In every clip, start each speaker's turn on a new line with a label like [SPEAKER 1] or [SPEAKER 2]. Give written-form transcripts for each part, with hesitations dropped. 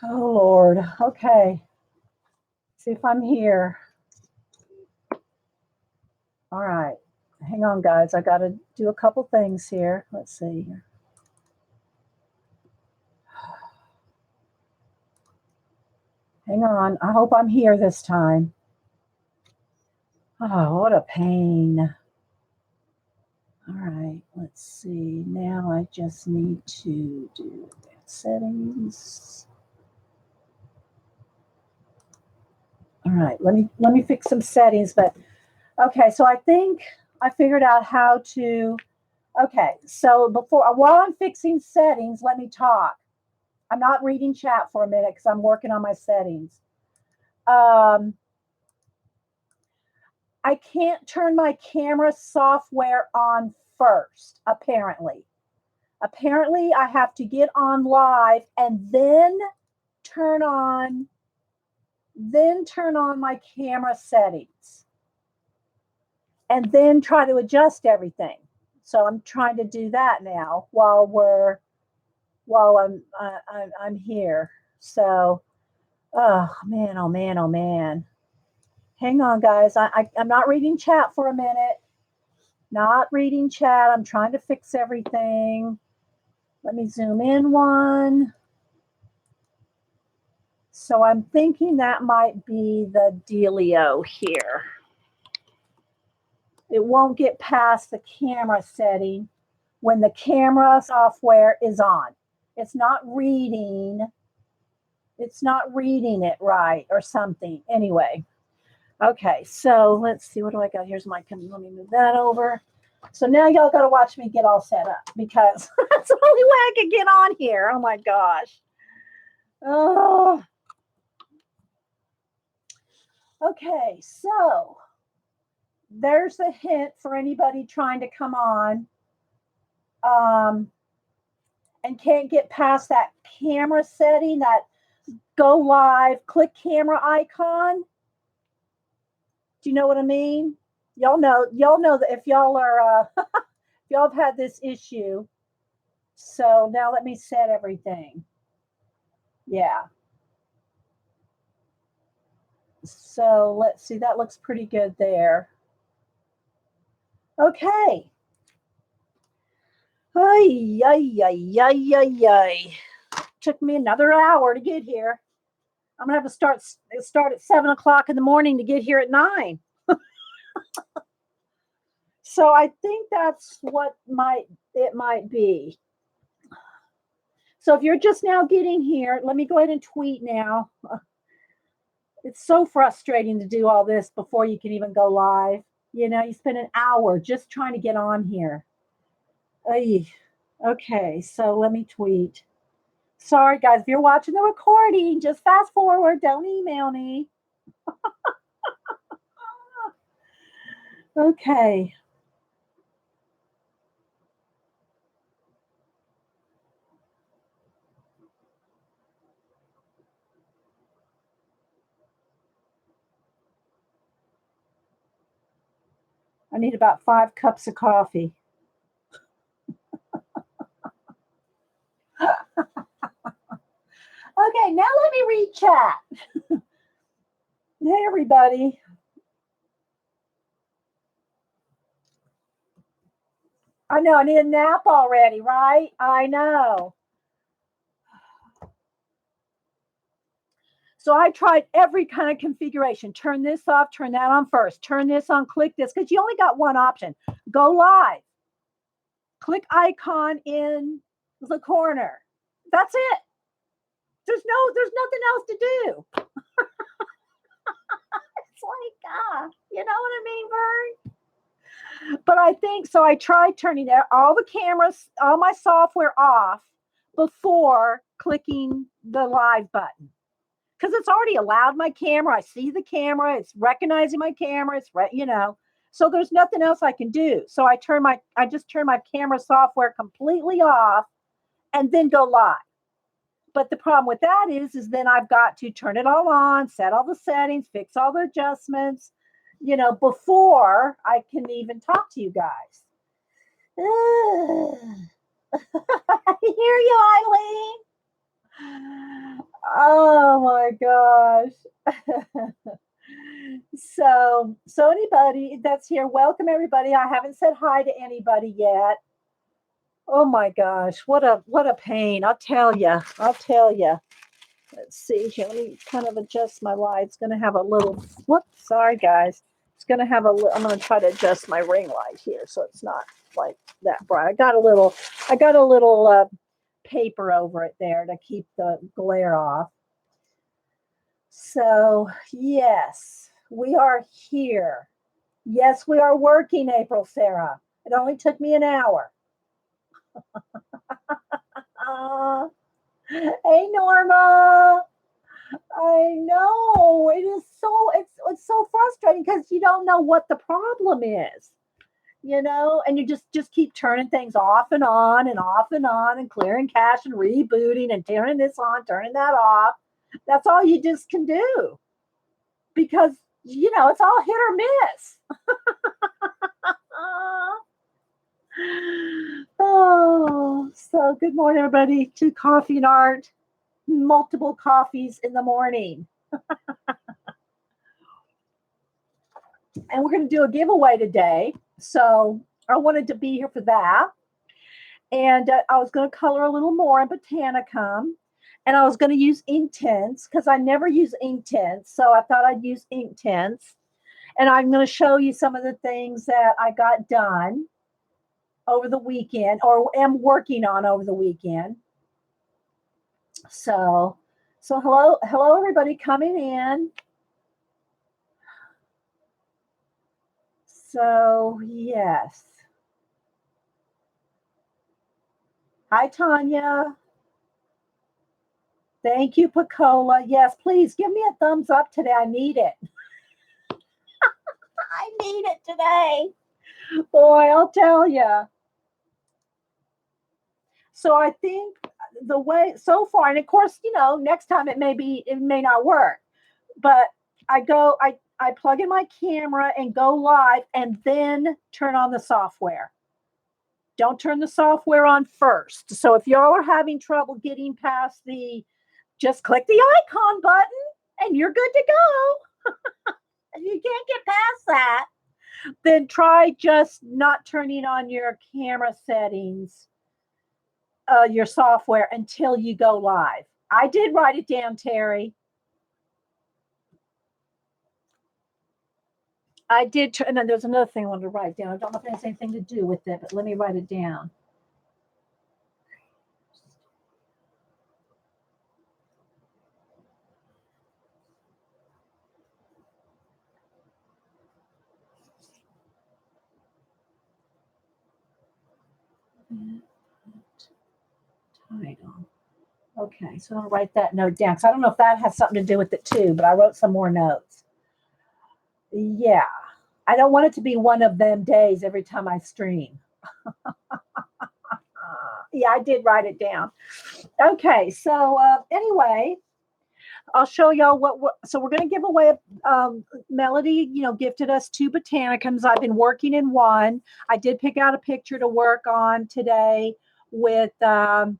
[SPEAKER 1] Oh, Lord. Okay. See if I'm here. All right. Hang on, guys. I got to do a couple things here. Let's see here. Hang on. I hope I'm here this time. Oh, what a pain. All right. Let's see. Now I just need to do settings. All right. Let me fix some settings. But okay. So I think I figured out how to. Okay. So while I'm fixing settings, let me talk. I'm not reading chat for a minute because I'm working on my settings. I can't turn my camera software on first, apparently. Apparently, I have to get on live and then turn on my camera settings and then try to adjust everything. So I'm trying to do that now while I'm here. So, oh man, oh man, oh man. Hang on, guys. I'm not reading chat for a minute. Not reading chat. I'm trying to fix everything. Let me zoom in one. So I'm thinking that might be the dealio here. It won't get past the camera setting when the camera software is on. It's not reading it right or something. Anyway. Okay, so let's see. What do I got? Here's my, let me move that over. So now y'all got to watch me get all set up because that's the only way I can get on here. Oh my gosh. Oh. Okay, so there's a hint for anybody trying to come on and can't get past that camera setting, that go live, click camera icon. Do you know what I mean? Y'all know that if y'all are if y'all have had this issue. So now let me set everything. Yeah. So let's see, that looks pretty good there. Okay. Ay, ay, ay, ay, ay, ay. Took me another hour to get here. I'm gonna have to start at 7 o'clock in the morning to get here at 9. So I think that's what it might be. So if you're just now getting here, let me go ahead and tweet now. It's so frustrating to do all this before you can even go live. You know, you spend an hour just trying to get on here. Ay. Okay, so let me tweet. Sorry, guys, if you're watching the recording, just fast forward. Don't email me. Okay. I need about 5 cups of coffee. Okay, now let me read chat. Hey, everybody. I know, I need a nap already, right? I know. So I tried every kind of configuration. Turn this off, turn that on first. Turn this on, click this, because you only got one option. Go live. Click icon in the corner. That's it. There's nothing else to do. It's like, you know what I mean, Vern? But I think, so I tried turning all the cameras, all my software off before clicking the live button. Because it's already allowed my camera. I see the camera. It's recognizing my camera. It's, so there's nothing else I can do. So I just turn my camera software completely off and then go live. But the problem with that is then I've got to turn it all on, set all the settings, fix all the adjustments, before I can even talk to you guys. hear you, Eileen. Oh my gosh. So anybody that's here, welcome everybody. I haven't said hi to anybody yet. Oh my gosh, what a pain. I'll tell you. I'll tell you. Let's see here. Let me kind of adjust my light. It's going to have a little, whoops, sorry guys. It's going to have a little, I'm going to try to adjust my ring light here so it's not like that bright. I got a little paper over it there to keep the glare off. So yes, we are here. Yes, we are working, April Sarah. It only took me an hour. Hey Norma. I know it is it's so frustrating because you don't know what the problem is, and you just keep turning things off and on and off and on and clearing cache and rebooting and turning this on, turning that off. That's all you just can do because it's all hit or miss. Oh, so good morning, everybody, to Coffee and Art. Multiple coffees in the morning. And we're going to do a giveaway today. So I wanted to be here for that. And I was going to color a little more in Botanicum. And I was going to use Inktense because I never use Inktense. So I thought I'd use Inktense. And I'm going to show you some of the things that I got done over the weekend or am working on over the weekend. So hello everybody coming in. So yes. Hi Tanya. Thank you, Pacola. Yes, please give me a thumbs up today. I need it. I need it today. Boy, I'll tell you. So I think the way so far, and of course, next time it may not work, but I plug in my camera and go live and then turn on the software. Don't turn the software on first. So if y'all are having trouble getting past just click the icon button and you're good to go. If you can't get past that, then try just not turning on your camera settings, your software until you go live. I did write it down, Terry. I did, and then there's another thing I wanted to write down. I don't know if it has anything to do with it, but let me write it down. Title. Okay, so I'm going to write that note down because I don't know if that has something to do with it too, but I wrote some more notes. Yeah, I don't want it to be one of them days every time I stream. Yeah, I did write it down. Okay, so anyway, I'll show y'all so we're going to give away Melody, gifted us 2 Botanicums. I've been working in one. I did pick out a picture to work on today with, well,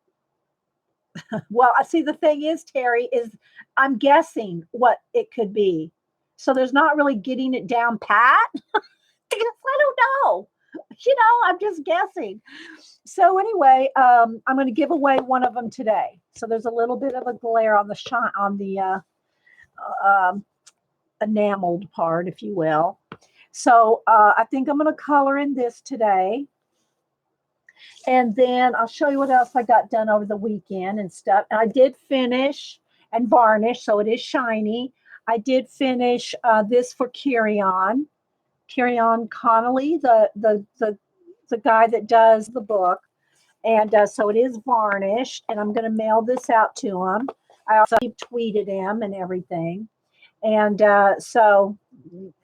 [SPEAKER 1] I see the thing is, Terry, is I'm guessing what it could be. So there's not really getting it down pat. I don't know. I'm just guessing. So anyway, I'm going to give away one of them today. So there's a little bit of a glare on the enameled part, if you will. So I think I'm going to color in this today. And then I'll show you what else I got done over the weekend and stuff. And I did finish and varnish, so it is shiny. I did finish this for Carry-On Connolly, the guy that does the book. And so it is varnished, and I'm going to mail this out to him. I also tweeted him and everything. And so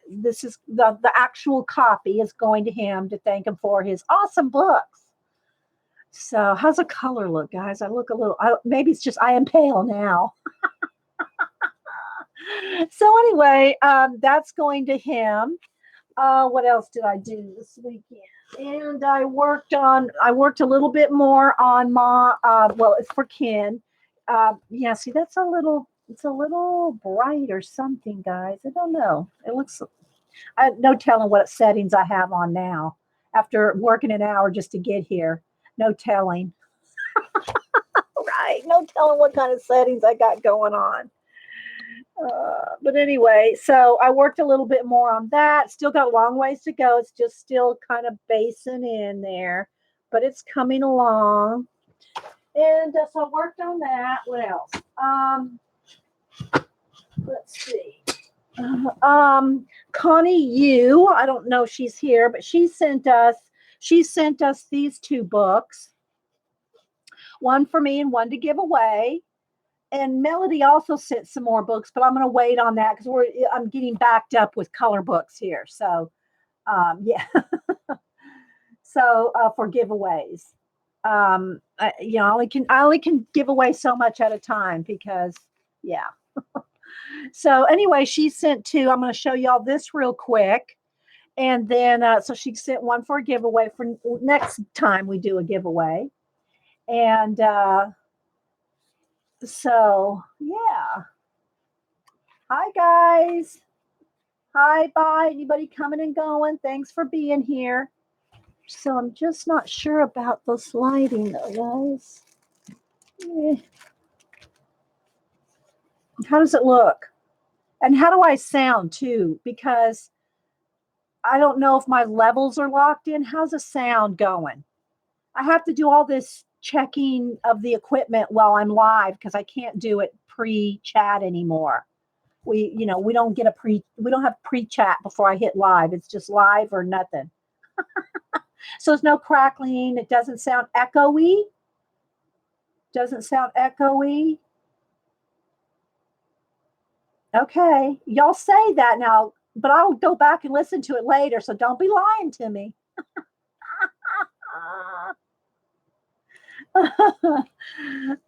[SPEAKER 1] this is the actual copy is going to him to thank him for his awesome books. So how's the color look, guys? I look a little, maybe it's just I am pale now. So anyway, that's going to him. What else did I do this weekend? And I worked a little bit more on my, well, it's for Ken. Yeah, see, it's a little bright or something, guys. I don't know. It looks, no telling what settings I have on now after working an hour just to get here. No telling. Right. No telling what kind of settings I got going on. But anyway, so I worked a little bit more on that. Still got a long ways to go. It's just still kind of basing in there, but it's coming along. And so I worked on that. What else? Let's see. Connie Yu, I don't know if she's here, but she sent us these two books, one for me and one to give away. And Melody also sent some more books, but I'm going to wait on that because I'm getting backed up with color books here. So yeah. So for giveaways, I only can give away so much at a time because yeah. So anyway, she sent two. I'm going to show y'all this real quick. And then, so she sent one for a giveaway for next time we do a giveaway. And so, yeah. Hi, guys. Hi, bye. Anybody coming and going? Thanks for being here. So I'm just not sure about this lighting, though, guys. How does it look? And how do I sound, too? Because I don't know if my levels are locked in. How's the sound going? I have to do all this checking of the equipment while I'm live because I can't do it pre-chat anymore. We don't get we don't have pre-chat before I hit live. It's just live or nothing. So there's no crackling. It doesn't sound echoey. Doesn't sound echoey. Okay. Y'all say that now, but I'll go back and listen to it later. So don't be lying to me.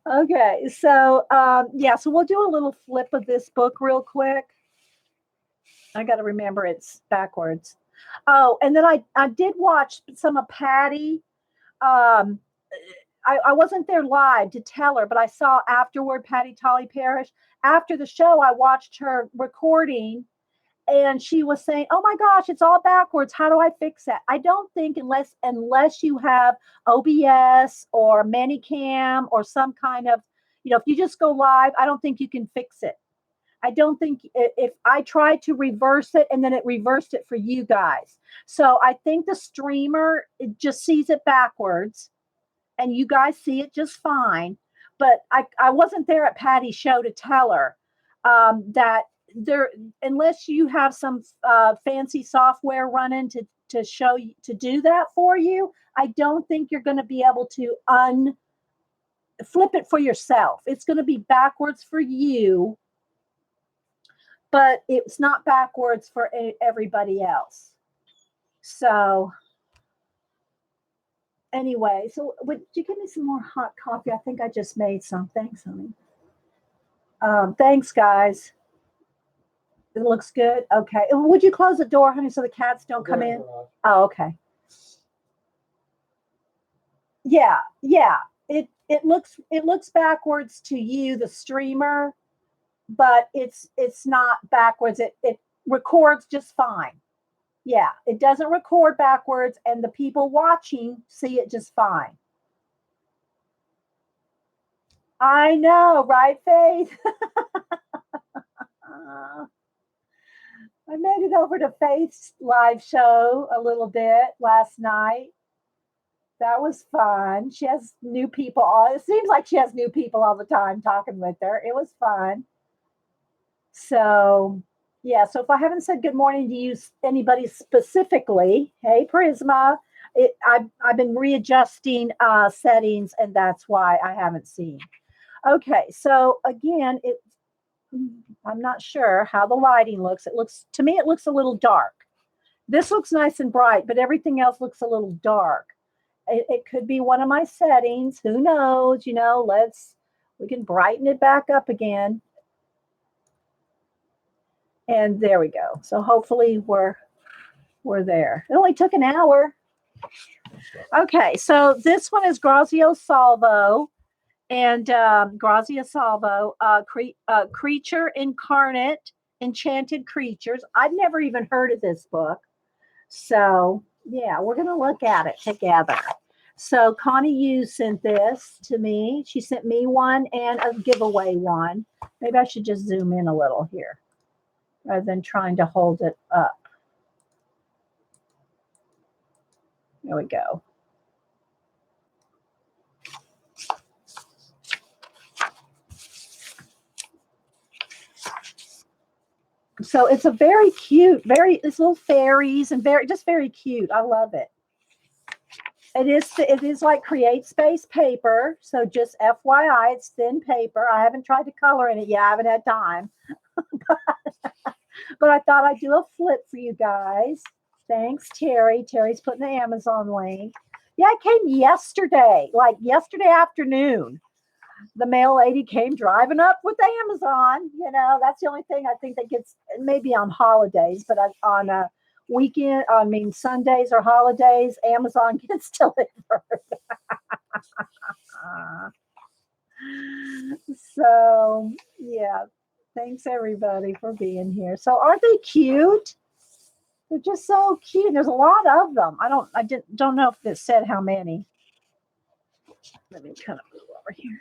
[SPEAKER 1] Okay, so yeah, so we'll do a little flip of this book real quick. I got to remember it's backwards. Oh, and then I did watch some of Patty. Um, I wasn't there live to tell her, but I saw afterward Patty Tolly Parrish. After the show, I watched her recording and she was saying, "Oh my gosh, it's all backwards. How do I fix that?" I don't think unless you have OBS or Manicam or some kind of, if you just go live, I don't think you can fix it. I don't think if I tried to reverse it and then it reversed it for you guys. So I think the streamer it just sees it backwards and you guys see it just fine. But I wasn't there at Patty's show to tell her that there, unless you have some fancy software running to show you to do that for you, I don't think you're going to be able to flip it for yourself. It's going to be backwards for you, but it's not backwards for everybody else. So anyway, so would you give me some more hot coffee? I think I just made some. Thanks, honey. Thanks, guys. It looks good. Okay. Would you close the door, honey, so the cats don't come in? Oh, okay. Yeah, yeah. It looks backwards to you, the streamer, but it's not backwards. It records just fine. Yeah, it doesn't record backwards, and the people watching see it just fine. I know, right, Faith? I made it over to Faith's live show a little bit last night. That was fun. She has new people. It seems like she has new people all the time talking with her. It was fun. So, yeah. So if I haven't said good morning to you, anybody specifically, hey, Prisma, I've been readjusting settings, and that's why I haven't seen. Okay. So again, I'm not sure how the lighting looks. It looks to me, it looks a little dark. This looks nice and bright, but everything else looks a little dark. It could be one of my settings. Who knows? We can brighten it back up again. And there we go. So hopefully we're there. It only took an hour. Okay, so this one is Grazio Salvo. And Grazia Salvo, Creature Incarnate, Enchanted Creatures. I've never even heard of this book. So, yeah, we're going to look at it together. So, Connie Yu sent this to me. She sent me one and a giveaway one. Maybe I should just zoom in a little here rather than trying to hold it up. There we go. So it's a very cute, it's little fairies and just very cute. I love it. It is like Create Space paper. So just FYI, it's thin paper. I haven't tried to color in it yet. I haven't had time. But I thought I'd do a flip for you guys. Thanks, Terry. Terry's putting the Amazon link. Yeah, it came yesterday, like yesterday afternoon. The mail lady came driving up with Amazon. You know, that's the only thing I think that gets, maybe on holidays, but on a weekend, Sundays or holidays, Amazon gets delivered. So, yeah, thanks everybody for being here. So, aren't they cute? They're just so cute. There's a lot of them. I don't know if it said how many. Let me kind of move over here.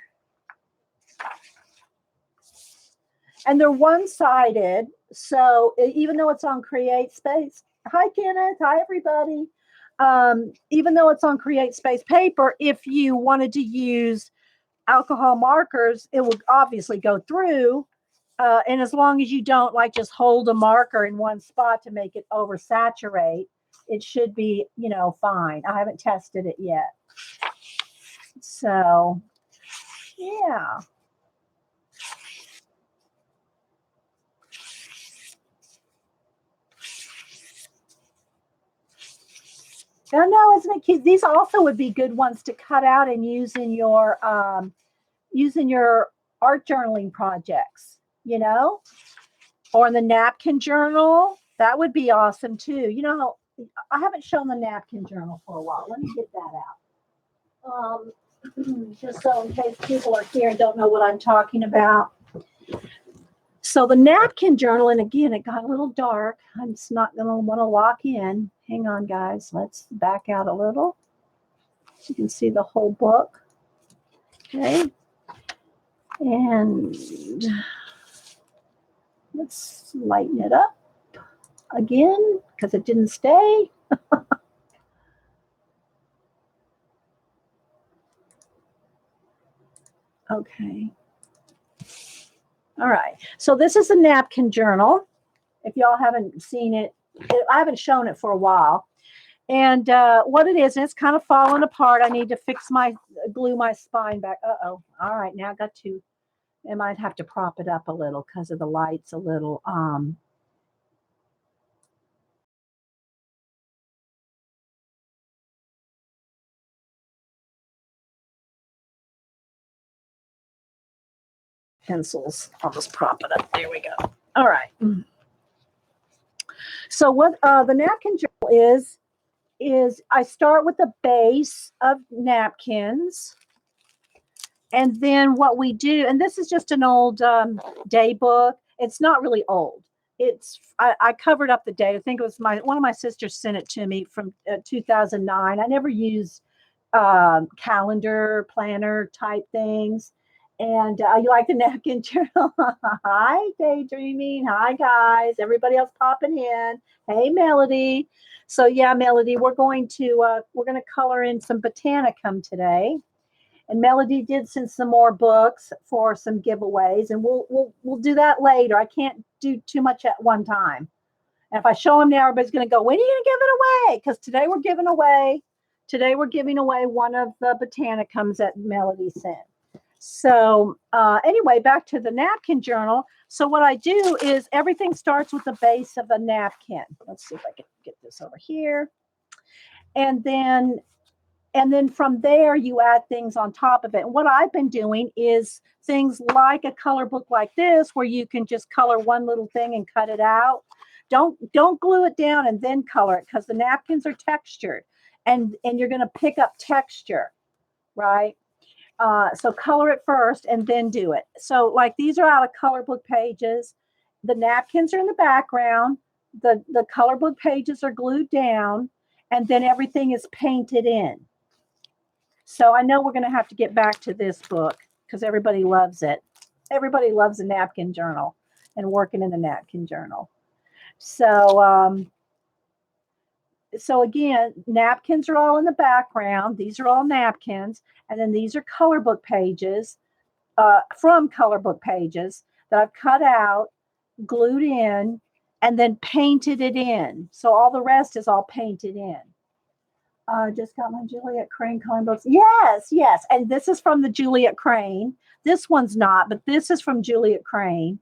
[SPEAKER 1] And they're one-sided, so even though it's on Create Space, hi Kenneth, hi everybody. Even though it's on Create Space paper, if you wanted to use alcohol markers, it will obviously go through. And as long as you don't like just hold a marker in one spot to make it oversaturate, it should be, fine. I haven't tested it yet. So, yeah. I know, isn't it cute? These also would be good ones to cut out and use in your art journaling projects, or in the napkin journal. That would be awesome too. I haven't shown the napkin journal for a while. Let me get that out. Just so in case people are here and don't know what I'm talking about. So the napkin journal, and again, it got a little dark. I'm just not going to want to lock in. Hang on, guys. Let's back out a little so you can see the whole book. Okay. And let's lighten it up again because it didn't stay. Okay. All right. So this is the napkin journal. If y'all haven't seen it, I haven't shown it for a while. And what it is, it's kind of falling apart. I need to glue my spine back. Uh-oh. All right. Now I got to, I might have to prop it up a little because of the lights a little. Pencils. I'll just prop it up. There we go. All right. So what the napkin journal is I start with the base of napkins. And then what we do, and this is just an old day book. It's not really old. I covered up the date. I think it was one of my sisters sent it to me from 2009. I never used calendar planner type things. And you like the napkin journal? Hi, daydreaming. Hi, guys. Everybody else popping in. Hey, Melody. So yeah, Melody, we're going to color in some Botanicum today. And Melody did send some more books for some giveaways, and we'll do that later. I can't do too much at one time. And if I show them now, everybody's going to go, "When are you going to give it away?" Because today we're giving away one of the Botanicums that Melody sent. So anyway, back to the napkin journal. So what I do is everything starts with the base of a napkin. Let's see if I can get this over here. And then from there, you add things on top of it. And what I've been doing is things like a color book like this, where you can just color one little thing and cut it out. Don't glue it down and then color it, because the napkins are textured. and you're going to pick up texture, right? So color it first and then do it. So like these are out of color book pages. The napkins are in the background. The color book pages are glued down, and then everything is painted in. So I know we're going to have to get back to this book because everybody loves it. Everybody loves a napkin journal and working in the napkin journal. So so again, napkins are all in the background. These are all napkins. And then these are color book pages from color book pages that I've cut out, glued in, and then painted it in. So all the rest is all painted in. Just got my Juliet Crane coloring books. Yes, yes. And this is from the Juliet Crane. This one's not, but this is from Juliet Crane.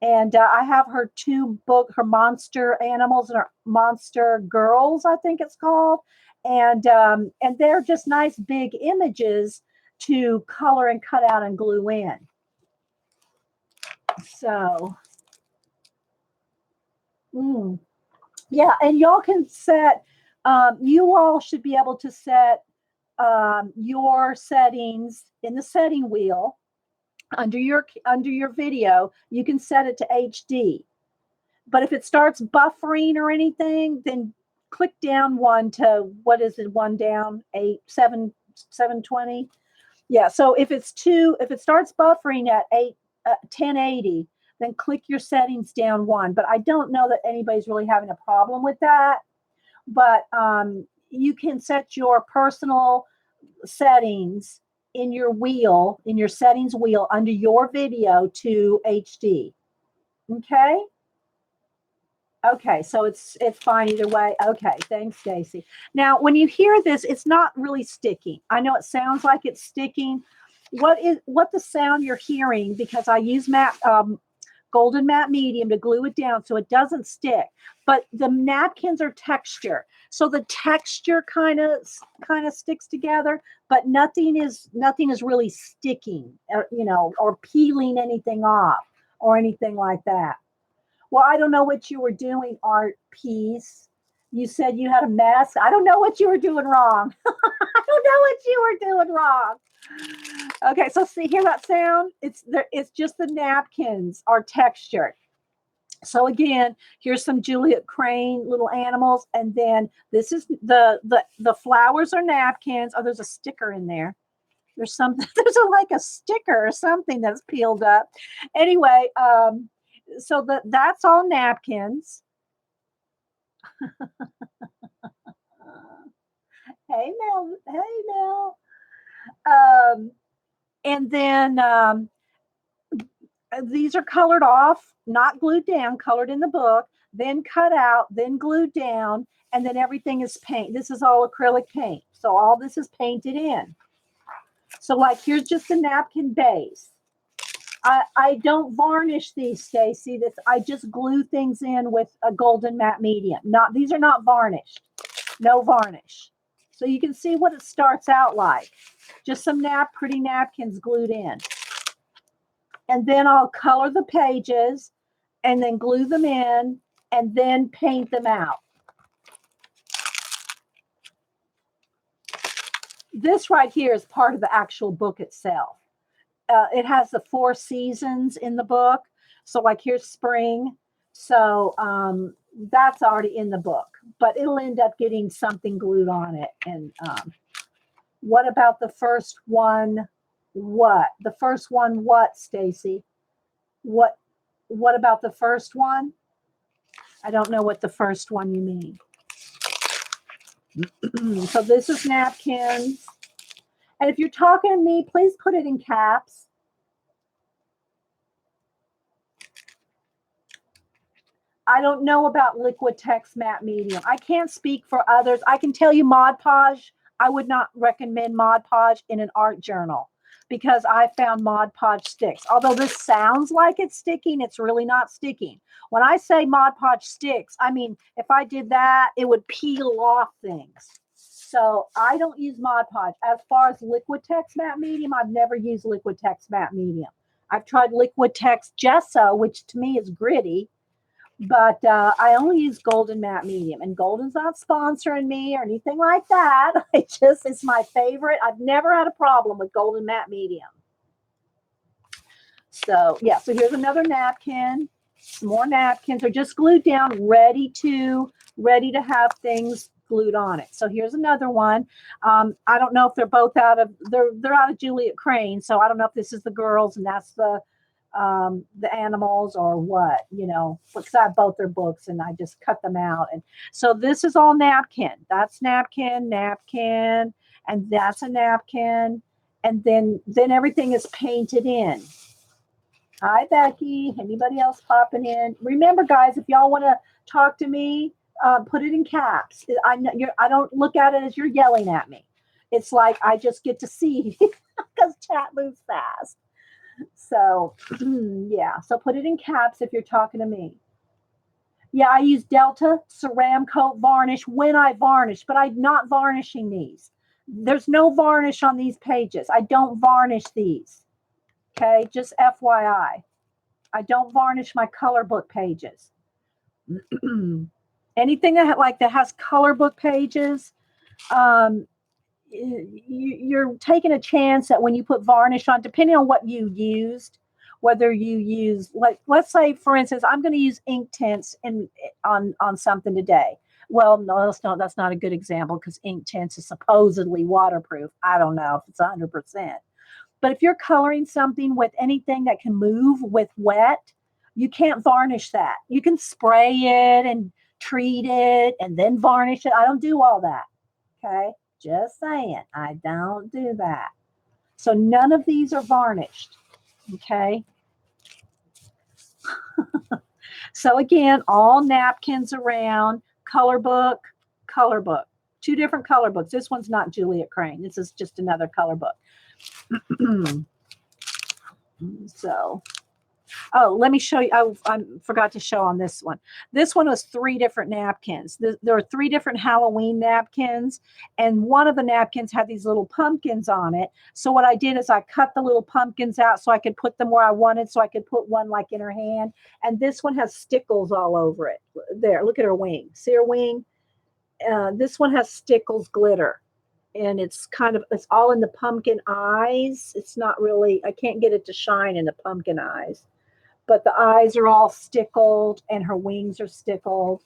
[SPEAKER 1] And I have her her monster animals and her monster girls, I think it's called. And they're just nice big images to color and cut out and glue in. So, yeah, and y'all can set, you all should be able to set your settings in the setting wheel under your video. You can set it to HD. But if it starts buffering or anything, then click down one to, what is it, one down, 720. Yeah, so if it starts buffering at 1080, then click your settings down one. But I don't know that anybody's really having a problem with that. But you can set your personal settings in your wheel, in your settings wheel under your video to HD. Okay? Okay, so it's fine either way. Okay, thanks, Stacy. Now, when you hear this, it's not really sticking. I know it sounds like it's sticking. What the sound you're hearing, because I use golden matte medium to glue it down so it doesn't stick. But the napkins are texture, so the texture kind of sticks together, but nothing is really sticking, or peeling anything off or anything like that. Well, I don't know what you were doing, Art Piece. You said you had a mess. I don't know what you were doing wrong. I don't know what you were doing wrong. Okay, so see, hear that sound? It's just the napkins are textured. So again, here's some Juliet Crane little animals, and then this is the flowers are napkins. Oh, there's a sticker in there. There's something. There's like a sticker or something that's peeled up. Anyway, so that's all napkins. Hey Mel, hey Mel. And then these are colored off, not glued down, colored in the book, then cut out, then glued down, and then everything is paint. This is all acrylic paint. So all this is painted in. So like here's just a napkin base. I don't varnish these, Stacy. I just glue things in with a golden matte medium. These are not varnished. No varnish. So you can see what it starts out like. Just some pretty napkins glued in. And then I'll color the pages and then glue them in and then paint them out. This right here is part of the actual book itself. It has the 4 seasons in the book. So like here's spring. So that's already in the book, but it'll end up getting something glued on it. And what about the first one? What? The first one what, Stacy? What about the first one? I don't know what the first one you mean. So this is napkins. And if you're talking to me, please put it in caps. I don't know about Liquitex matte medium. I can't speak for others. I can tell you Mod Podge. I would not recommend Mod Podge in an art journal because I found Mod Podge sticks. Although this sounds like it's sticking, it's really not sticking. When I say Mod Podge sticks, I mean, if I did that, it would peel off things. So I don't use Mod Podge. As far as Liquitex matte medium, I've never used Liquitex matte medium. I've tried Liquitex gesso, which to me is gritty, But I only use golden matte medium, and golden's not sponsoring me or anything like that. It's my favorite. I've never had a problem with golden matte medium. So yeah, so here's another napkin. Some more napkins are just glued down, ready to have things glued on it. So here's another one. I don't know if they're both they're out of Juliet Crane. So I don't know if this is the girls and that's the animals or what, because I have both their books and I just cut them out. And so this is all napkin. That's napkin, and that's a napkin. And then everything is painted in. Hi, Becky. Anybody else popping in? Remember, guys, if y'all want to talk to me, put it in caps. I don't look at it as you're yelling at me. It's like I just get to see because chat moves fast. So, yeah. So put it in caps if you're talking to me. Yeah, I use Delta Ceramcoat varnish when I varnish, but I'm not varnishing these. There's no varnish on these pages. I don't varnish these. Okay, just FYI. I don't varnish my color book pages. Anything that has color book pages, you're taking a chance that when you put varnish on, depending on what you used, whether you use, like, let's say, for instance, I'm going to use Inktense on something today. Well, no, that's not a good example because Inktense is supposedly waterproof. I don't know if it's 100%. But if you're coloring something with anything that can move with wet, you can't varnish that. You can spray it and treat it and then varnish it. I don't do all that. Okay. Just saying. I don't do that. So none of these are varnished. Okay. So again, all napkins around, color book. Two different color books. This one's not Juliet Crane. This is just another color book. So, let me show you. I forgot to show on this one. This one was 3 different napkins. There are 3 different Halloween napkins, and one of the napkins had these little pumpkins on it. So what I did is I cut the little pumpkins out so I could put them where I wanted, so I could put one like in her hand. And this one has stickles all over it. There, look at her wing. See her wing? This one has stickles glitter. And it's all in the pumpkin eyes. It's not really, I can't get it to shine in the pumpkin eyes, but the eyes are all stickled and her wings are stickled.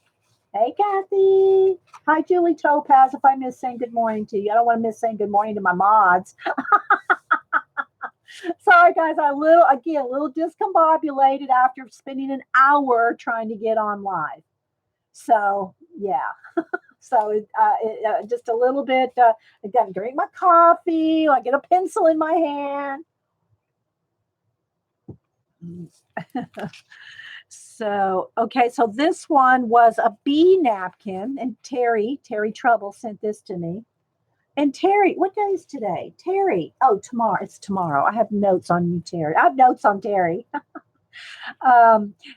[SPEAKER 1] Hey, Kathy. Hi, Julie Topaz. If I miss saying good morning to you, I don't want to miss saying good morning to my mods. Sorry, guys. A little discombobulated after spending an hour trying to get on live. So, yeah. So just a little bit, I got to drink my coffee. I get a pencil in my hand. So, okay. So this one was a bee napkin, and Terry Trouble sent this to me. And Terry, what day is today? Terry. Oh, tomorrow. It's tomorrow. I have notes on you, Terry. I have notes on Terry.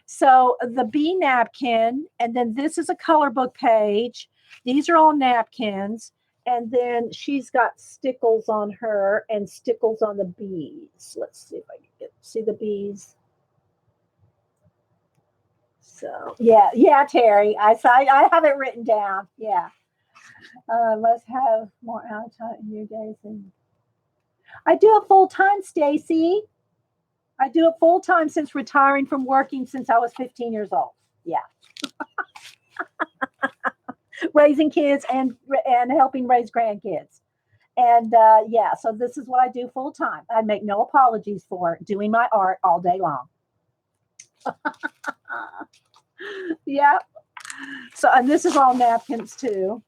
[SPEAKER 1] So the bee napkin, and then this is a color book page. These are all napkins, and then she's got stickles on her and stickles on the bees. Let's see if I can see the bees. So yeah, Terry, I have it written down. Yeah, let's have more outside in your days. And I do it full time, Stacy. I do it full time since retiring from working since I was 15 years old. Yeah. Raising kids and helping raise grandkids. And yeah, so this is what I do full time. I make no apologies for doing my art all day long. Yeah. So, and this is all napkins too.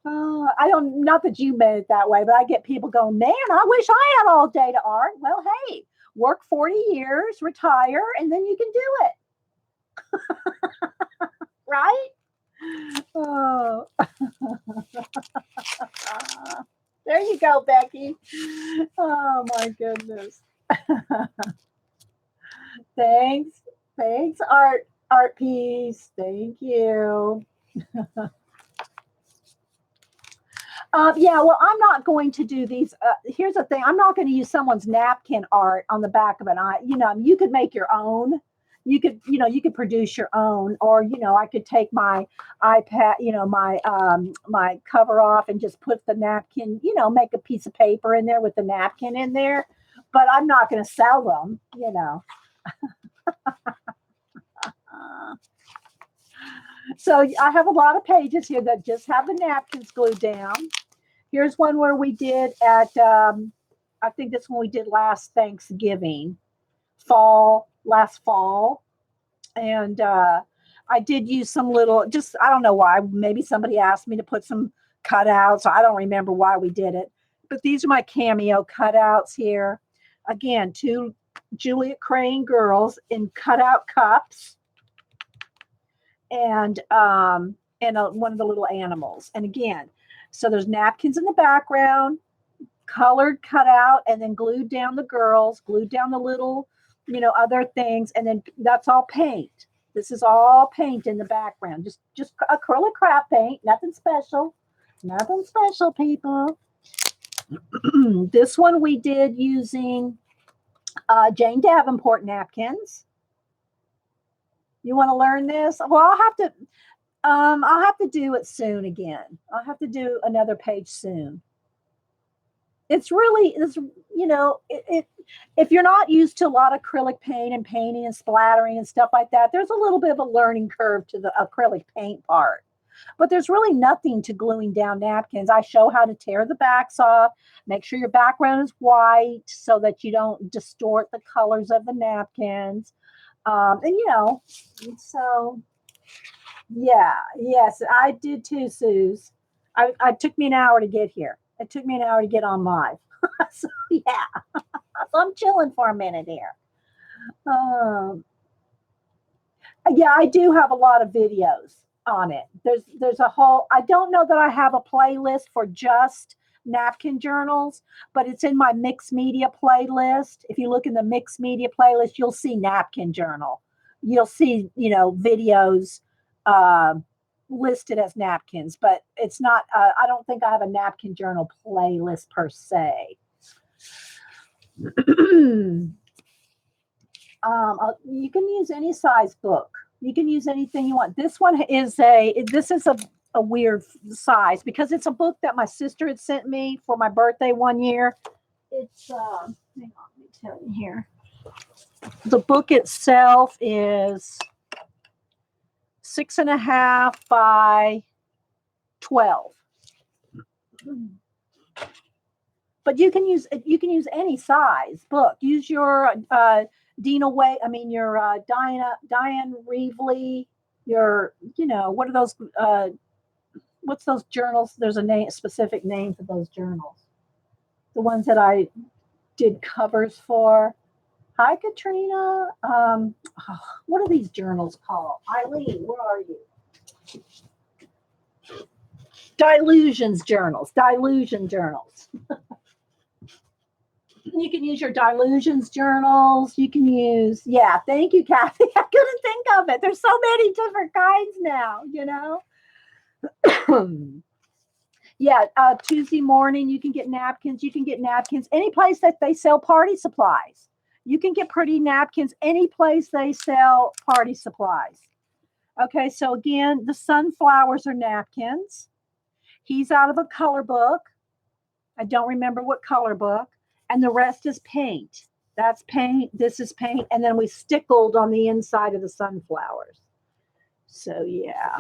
[SPEAKER 1] I don't, not that you made it that way, but I get people going, man, I wish I had all day to art. Well, hey, work 40 years, retire, and then you can do it. Right? Oh. There you go, Becky. Oh my goodness. Thanks, art piece. Thank you. Yeah, well, I'm not going to do these. Here's the thing: I'm not going to use someone's napkin art on the back of an eye. You could make your own. you could produce your own, or I could take my iPad, my cover off and just put the napkin, make a piece of paper in there with the napkin in there. But I'm not going to sell them. Uh, so I have a lot of pages here that just have the napkins glued down. Here's one where we did I think this one we did last Thanksgiving, last fall. And I did use some little, just, I don't know why, maybe somebody asked me to put some cutouts. I don't remember why we did it. But these are my cameo cutouts here. Again, 2 Juliet Crane girls in cutout cups, and one of the little animals. And again, so there's napkins in the background, colored cutout, and then glued down the girls, glued down the little, other things, and then that's all paint. This is all paint in the background, just acrylic craft paint, nothing special, people. This one we did using Jane Davenport napkins. You want to learn this? Well, I'll have to do it soon again. I'll have to do another page soon. It's if you're not used to a lot of acrylic paint and painting and splattering and stuff like that, there's a little bit of a learning curve to the acrylic paint part. But there's really nothing to gluing down napkins. I show how to tear the backs off, make sure your background is white so that you don't distort the colors of the napkins. So yeah, yes, I did too, Suze. It took me an hour to get here. It took me an hour to get on live. So yeah, so I'm chilling for a minute here. Um, yeah, I do have a lot of videos on it. There's a whole. I don't know that I have a playlist for just napkin journals, but it's in my mixed media playlist. If you look in the mixed media playlist, you'll see napkin journal. You'll see videos listed as napkins, but it's not. I don't think I have a napkin journal playlist per se. You can use any size book. You can use anything you want. This one is a weird size because it's a book that my sister had sent me for my birthday one year. It's hang on, let me tell you here. The book itself is 6.5 by 12. But you can use any size book. Use your Dina Way. I mean your Diane Reevely. Your what are those? What's those journals? There's a specific name for those journals. The ones that I did covers for. Hi, Katrina. What are these journals called? Eileen, where are you? Dilution journals. You can use your dilutions journals. You can use, yeah, thank you, Kathy. I couldn't think of it. There's so many different kinds now, Yeah, Tuesday morning, you can get napkins. You can get napkins any place that they sell party supplies. You can get pretty napkins any place they sell party supplies. Okay, so again, the sunflowers are napkins. He's out of a color book. I don't remember what color book. And the rest is paint. That's paint. This is paint. And then we stickled on the inside of the sunflowers. So, yeah.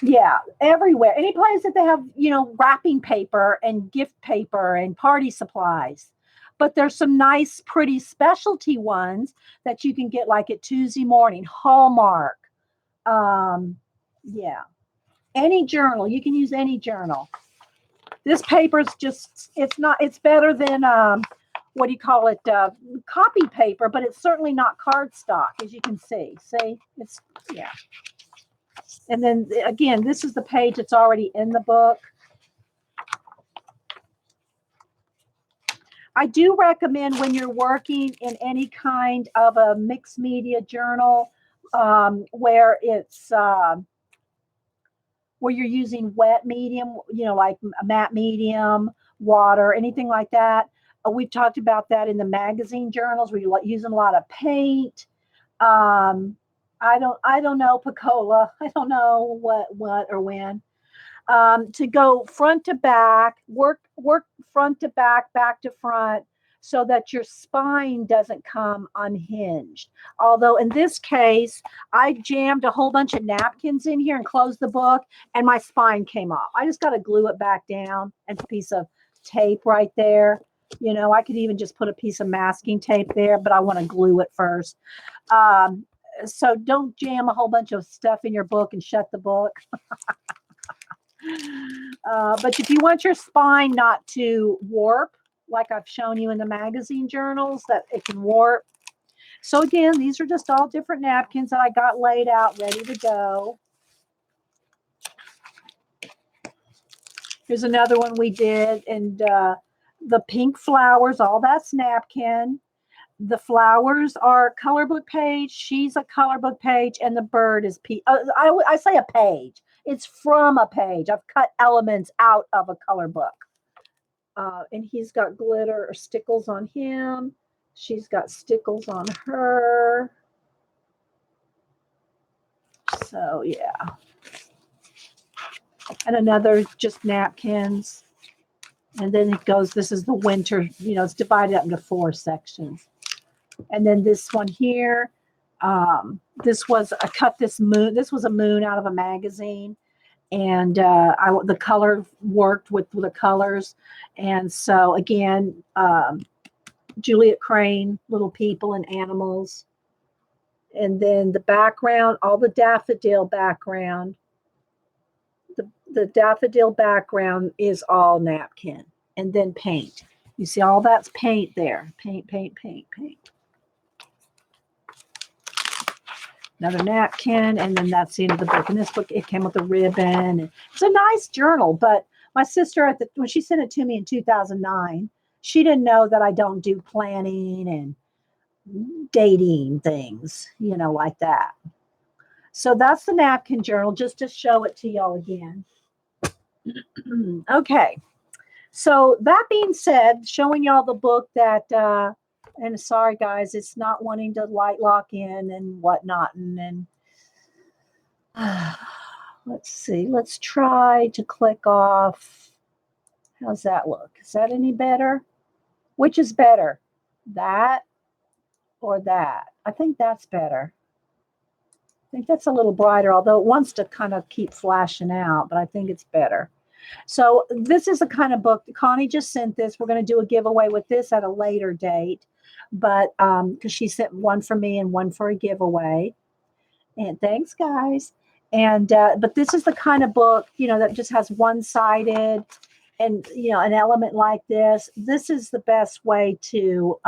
[SPEAKER 1] Yeah, everywhere. Any place that they have, wrapping paper and gift paper and party supplies. But there's some nice, pretty specialty ones that you can get like at Tuesday morning, Hallmark. Yeah. Any journal. You can use any journal. This paper's it's better than, what do you call it? Copy paper, but it's certainly not cardstock, as you can see. See, yeah. And then again, this is the page that's already in the book. I do recommend when you're working in any kind of a mixed media journal, where it's, where you're using wet medium, like a matte medium, water, anything like that. We've talked about that in the magazine journals. We're using a lot of paint. Um, I don't know, Picola. I don't know what or when. To go front to back, work front to back, back to front, so that your spine doesn't come unhinged. Although in this case, I jammed a whole bunch of napkins in here and closed the book, and my spine came off. I just got to glue it back down and a piece of tape right there. I could even just put a piece of masking tape there, but I want to glue it first. Um, so don't jam a whole bunch of stuff in your book and shut the book. But if you want your spine not to warp, like I've shown you in the magazine journals, that it can warp. So again, these are just all different napkins that I got laid out, ready to go. Here's another one we did, and the pink flowers, all that's napkin. The flowers are color book page. She's a color book page, and the bird is I say a page. It's from a page. I've cut elements out of a color book. And he's got glitter or stickles on him. She's got stickles on her. So yeah. And another just napkins. And then it goes, this is the winter, it's divided up into 4 sections. And then this one here, I cut this moon. This was a moon out of a magazine, and the color worked with the colors. And so again, Juliet Crane, little people and animals. And then the background, all the daffodil background. The daffodil background is all napkin, and then paint. You see all that's paint there. Paint, paint, paint, paint. Another napkin, and then that's the end of the book. In this book, it came with a ribbon. It's a nice journal, but my sister, when she sent it to me in 2009, she didn't know that I don't do planning and dating things, like that. So that's the napkin journal, just to show it to y'all again. Okay. So that being said, showing y'all the book that, and sorry guys, it's not wanting to light lock in and whatnot. And let's see, let's try to click off. How's that look? Is that any better? Which is better, that or that? I think that's better. I think that's a little brighter, although it wants to kind of keep flashing out, but I think it's better. So this is the kind of book, Connie just sent this. We're going to do a giveaway with this at a later date, but because she sent one for me and one for a giveaway. And thanks, guys. And but this is the kind of book, that just has one-sided, and an element like this. This is the best way to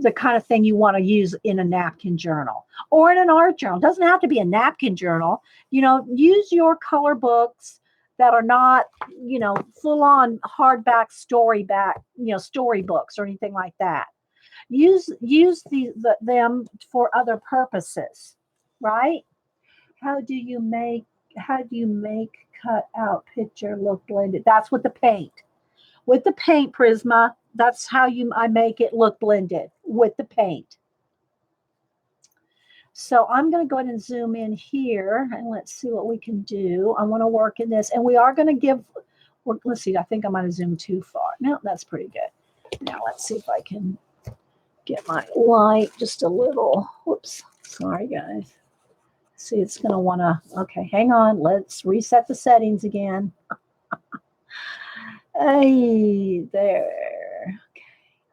[SPEAKER 1] the kind of thing you want to use in a napkin journal or in an art journal. It doesn't have to be a napkin journal. Use your color books that are not, full on hardback story books or anything like that. Use them for other purposes, right? How do you make cut out picture look blended? That's with the paint. With the paint, Prisma, that's how I make it look blended with the paint. So I'm going to go ahead and zoom in here, and let's see what we can do. I want to work in this, and we are going to let's see, I think I might have zoomed too far. No, that's pretty good. Now let's see if I can get my light just a little. Whoops. Sorry, guys. See, it's going to want to, okay, hang on. Let's reset the settings again. Hey, there. Okay.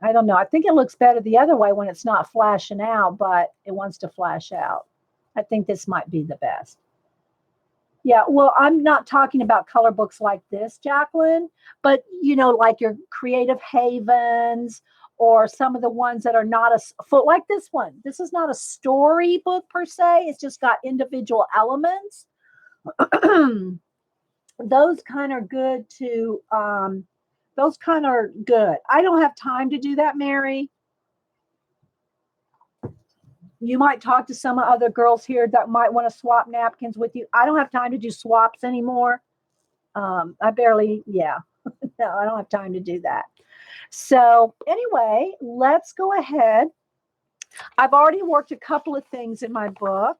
[SPEAKER 1] I don't know. I think it looks better the other way when it's not flashing out, but it wants to flash out. I think this might be the best. Yeah, well, I'm not talking about color books like this, Jacqueline, but, like your Creative Havens or some of the ones that are not like this one. This is not a story book per se. It's just got individual elements. Those kind are good to, those kind are good. I don't have time to do that, Mary. You might talk to some other girls here that might want to swap napkins with you. I don't have time to do swaps anymore. Yeah. No, I don't have time to do that. So anyway, let's go ahead. I've already worked a couple of things in my book.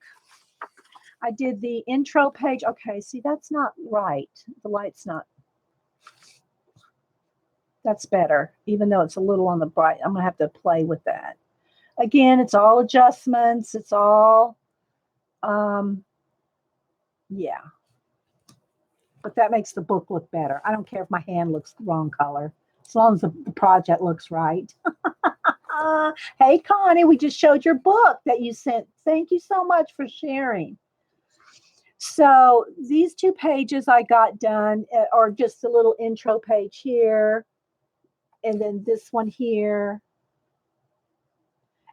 [SPEAKER 1] I did the intro page. Okay, see, that's not right. The light's not. That's better, even though it's a little on the bright. I'm going to have to play with that. Again, it's all adjustments. It's all, yeah. But that makes the book look better. I don't care if my hand looks the wrong color, as long as the project looks right. Hey, Connie, we just showed your book that you sent. Thank you so much for sharing. So these 2 pages I got done, or just a little intro page here, and then this one here.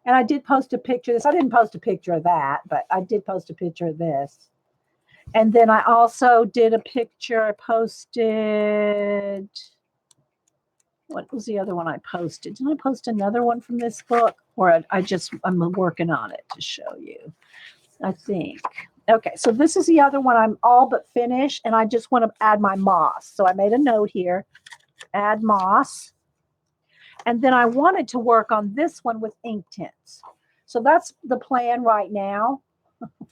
[SPEAKER 1] And I did post a picture of this. I didn't post a picture of that, but I did post a picture of this. And then I also did a picture. I posted, what was the other one I posted? Did I post another one from this book? Or I'm working on it to show you, I think. Okay, so this is the other one. I'm all but finished, and I just want to add my moss. So I made a note here, add moss. And then I wanted to work on this one with Inktense. So that's the plan right now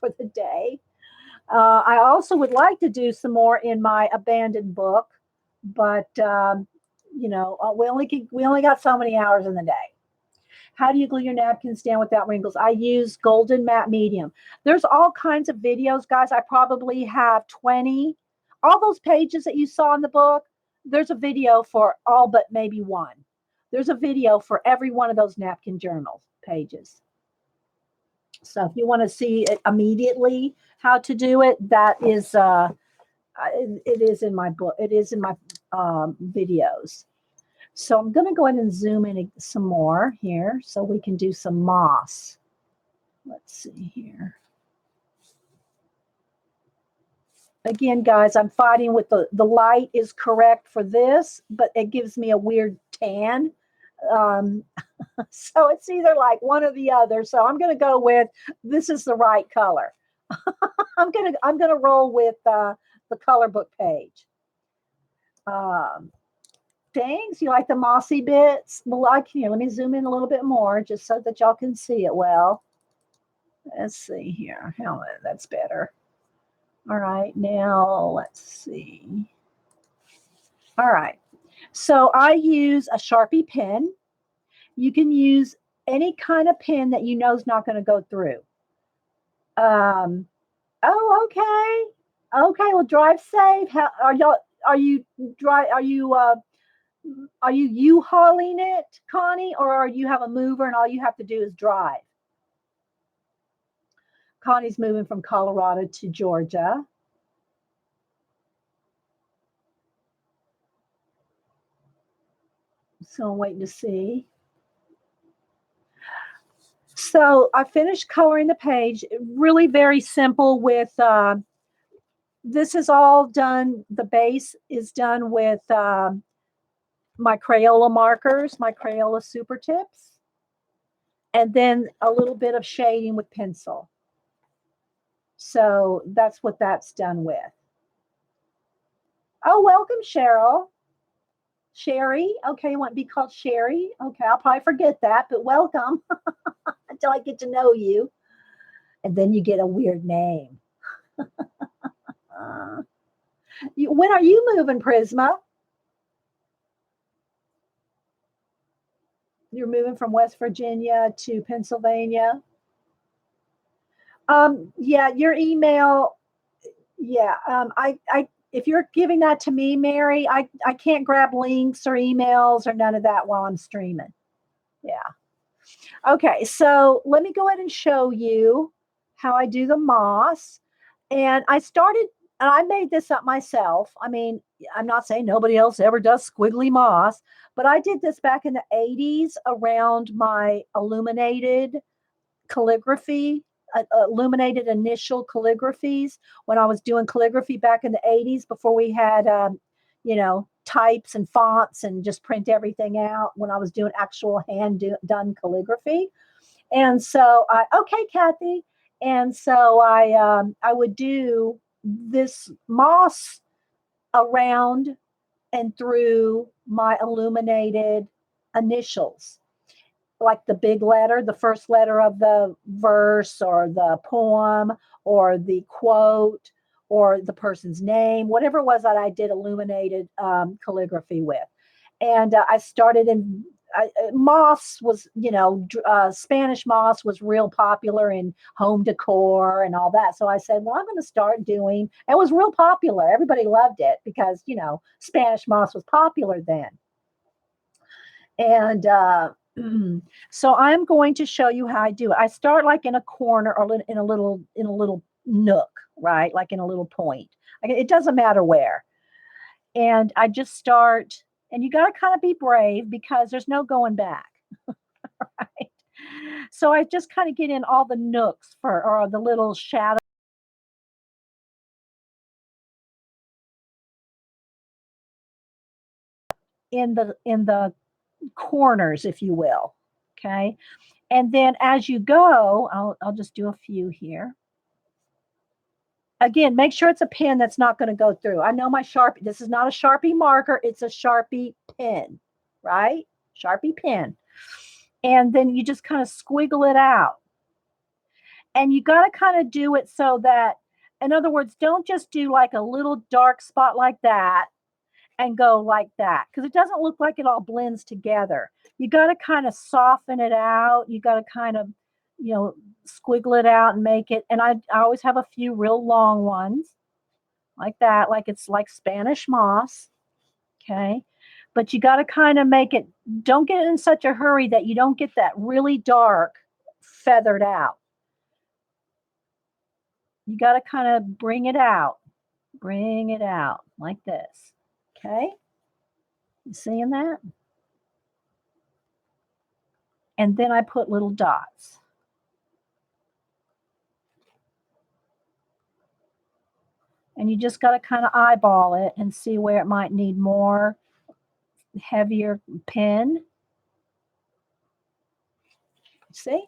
[SPEAKER 1] for the day. I also would like to do some more in my abandoned book, but we only got so many hours in the day. How do you glue your napkins down without wrinkles? I use golden matte medium. There's all kinds of videos, guys. I probably have 20. All those pages that you saw in the book, there's a video for all but maybe one. There's a video for every one of those napkin journal pages. So if you want to see it immediately how to do it, that is it is in my book. It is in my videos. So I'm going to go ahead and zoom in some more here so we can do some moss. Let's see here. Again, guys, I'm fighting with the light is correct for this, but it gives me a weird tan. So it's either like one or the other. So I'm going to go with this is the right color. I'm gonna roll with the color book page. Thanks. You like the mossy bits? Well, let me zoom in a little bit more just so that y'all can see it well. Let's see here. That's better. All right, now let's see. All right. So I use a Sharpie pen. You can use any kind of pen that you know is not going to go through. Oh, okay. Okay, well, drive safe. How are y'all? Are you U-hauling it, Connie, or are you have a mover and all you have to do is drive? Connie's moving from Colorado to Georgia. So I'm waiting to see. So I finished coloring the page. Really very simple with, this is all done. The base is done with my Crayola markers, my Crayola Super Tips, and then a little bit of shading with pencil. So that's what that's done with. Oh, welcome, Cheryl. Sherry. Okay, you want to be called Sherry? Okay, I'll probably forget that, but welcome until I get to know you. And then you get a weird name. When are you moving, Prisma? You're moving from West Virginia to Pennsylvania. Yeah, your email. Yeah, if you're giving that to me, Mary, I can't grab links or emails or none of that while I'm streaming. Yeah. Okay, so let me go ahead and show you how I do the moss. And I made this up myself. I mean, I'm not saying nobody else ever does squiggly moss, but I did this back in the 80s around my illuminated calligraphy, illuminated initial calligraphies when I was doing calligraphy back in the 80s before we had, types and fonts and just print everything out when I was doing actual done calligraphy. And so okay, Kathy. And so I would do this moss around and through my illuminated initials, like the big letter, the first letter of the verse or the poem or the quote or the person's name, whatever it was that I did illuminated calligraphy with. And I started in moss was, Spanish moss was real popular in home decor and all that. So I said, well, I'm going to start doing, it was real popular. Everybody loved it because, Spanish moss was popular then. And so I'm going to show you how I do it. I start like in a corner or in a little nook, right? Like in a little point. It doesn't matter where. And I just start, and you got to kind of be brave because there's no going back, right? So I just kind of get in all the nooks or the little shadow in the corners, if you will. Okay. And then as you go, I'll just do a few here. Again, make sure it's a pen that's not going to go through. I know my Sharpie, this is not a Sharpie marker, it's a Sharpie pen, right? Sharpie pen. And then you just kind of squiggle it out. And you got to kind of do it so that, in other words, don't just do like a little dark spot like that and go like that because it doesn't look like it all blends together. You got to kind of soften it out. You got to kind of, you know, squiggle it out and make it. And I always have a few real long ones like that, like it's like Spanish moss. Okay. But you got to kind of make it, don't get in such a hurry that you don't get that really dark feathered out. You got to kind of bring it out like this. Okay. You seeing that? And then I put little dots. And you just got to kind of eyeball it and see where it might need more heavier pen. See?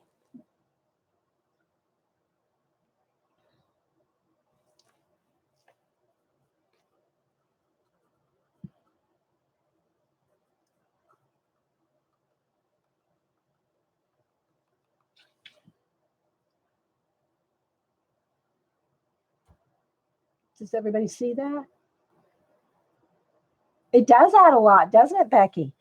[SPEAKER 1] Does everybody see that? It does add a lot, doesn't it, Becky?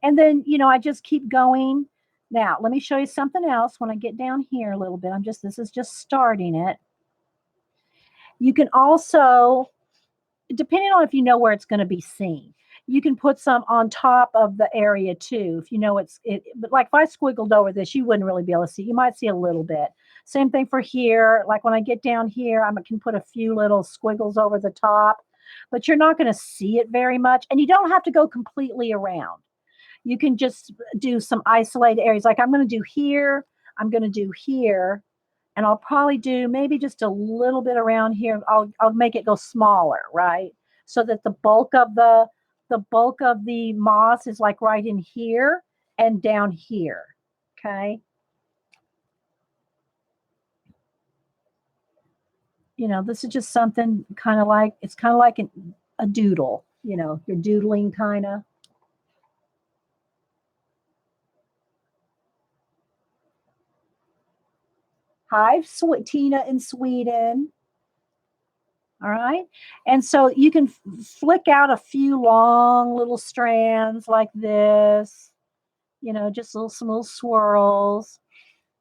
[SPEAKER 1] And then, I just keep going. Now, let me show you something else when I get down here a little bit. This is just starting it. You can also, depending on if you know where it's going to be seen, you can put some on top of the area too. If you know but like if I squiggled over this, you wouldn't really be able to see. You might see a little bit. Same thing for here. Like when I get down here, I can put a few little squiggles over the top, but you're not going to see it very much. And you don't have to go completely around. You can just do some isolated areas. Like I'm going to do here. I'm going to do here and I'll probably do maybe just a little bit around here. I'll make it go smaller, right? So that the bulk of the moss is like right in here and down here. Okay. This is just something kind of like it's kind of like a doodle. You're doodling kind of. Hi, Tina in Sweden. All right. And so you can flick out a few long little strands like this, just some little swirls,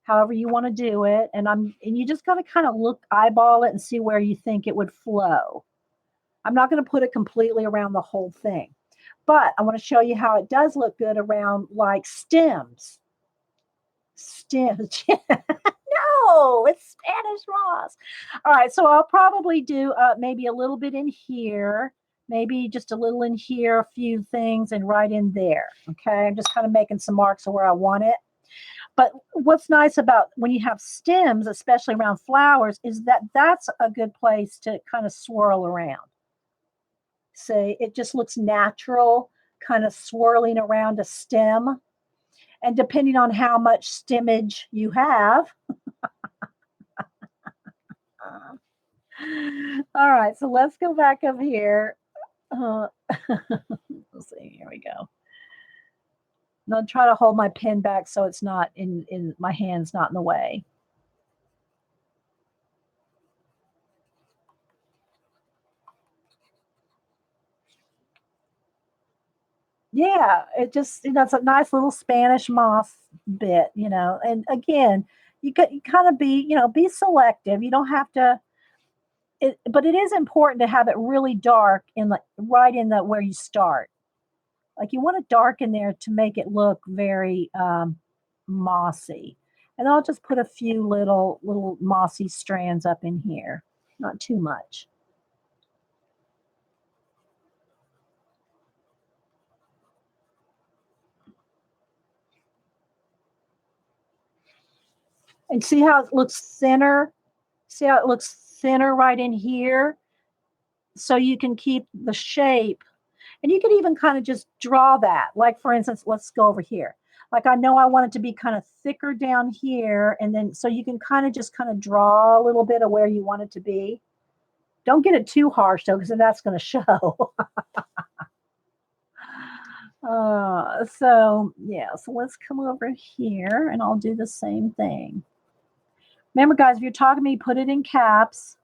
[SPEAKER 1] however you want to do it. And you just got to kind of eyeball it and see where you think it would flow. I'm not going to put it completely around the whole thing, but I want to show you how it does look good around like stems. Stems. No, it's Spanish moss. All right, so I'll probably do maybe a little bit in here, maybe just a little in here, a few things, and right in there. Okay, I'm just kind of making some marks of where I want it. But what's nice about when you have stems, especially around flowers, is that that's a good place to kind of swirl around. See, it just looks natural, kind of swirling around a stem. And depending on how much stemmage you have, all right, so let's go back up here. Uh, Let's see. Here we go. And I'll try to hold my pen back so it's not in my hand's not in the way. Yeah, it just, it's a nice little Spanish moss bit, And again, you kind of be, be selective. You don't have to. But it is important to have it really dark in right in the where you start. Like you want to darken there to make it look very mossy. And I'll just put a few little mossy strands up in here, not too much. And see how it looks thinner? See how it looks thinner right in here? So you can keep the shape. And you could even kind of just draw that. Like, for instance, let's go over here. Like, I know I want it to be kind of thicker down here. And then, so you can kind of just kind of draw a little bit of where you want it to be. Don't get it too harsh, though, because then that's going to show. So, yeah. So let's come over here and I'll do the same thing. Remember, guys, if you're talking to me, put it in caps.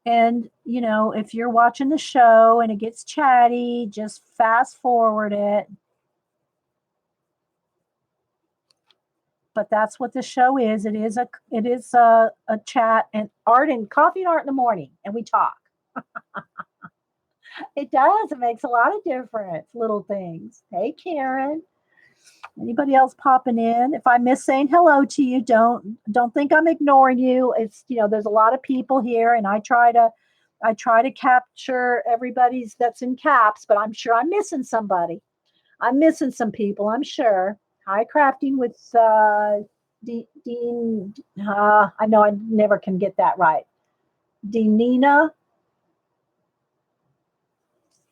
[SPEAKER 1] And, if you're watching the show and it gets chatty, just fast forward it. But that's what the show is. It is a chat and art and coffee and art in the morning, and we talk. It does. It makes a lot of difference. Little things. Hey, Karen. Anybody else popping in? If I miss saying hello to you, don't think I'm ignoring you. It's there's a lot of people here, and I try to capture everybody's that's in caps, but I'm sure I'm missing somebody. I'm missing some people. I'm sure. Hi, crafting with Dean. I know I never can get that right. Deanina.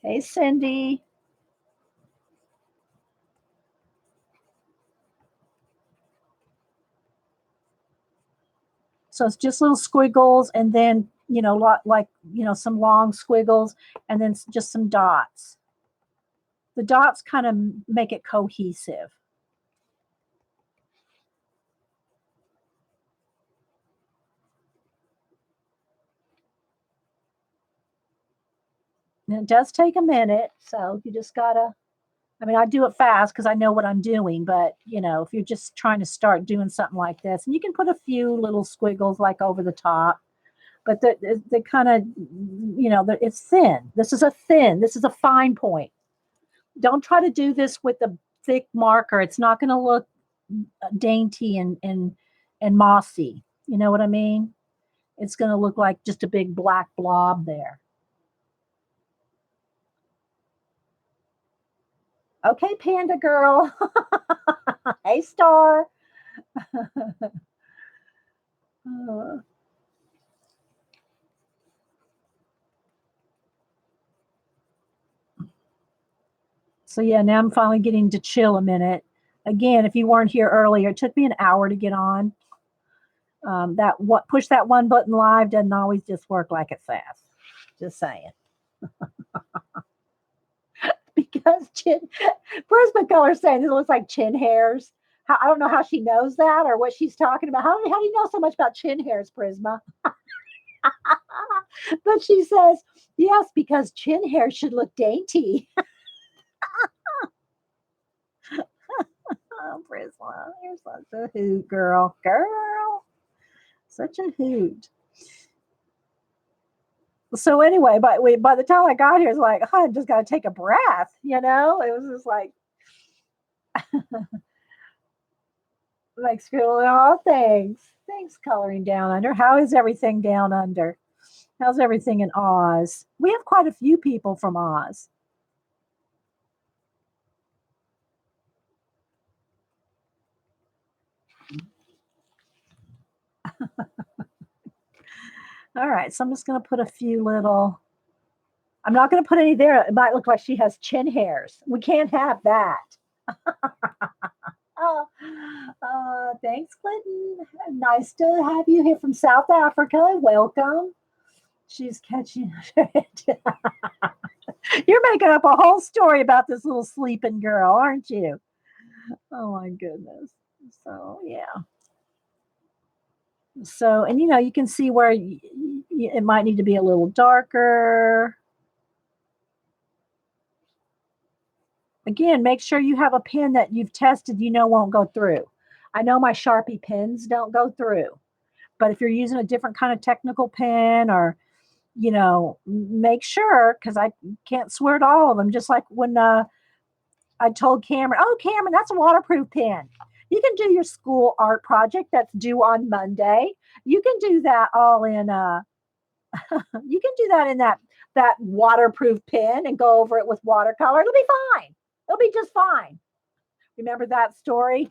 [SPEAKER 1] Hey, Cindy. So it's just little squiggles and then, some long squiggles and then just some dots. The dots kind of make it cohesive. And it does take a minute. So you just gotta, I do it fast because I know what I'm doing. But, if you're just trying to start doing something like this, and you can put a few little squiggles like over the top, but they kind of, it's thin. This is a fine point. Don't try to do this with a thick marker. It's not going to look dainty and mossy. You know what I mean? It's going to look like just a big black blob there. Okay, Panda Girl. Hey, Star. So yeah, now I'm finally getting to chill a minute. Again, if you weren't here earlier, it took me an hour to get on. Push that one button live doesn't always just work like it says. Just saying. Because Prisma Color saying it looks like chin hairs. I don't know how she knows that or what she's talking about. How do you know so much about chin hairs, Prisma? But she says, yes, because chin hair should look dainty. Oh, Prisma, you're such a hoot, girl. Girl, such a hoot. So anyway, by the time I got here, it's like, oh, I just got to take a breath. It was just like scrolling all things. Thanks, coloring down under. How is everything down under? How's everything in Oz? We have quite a few people from Oz. All right, so I'm just going to put a few little. I'm not going to put any there. It might look like she has chin hairs. We can't have that. Oh, thanks, Clinton. Nice to have you here from South Africa. Welcome. She's catching. You're making up a whole story about this little sleeping girl, aren't you? Oh my goodness. So, yeah. So, and you can see where it might need to be a little darker. Again, make sure you have a pen that you've tested won't go through. I know my Sharpie pens don't go through, but if you're using a different kind of technical pen or, make sure, because I can't swear to all of them. Just like when I told Cameron, oh, Cameron, that's a waterproof pen. You can do your school art project that's due on Monday. You can do that all in you can do that in that waterproof pen and go over it with watercolor. It'll be fine. It'll be just fine. Remember that story?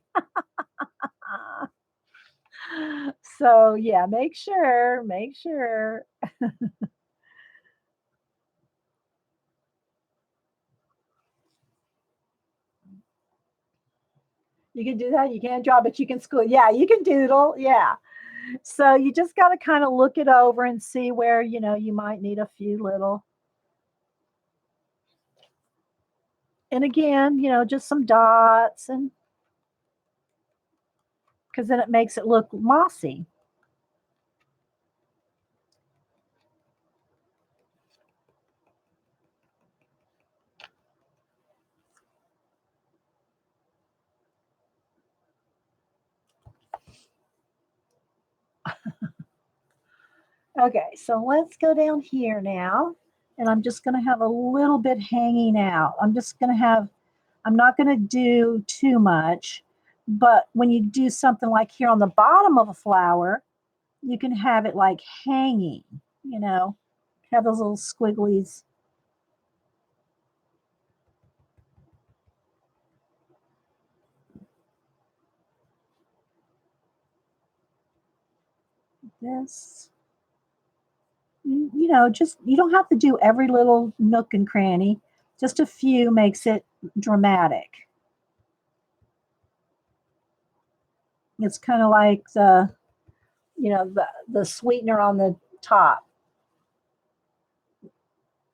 [SPEAKER 1] So yeah, make sure. You can do that. You can't draw, but you can school. Yeah, you can doodle. Yeah. So you just got to kind of look it over and see where, you might need a few little. And again, just some dots and because then it makes it look mossy. Okay, so let's go down here now. And I'm just going to have a little bit hanging out. I'm not going to do too much. But when you do something like here on the bottom of a flower, you can have it like hanging, you know, have those little squigglies. This, just you don't have to do every little nook and cranny. Just a few makes it dramatic. It's kind of like the sweetener on the top.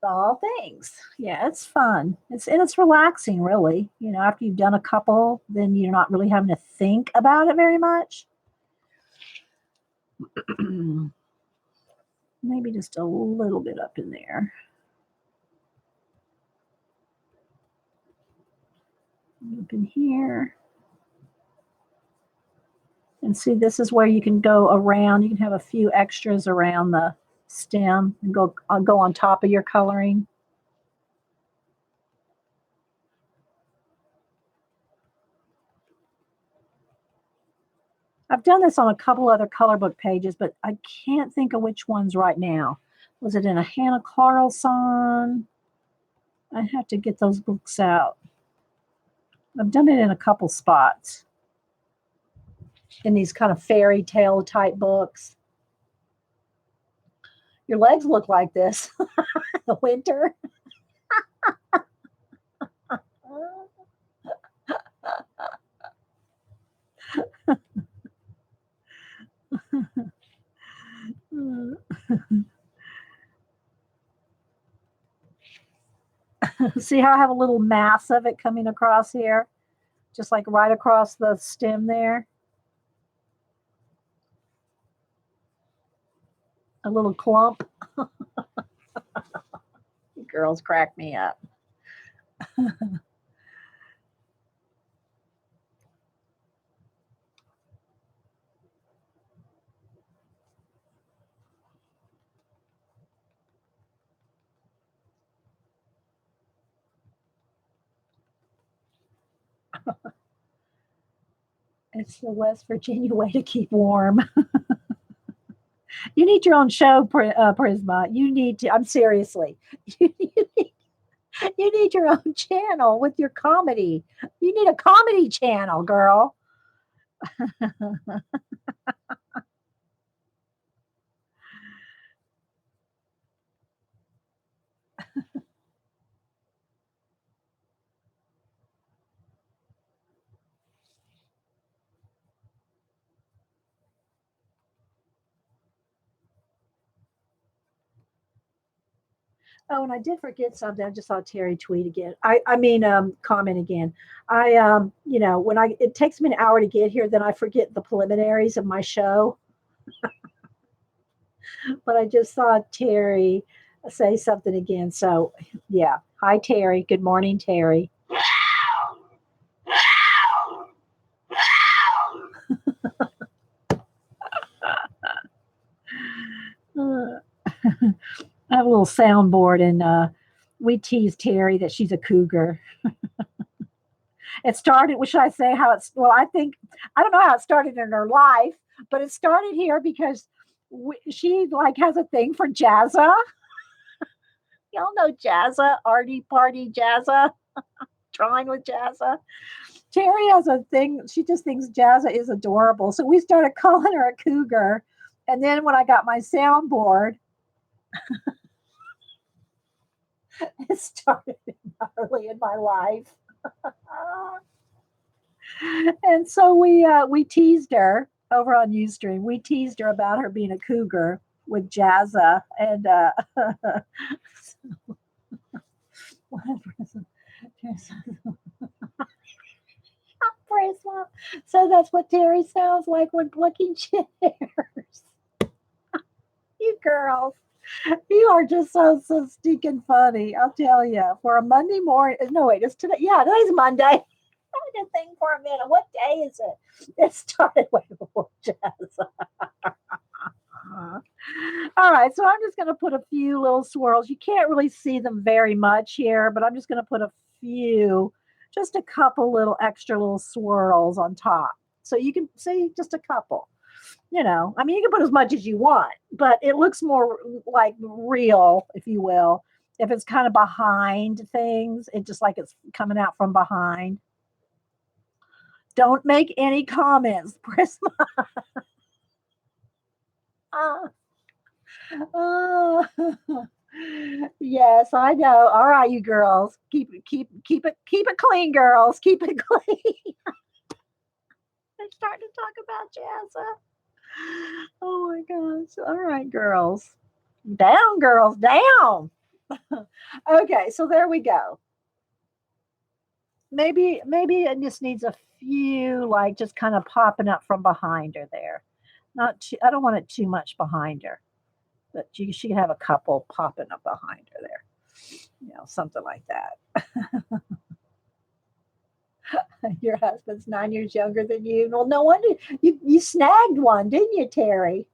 [SPEAKER 1] All things. Yeah, it's fun. It's relaxing, really. After you've done a couple, then you're not really having to think about it very much. Maybe just a little bit up in there. Up in here. And see, this is where you can go around. You can have a few extras around the stem and go on top of your coloring. I've done this on a couple other color book pages, but I can't think of which ones right now. Was it in a Hannah Carlson? I have to get those books out. I've done it in a couple spots in these kind of fairy tale type books. Your legs look like this in the winter. See how I have a little mass of it coming across here? Just like right across the stem there. A little clump. Girls crack me up. It's the West Virginia way to keep warm. You need your own show, Prisma. You need to. I'm seriously. You need your own channel with your comedy. You need a comedy channel, girl. Oh, and I did forget something. I just saw Terry tweet again. Comment again. When it takes me an hour to get here, then I forget the preliminaries of my show. But I just saw Terry say something again. So, yeah. Hi, Terry. Good morning, Terry. Uh, I have a little soundboard, and we tease Terry that she's a cougar. It started, what should I say? Well, I don't know how it started in her life, but it started here because she like has a thing for Jazza. Y'all know Jazza, Artie Party Jazza, drawing with Jazza. Terry has a thing. She just thinks Jazza is adorable. So we started calling her a cougar. And then when I got my soundboard, it started early in my life. And so we teased her over on Ustream. We teased her about her being a cougar with Jazza. And Prisma. So that's what Terry sounds like when plucking chairs. You girls, you are just so stinking funny. I'll tell you. For a Monday morning, no wait, it's today. Yeah, today's Monday. I had to think for a minute. What day is it? It started way before jazz. All right, so I'm just going to put a few little swirls. You can't really see them very much here, but I'm just going to put a few, just a couple little extra little swirls on top. So you can see just a couple. You can put as much as you want, but it looks more like real, if you will. If it's kind of behind things, it just like it's coming out from behind. Don't make any comments, Prisma. Oh, yes, I know. All right, you girls, keep it clean, girls. Keep it clean. They're starting to talk about Jazza. Oh my gosh! All right, girls, down, girls, down. Okay, so there we go. Maybe it just needs a few, like just kind of popping up from behind her there. Not too, I don't want it too much behind her, but she can have a couple popping up behind her there. Something like that. Your husband's 9 years younger than you. Well, no wonder you snagged one, didn't you, Terry?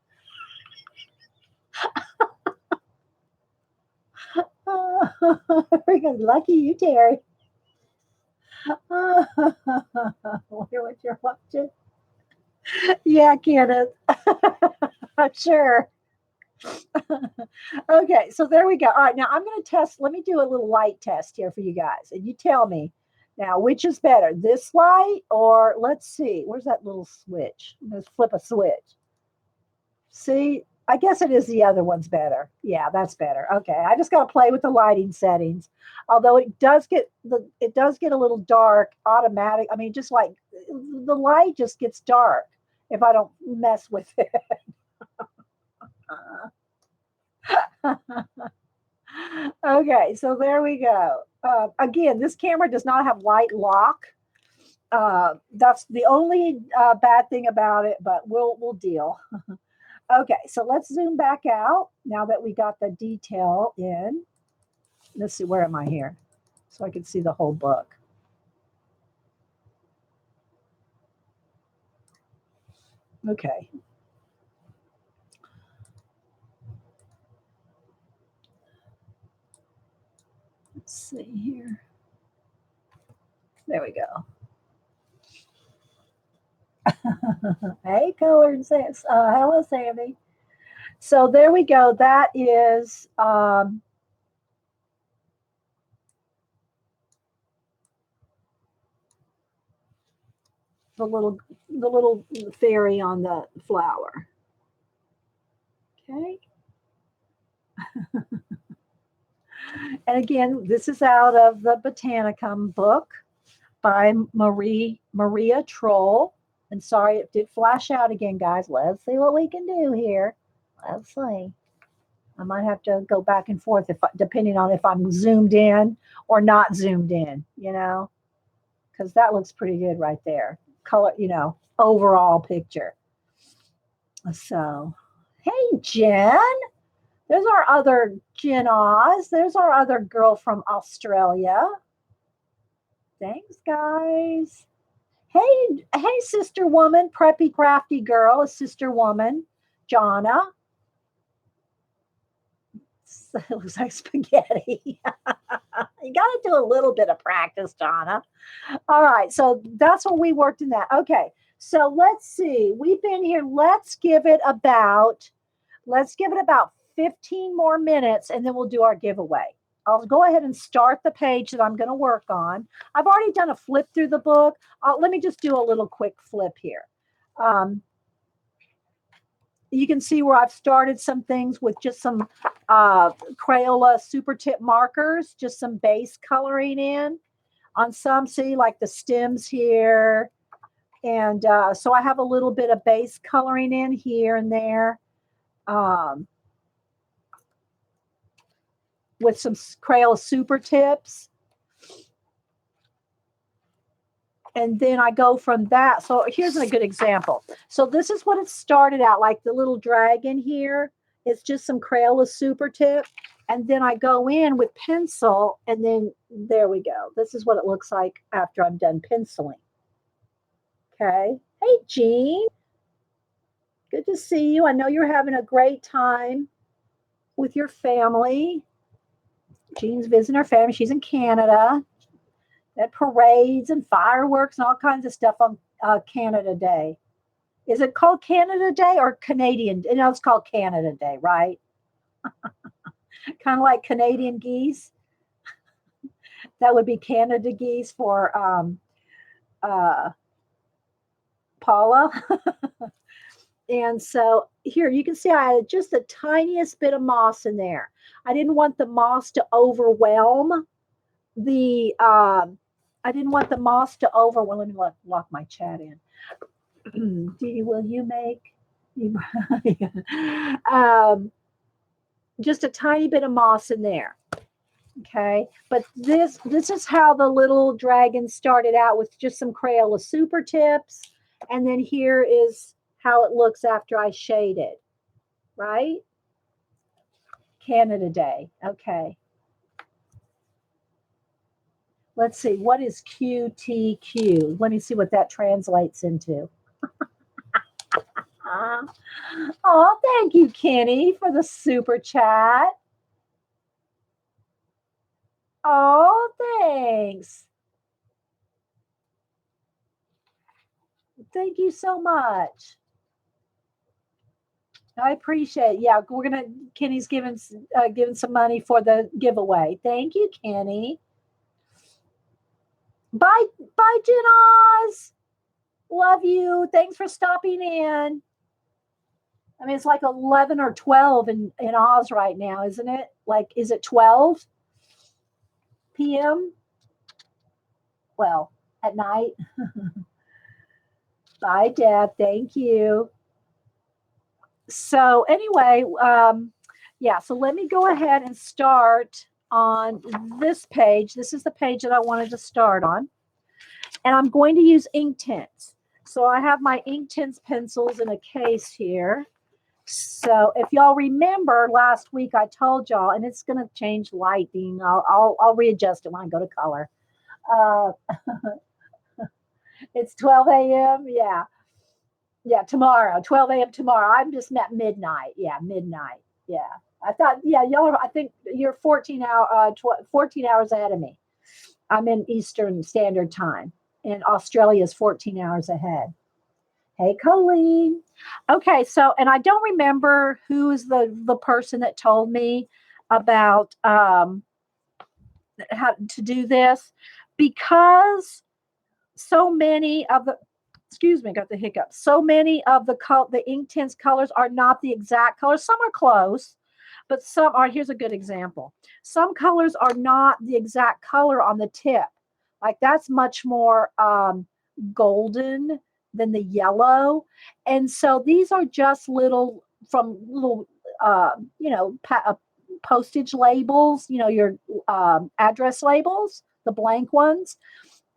[SPEAKER 1] Freaking lucky you, Terry. Wonder what you're watching. Yeah, Kenneth. I'm sure. Okay, so there we go. All right, now I'm going to test. Let me do a little light test here for you guys, and you tell me now which is better, this light or let's see, where's that little switch? Let's flip a switch. See, I guess it is the other one's better. Yeah, that's better. Okay, I just got to play with the lighting settings. Although it does get a little dark automatic. I mean, just like the light just gets dark if I don't mess with it. Okay, so there we go. Again, this camera does not have light lock. That's the only bad thing about it, but we'll deal. Okay, so let's zoom back out now that we got the detail in. Let's see, where am I here? So I can see the whole book. Okay. Let's see here. There we go. Hey, Color says, hello, Sammy. So there we go. That is the little fairy on the flower. Okay. And again, this is out of the Botanicum book by Maria Trolle. And sorry, it did flash out again, guys. Let's see what we can do here. Let's see. I might have to go back and forth depending on if I'm zoomed in or not zoomed in, because that looks pretty good right there. Color, overall picture. So, hey, Jen. There's our other Jen Oz. There's our other girl from Australia. Thanks, guys. Hey, sister woman, preppy, crafty girl, a sister woman, Jonna. It looks like spaghetti. You got to do a little bit of practice, Jonna. All right, so that's what we worked in that. Okay, so let's see. We've been here. Let's give it about 15 more minutes, and then we'll do our giveaway. I'll go ahead and start the page that I'm going to work on. I've already done a flip through the book. Let me just do a little quick flip here. You can see where I've started some things with just some Crayola super tip markers, just some base coloring in. On some, see, like the stems here. And so I have a little bit of base coloring in here and there. With some Crayola super tips. And then I go from that. So here's a good example. So this is what it started out like, the little dragon here. It's just some Crayola super tip. And then I go in with pencil, and then there we go. This is what it looks like after I'm done penciling. Okay. Hey, Jean. Good to see you. I know you're having a great time with your family. Jean's visiting her family. She's in Canada. At parades and fireworks and all kinds of stuff on Canada Day. Is it called Canada Day or Canadian? No, it's called Canada Day, right? Kind of like Canadian geese. That would be Canada geese for Paula. And so here you can see I had just the tiniest bit of moss in there. I didn't want the moss to overwhelm the I didn't want the moss to overwhelm. Let me lock my chat in. Will you make just a tiny bit of moss in there? Okay, but this is how the little dragon started out, with just some Crayola super tips, and then here is how it looks after I shaded. Right? Canada Day. Okay. Let's see, what is QTQ? Let me see what that translates into. Oh, thank you, Kenny, for the super chat. Oh, thanks. Thank you so much. I appreciate it. Yeah, Kenny's giving some money for the giveaway. Thank you, Kenny. Bye, Jen Oz. Love you. Thanks for stopping in. I mean, it's like 11 or 12 in Oz right now, isn't it? Like, is it 12 p.m.? Well, at night. Bye, Deb. Thank you. So anyway, yeah, so let me go ahead and start on this page. This is the page that I wanted to start on. And I'm going to use Inktense. So I have my Inktense pencils in a case here. So if y'all remember last week, I told y'all, and it's going to change lighting. I'll readjust it when I go to color. It's 12 a.m. Yeah. Yeah, tomorrow, 12 a.m. tomorrow. I'm just at midnight. Yeah, midnight. Yeah. I thought, yeah, y'all, I think you're 14 hours ahead of me. I'm in Eastern Standard Time, and Australia is 14 hours ahead. Hey, Colleen. Okay, so, and I don't remember who is the person that told me about how to do this, because so many of the, excuse me, got the hiccup. So many of the Inktense colors are not the exact color. Some are close, but some are. Here's a good example. Some colors are not the exact color on the tip. Like that's much more golden than the yellow. And so these are just little postage labels, your address labels, the blank ones.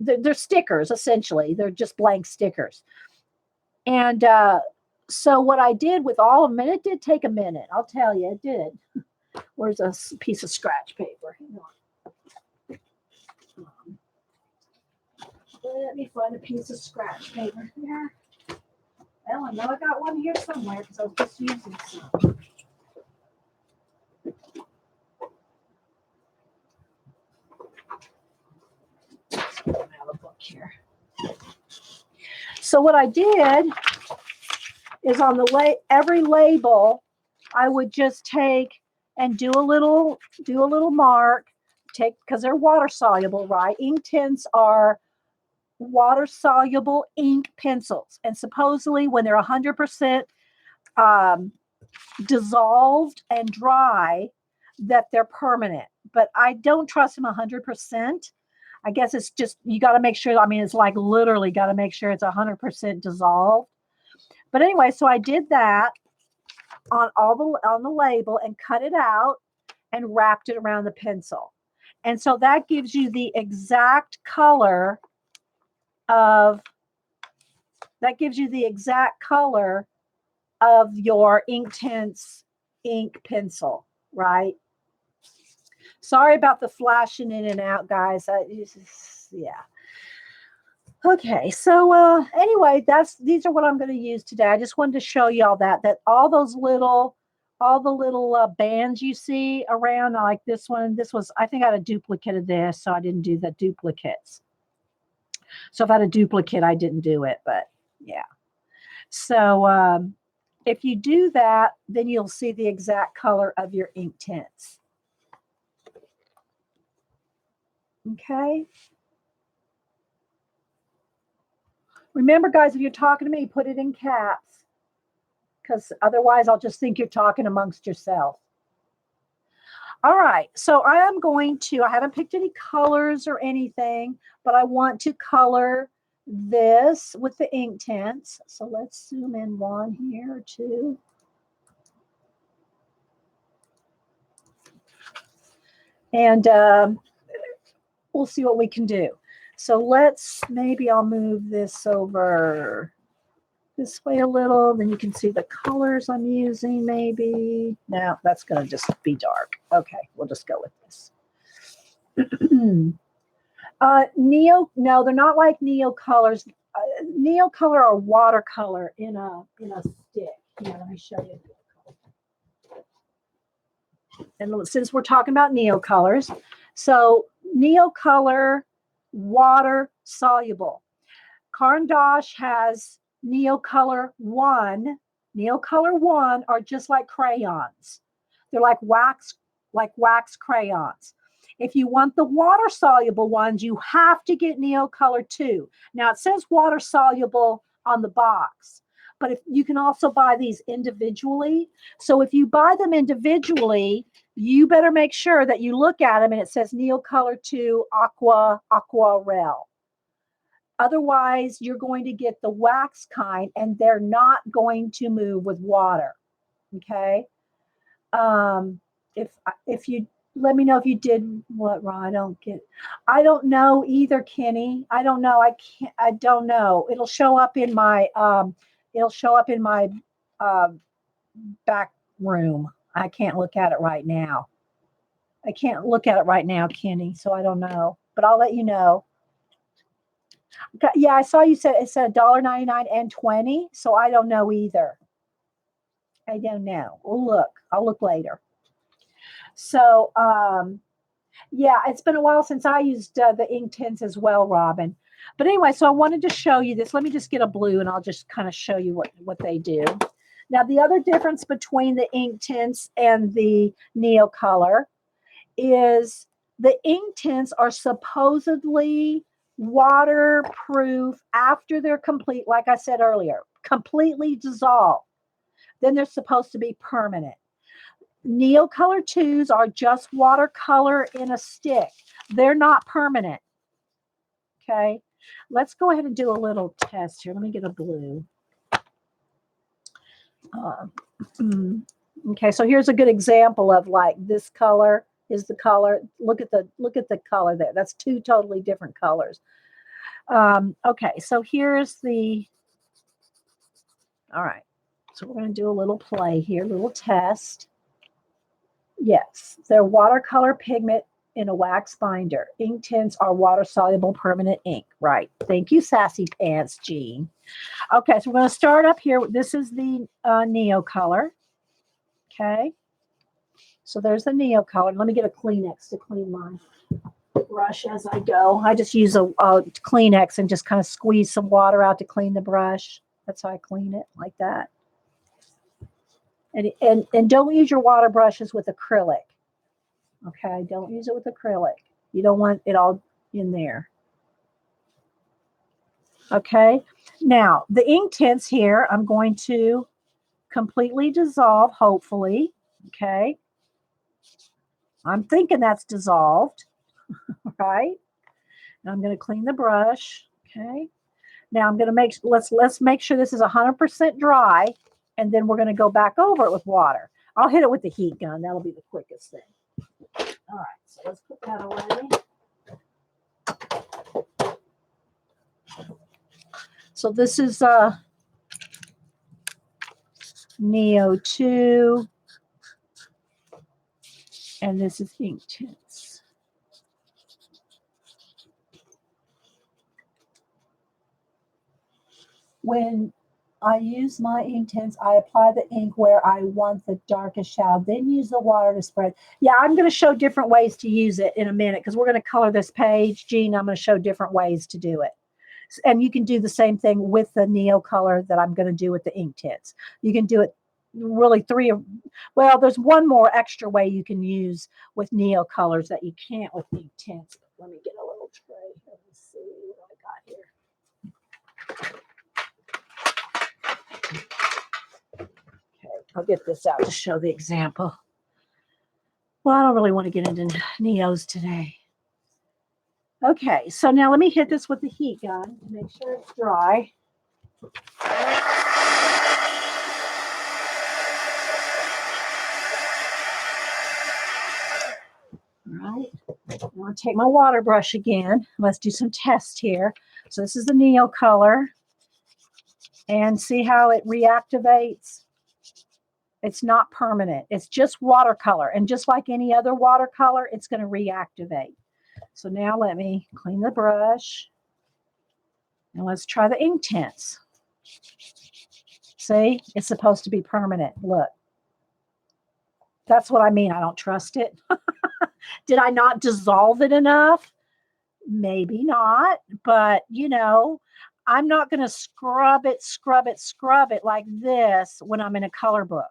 [SPEAKER 1] They're stickers, essentially. They're just blank stickers. And so what I did with all of them, and it did take a minute, I'll tell you, it did. Where's a piece of scratch paper? Hang on. Let me find a piece of scratch paper here. Well, I know I got one here somewhere because I was just using some. I have a book here. So what I did is on the every label, I would just take and do a little mark. Because they're water soluble, right? Inktense are water soluble ink pencils, and supposedly when they're 100% dissolved and dry, that they're permanent. But I don't trust them 100%. I guess it's just, you got to make sure. I mean, it's like literally got to make sure it's 100% dissolved. But anyway, so I did that on the label and cut it out and wrapped it around the pencil. And so that gives you the exact color of your Inktense ink pencil, right? Sorry about the flashing in and out, guys. Yeah. Okay, so anyway, these are what I'm going to use today. I just wanted to show you all that all the little bands you see around, like this one. This was, I think I had a duplicate of this, so I didn't do the duplicates. So if I had a duplicate, I didn't do it, but yeah. So if you do that, then you'll see the exact color of your Inktense. Okay. Remember, guys, if you're talking to me, put it in caps, because otherwise I'll just think you're talking amongst yourself. All right, so I haven't picked any colors or anything, but I want to color this with the Inktense. So let's zoom in one here, two. And we'll see what we can do. So maybe I'll move this over this way a little, then you can see the colors I'm using maybe. No, that's going to just be dark. Okay, we'll just go with this. No, they're not like Neo colors. Neo color are watercolor in a stick. Here, let me show you. And since we're talking about Neo colors, so Neo color, water soluble. Caran d'Ache has Neocolor 1. Neocolor 1 are just like crayons. They're like wax crayons. If you want the water soluble ones, you have to get Neocolor 2. Now it says water soluble on the box, but if you can also buy these individually. So if you buy them individually, you better make sure that you look at them and it says Neocolor 2 Aquarelle. Otherwise, you're going to get the wax kind, and they're not going to move with water. Okay. If you let me know if you did what, Ron. I don't know either, Kenny. I don't know. I don't know. It'll show up in my back room. I can't look at it right now. Kenny. So I don't know, but I'll let you know. Yeah, I saw you said it said $1.99 and 20, so I don't know either. I don't know. I'll look later. So, yeah, it's been a while since I used the Inktense as well, Robin. But anyway, so I wanted to show you this. Let me just get a blue, and I'll just kind of show you what they do. Now, the other difference between the Inktense and the Neocolor is the Inktense are supposedly waterproof after they're complete, like I said earlier, completely dissolved. Then they're supposed to be permanent. Neocolor 2s are just watercolor in a stick. They're not permanent. Okay, let's go ahead and do a little test here. Let me get a blue. Okay, so here's a good example of like this color is the color. Look at the color there. That's two totally different colors. Okay, so here's the, all right. So we're going to do a little play here, a little test. Yes, they're watercolor pigment in a wax binder. Inktense are water-soluble permanent ink. Right. Thank you, Sassy Pants, Jean. Okay, so we're going to start up here. This is the Neo color. Okay. So there's the Neo color. Let me get a Kleenex to clean my brush as I go. I just use a Kleenex and just kind of squeeze some water out to clean the brush. That's how I clean it, like that. And don't use your water brushes with acrylic. Okay, don't use it with acrylic. You don't want it all in there. Okay, now the Inktense here, I'm going to completely dissolve, hopefully. Okay, I'm thinking that's dissolved, right? And I'm going to clean the brush. Okay, now I'm going to let's make sure this is 100% dry, and then we're going to go back over it with water. I'll hit it with the heat gun. That'll be the quickest thing. All right, so let's put that away. So this is Neo 2, and this is Inktense. When I use my Inktense, I apply the ink where I want the darkest shadow, then use the water to spread. Yeah, I'm going to show different ways to use it in a minute because we're going to color this page. Jean, I'm going to show different ways to do it. And you can do the same thing with the Neo color that I'm going to do with the Inktense. You can do it really well, there's one more extra way you can use with Neo colors that you can't with Inktense. Let me get a little tray. Let me see what I got here. Okay, I'll get this out to show the example. Well, I don't really want to get into Neos today. Okay, so now let me hit this with the heat gun to make sure it's dry. All right, I'm going to take my water brush again. Let's do some tests here. So this is the Neo color. And see how it reactivates? It's not permanent. It's just watercolor. And just like any other watercolor, it's going to reactivate. So now let me clean the brush. And let's try the Inktense. See, it's supposed to be permanent. Look. That's what I mean. I don't trust it. Did I not dissolve it enough? Maybe not. But, you know, I'm not going to scrub it like this when I'm in a color book.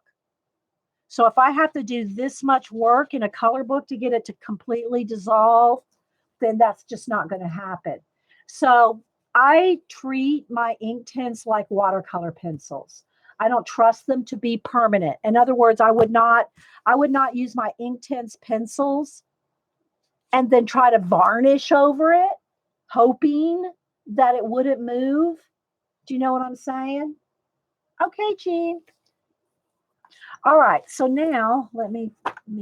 [SPEAKER 1] So if I have to do this much work in a color book to get it to completely dissolve, then that's just not going to happen. So I treat my Inktense like watercolor pencils. I don't trust them to be permanent. In other words, I would not use my Inktense pencils and then try to varnish over it, hoping that it wouldn't move. Do you know what I'm saying? Okay, Jean. All right, so now let me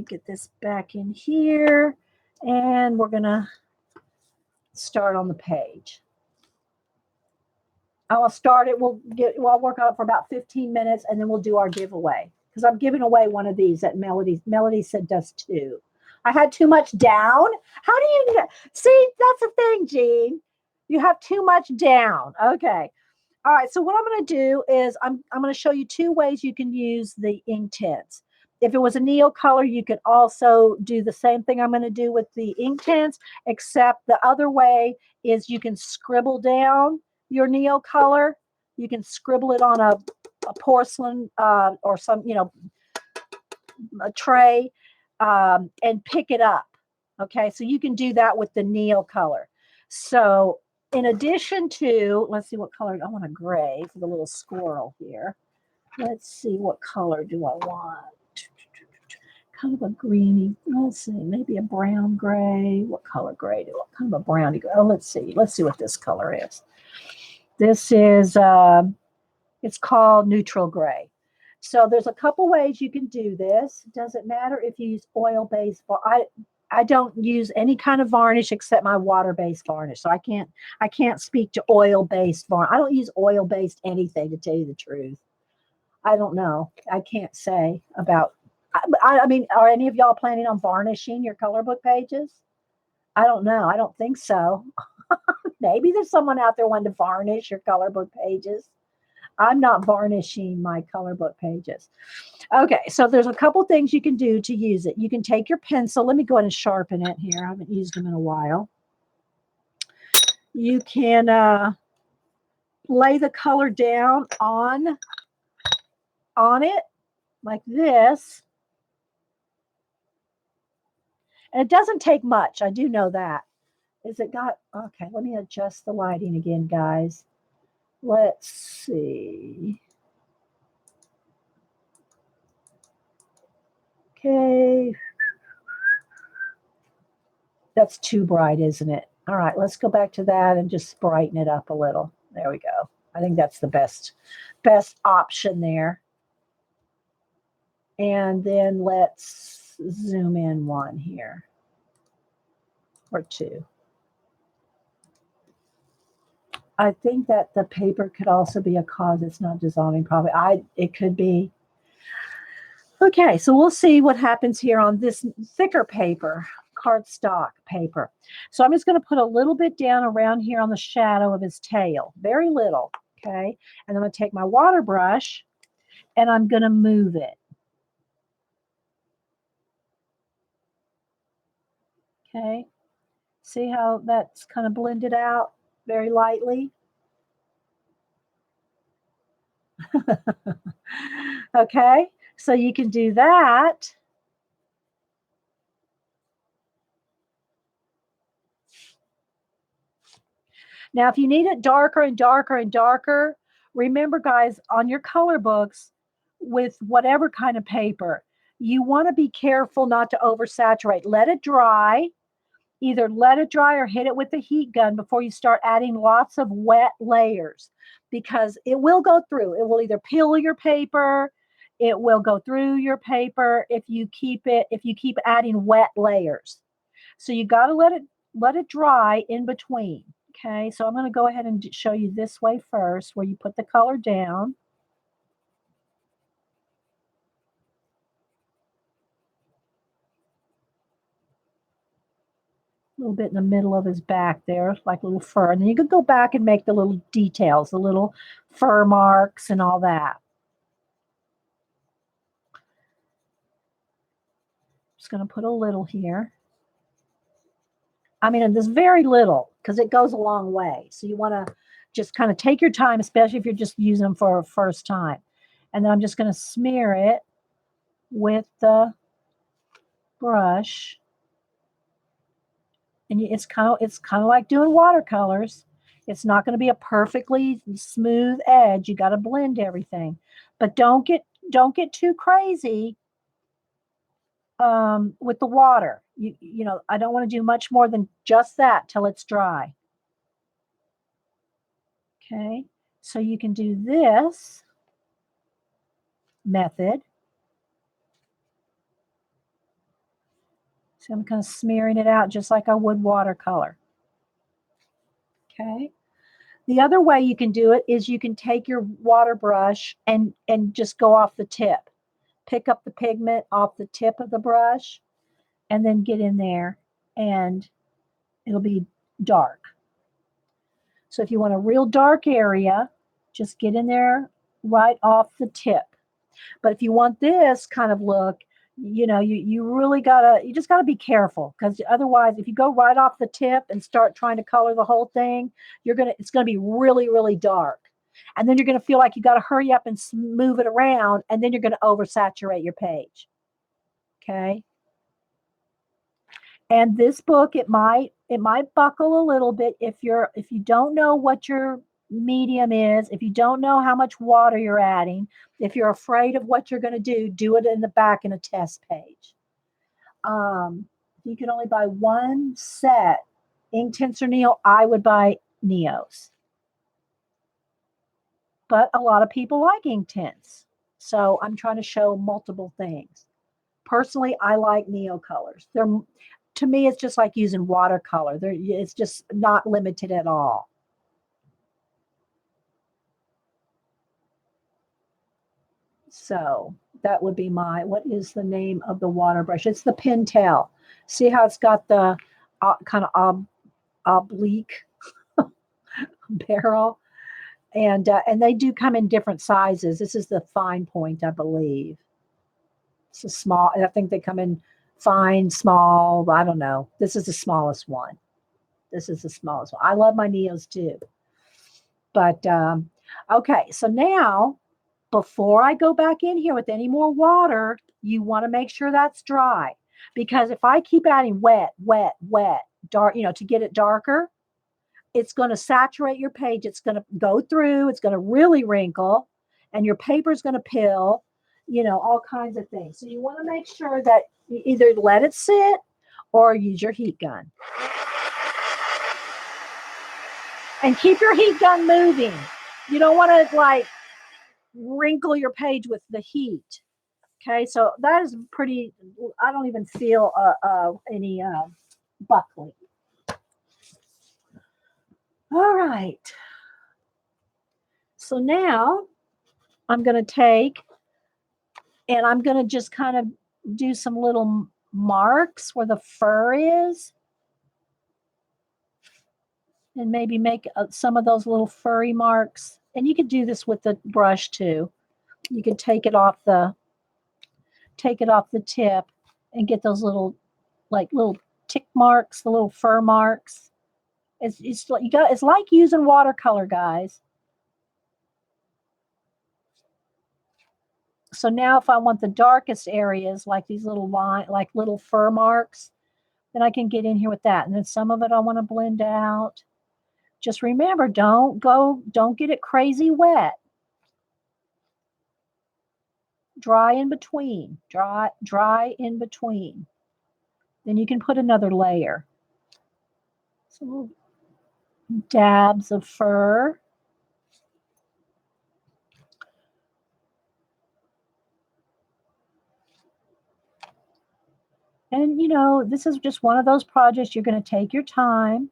[SPEAKER 1] get this back in here, and we're gonna start on the page. I'll start it. We'll work on it for about 15 minutes, and then we'll do our giveaway because I'm giving away one of these that Melody said does too. I had too much down. How do you see? That's the thing, Jean. You have too much down. Okay. All right, so what I'm going to do is I'm going to show you two ways you can use the Inktense. If it was a Neo color, you could also do the same thing I'm going to do with the Inktense, except the other way is you can scribble down your Neo color. You can scribble it on a porcelain or some, a tray and pick it up. Okay, so you can do that with the Neo color. So in addition to, let's see what color, I want a gray for the little squirrel here. Let's see, what color do I want? Kind of a greeny, let's see, maybe a brown gray. What color gray do I want? Kind of a browny gray. Oh, let's see what this color is. This is, it's called neutral gray. So there's a couple ways you can do this. Doesn't matter if you use oil-based. I don't use any kind of varnish except my water-based varnish. So I can't speak to oil-based varnish. I don't use oil-based anything, to tell you the truth. I don't know. I can't say about. I mean, are any of y'all planning on varnishing your color book pages? I don't know. I don't think so. Maybe there's someone out there wanting to varnish your color book pages. I'm not varnishing my color book pages. Okay, so there's a couple things you can do to use it. You can take your pencil. Let me go ahead and sharpen it here. I haven't used them in a while. You can lay the color down on it like this. And it doesn't take much. I do know that. Is it got, okay, let me adjust the lighting again, guys. Let's see. Okay. That's too bright, isn't it? All right, let's go back to that and just brighten it up a little. There we go. I think that's the best option there. And then let's zoom in one here or two. I think that the paper could also be a cause it's not dissolving probably. It could be. Okay, so we'll see what happens here on this thicker paper, cardstock paper. So I'm just going to put a little bit down around here on the shadow of his tail, very little, okay? And I'm going to take my water brush and I'm going to move it. Okay, see how that's kind of blended out very lightly? Okay, so you can do that. Now, if you need it darker and darker and darker, remember, guys, on your color books with whatever kind of paper, you want to be careful not to oversaturate. Let it dry. Either let it dry or hit it with the heat gun before you start adding lots of wet layers, because it will go through. It will either peel your paper, it will go through your paper if you keep adding wet layers. So you got to let it dry in between. Okay, so I'm going to go ahead and show you this way first, where you put the color down. A little bit in the middle of his back there, like a little fur. And then you could go back and make the little details, the little fur marks and all that. Just going to put a little here. I mean, there's very little because it goes a long way. So you want to just kind of take your time, especially if you're just using them for a first time. And then I'm just going to smear it with the brush. And it's kind of like doing watercolors. It's not going to be a perfectly smooth edge. You got to blend everything, but don't get too crazy with the water. You know, I don't want to do much more than just that till it's dry. Okay, so you can do this method. So I'm kind of smearing it out just like I would watercolor. Okay. The other way you can do it is you can take your water brush and just go off the tip. Pick up the pigment off the tip of the brush and then get in there and it'll be dark. So if you want a real dark area, just get in there right off the tip. But if you want this kind of look, you know, you just gotta be careful, because otherwise, if you go right off the tip and start trying to color the whole thing, it's gonna be really, really dark. And then you're gonna feel like you gotta hurry up and move it around, and then you're gonna oversaturate your page. Okay. And this book, it might buckle a little bit if you don't know what your medium is, if you don't know how much water you're adding, if you're afraid of what you're going to do it in the back in a test page. You can only buy one set, Inktense or Neo. I would buy Neos, but a lot of people like Inktense. So I'm trying to show multiple things. Personally, I like neo colors. They're, to me, it's just like using watercolor. It's just not limited at all. So that would be my, what is the name of the water brush? It's the Pentel. See how it's got the kind of oblique barrel? And they do come in different sizes. This is the fine point, I believe. It's a small, I think they come in fine, small, I don't know. This is the smallest one. This is the smallest one. I love my Neos too. But okay, so now before I go back in here with any more water, you want to make sure that's dry. Because if I keep adding wet, wet, wet, dark, to get it darker, it's going to saturate your page. It's going to go through, it's going to really wrinkle, and your paper is going to pill, all kinds of things. So you want to make sure that you either let it sit or use your heat gun. And keep your heat gun moving. You don't want to wrinkle your page with the heat. Okay, so that is pretty, I don't even feel any buckling. All right. So now I'm going to take and I'm going to just kind of do some little marks where the fur is. And maybe make some of those little furry marks. And you could do this with the brush too. You could take it off the tip and get those little tick marks, the little fur marks. It's like using watercolor, guys. So now if I want the darkest areas, like these little little fur marks, then I can get in here with that. And then some of it I want to blend out. Just remember, don't get it crazy wet. Dry in between. Dry in between. Then you can put another layer. So dabs of fur. And this is just one of those projects you're going to take your time.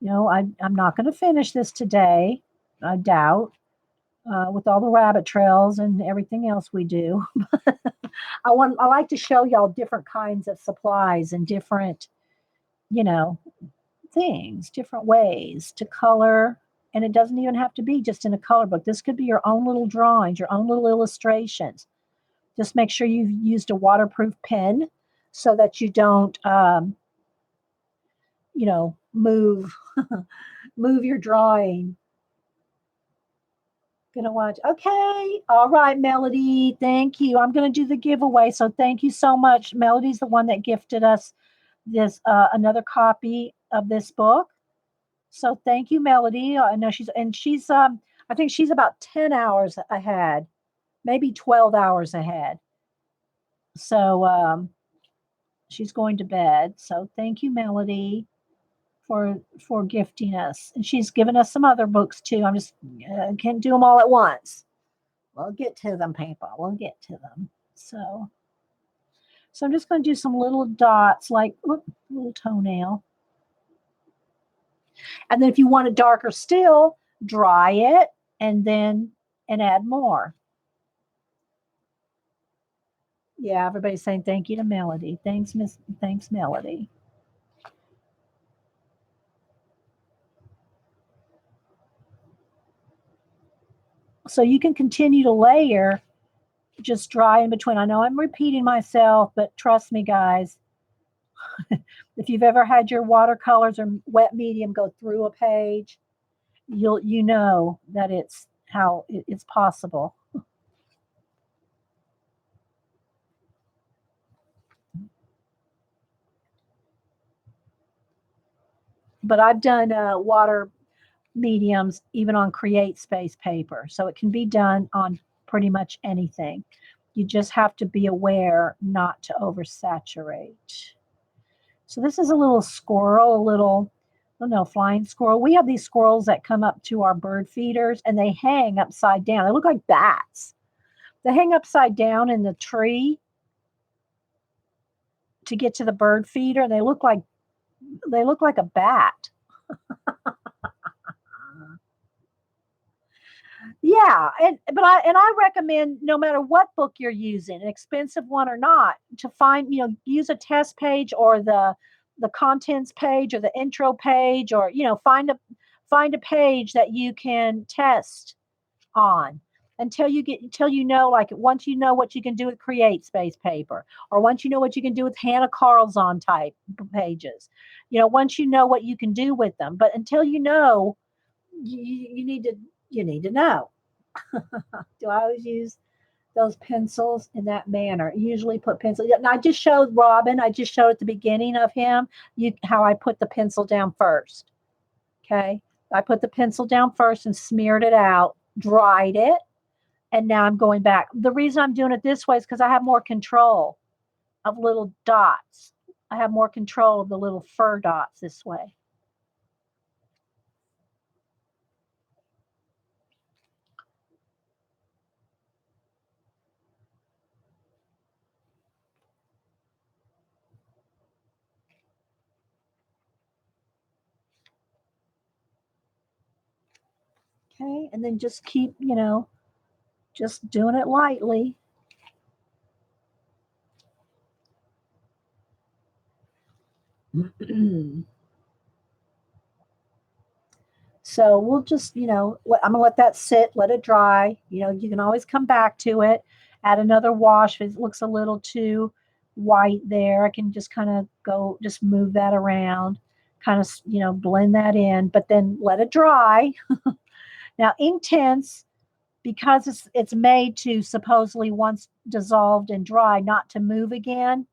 [SPEAKER 1] I'm not going to finish this today, I doubt, with all the rabbit trails and everything else we do. I like to show y'all different kinds of supplies and different, things, different ways to color. And it doesn't even have to be just in a color book. This could be your own little drawings, your own little illustrations. Just make sure you've used a waterproof pen so that you don't, move move your drawing. Gonna watch. Okay. All right, Melody. Thank you. I'm gonna do the giveaway. So thank you so much. Melody's the one that gifted us this another copy of this book. So thank you, Melody. I know she's I think she's about 10 hours ahead, maybe 12 hours ahead. So she's going to bed. So thank you, Melody, for gifting us. And she's given us some other books too. I'm just can't do them all at once. We'll get to them, people. We'll get to them. So I'm just going to do some little dots, like little toenail. And then if you want it darker still, dry it and add more. Yeah, everybody's saying thank you to Melody. Thanks, Melody. So you can continue to layer, just dry in between. I know I'm repeating myself, but trust me, guys. If you've ever had your watercolors or wet medium go through a page, you know that it's possible. But I've done water mediums even on Create Space paper, so it can be done on pretty much anything. You just have to be aware not to oversaturate. So this is a little squirrel, I don't know, flying squirrel. We have these squirrels that come up to our bird feeders and they hang upside down. They look like bats. They hang upside down in the tree to get to the bird feeder, and they look like a bat. Yeah, and I recommend, no matter what book you're using, an expensive one or not, to find, use a test page or the contents page or the intro page, or find a page that you can test on until like, once you know what you can do with Create Space paper, or once you know what you can do with Hannah Carlson type pages, once you know what you can do with them. But until you know, you need to know. Do I always use those pencils in that manner? Usually put pencil. And I just showed Robin. I just showed at the beginning of him how I put the pencil down first. Okay, I put the pencil down first and smeared it out, dried it, and now I'm going back. The reason I'm doing it this way is because I have more control of little dots. I have more control of the little fur dots this way. Okay, and then just keep, just doing it lightly. So we'll just, I'm gonna let that sit, let it dry. You can always come back to it, add another wash if it looks a little too white there. I can just kind of just move that around, kind of, blend that in, but then let it dry. Now, Inktense, because it's made to, supposedly, once dissolved and dry, not to move again.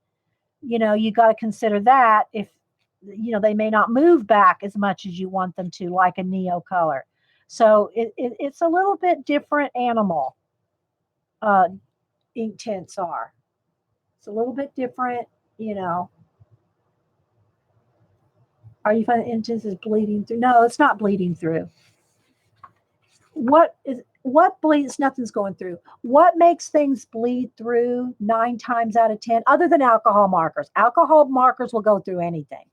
[SPEAKER 1] You got to consider that, if they may not move back as much as you want them to, like a neo color. So it's a little bit different animal. uh Inktense are, it's a little bit different. you know are you finding Inktense is bleeding through? No, it's not bleeding through. What bleeds? Nothing's going through. What makes things bleed through 9 times out of 10, other than alcohol markers? Alcohol markers will go through anything.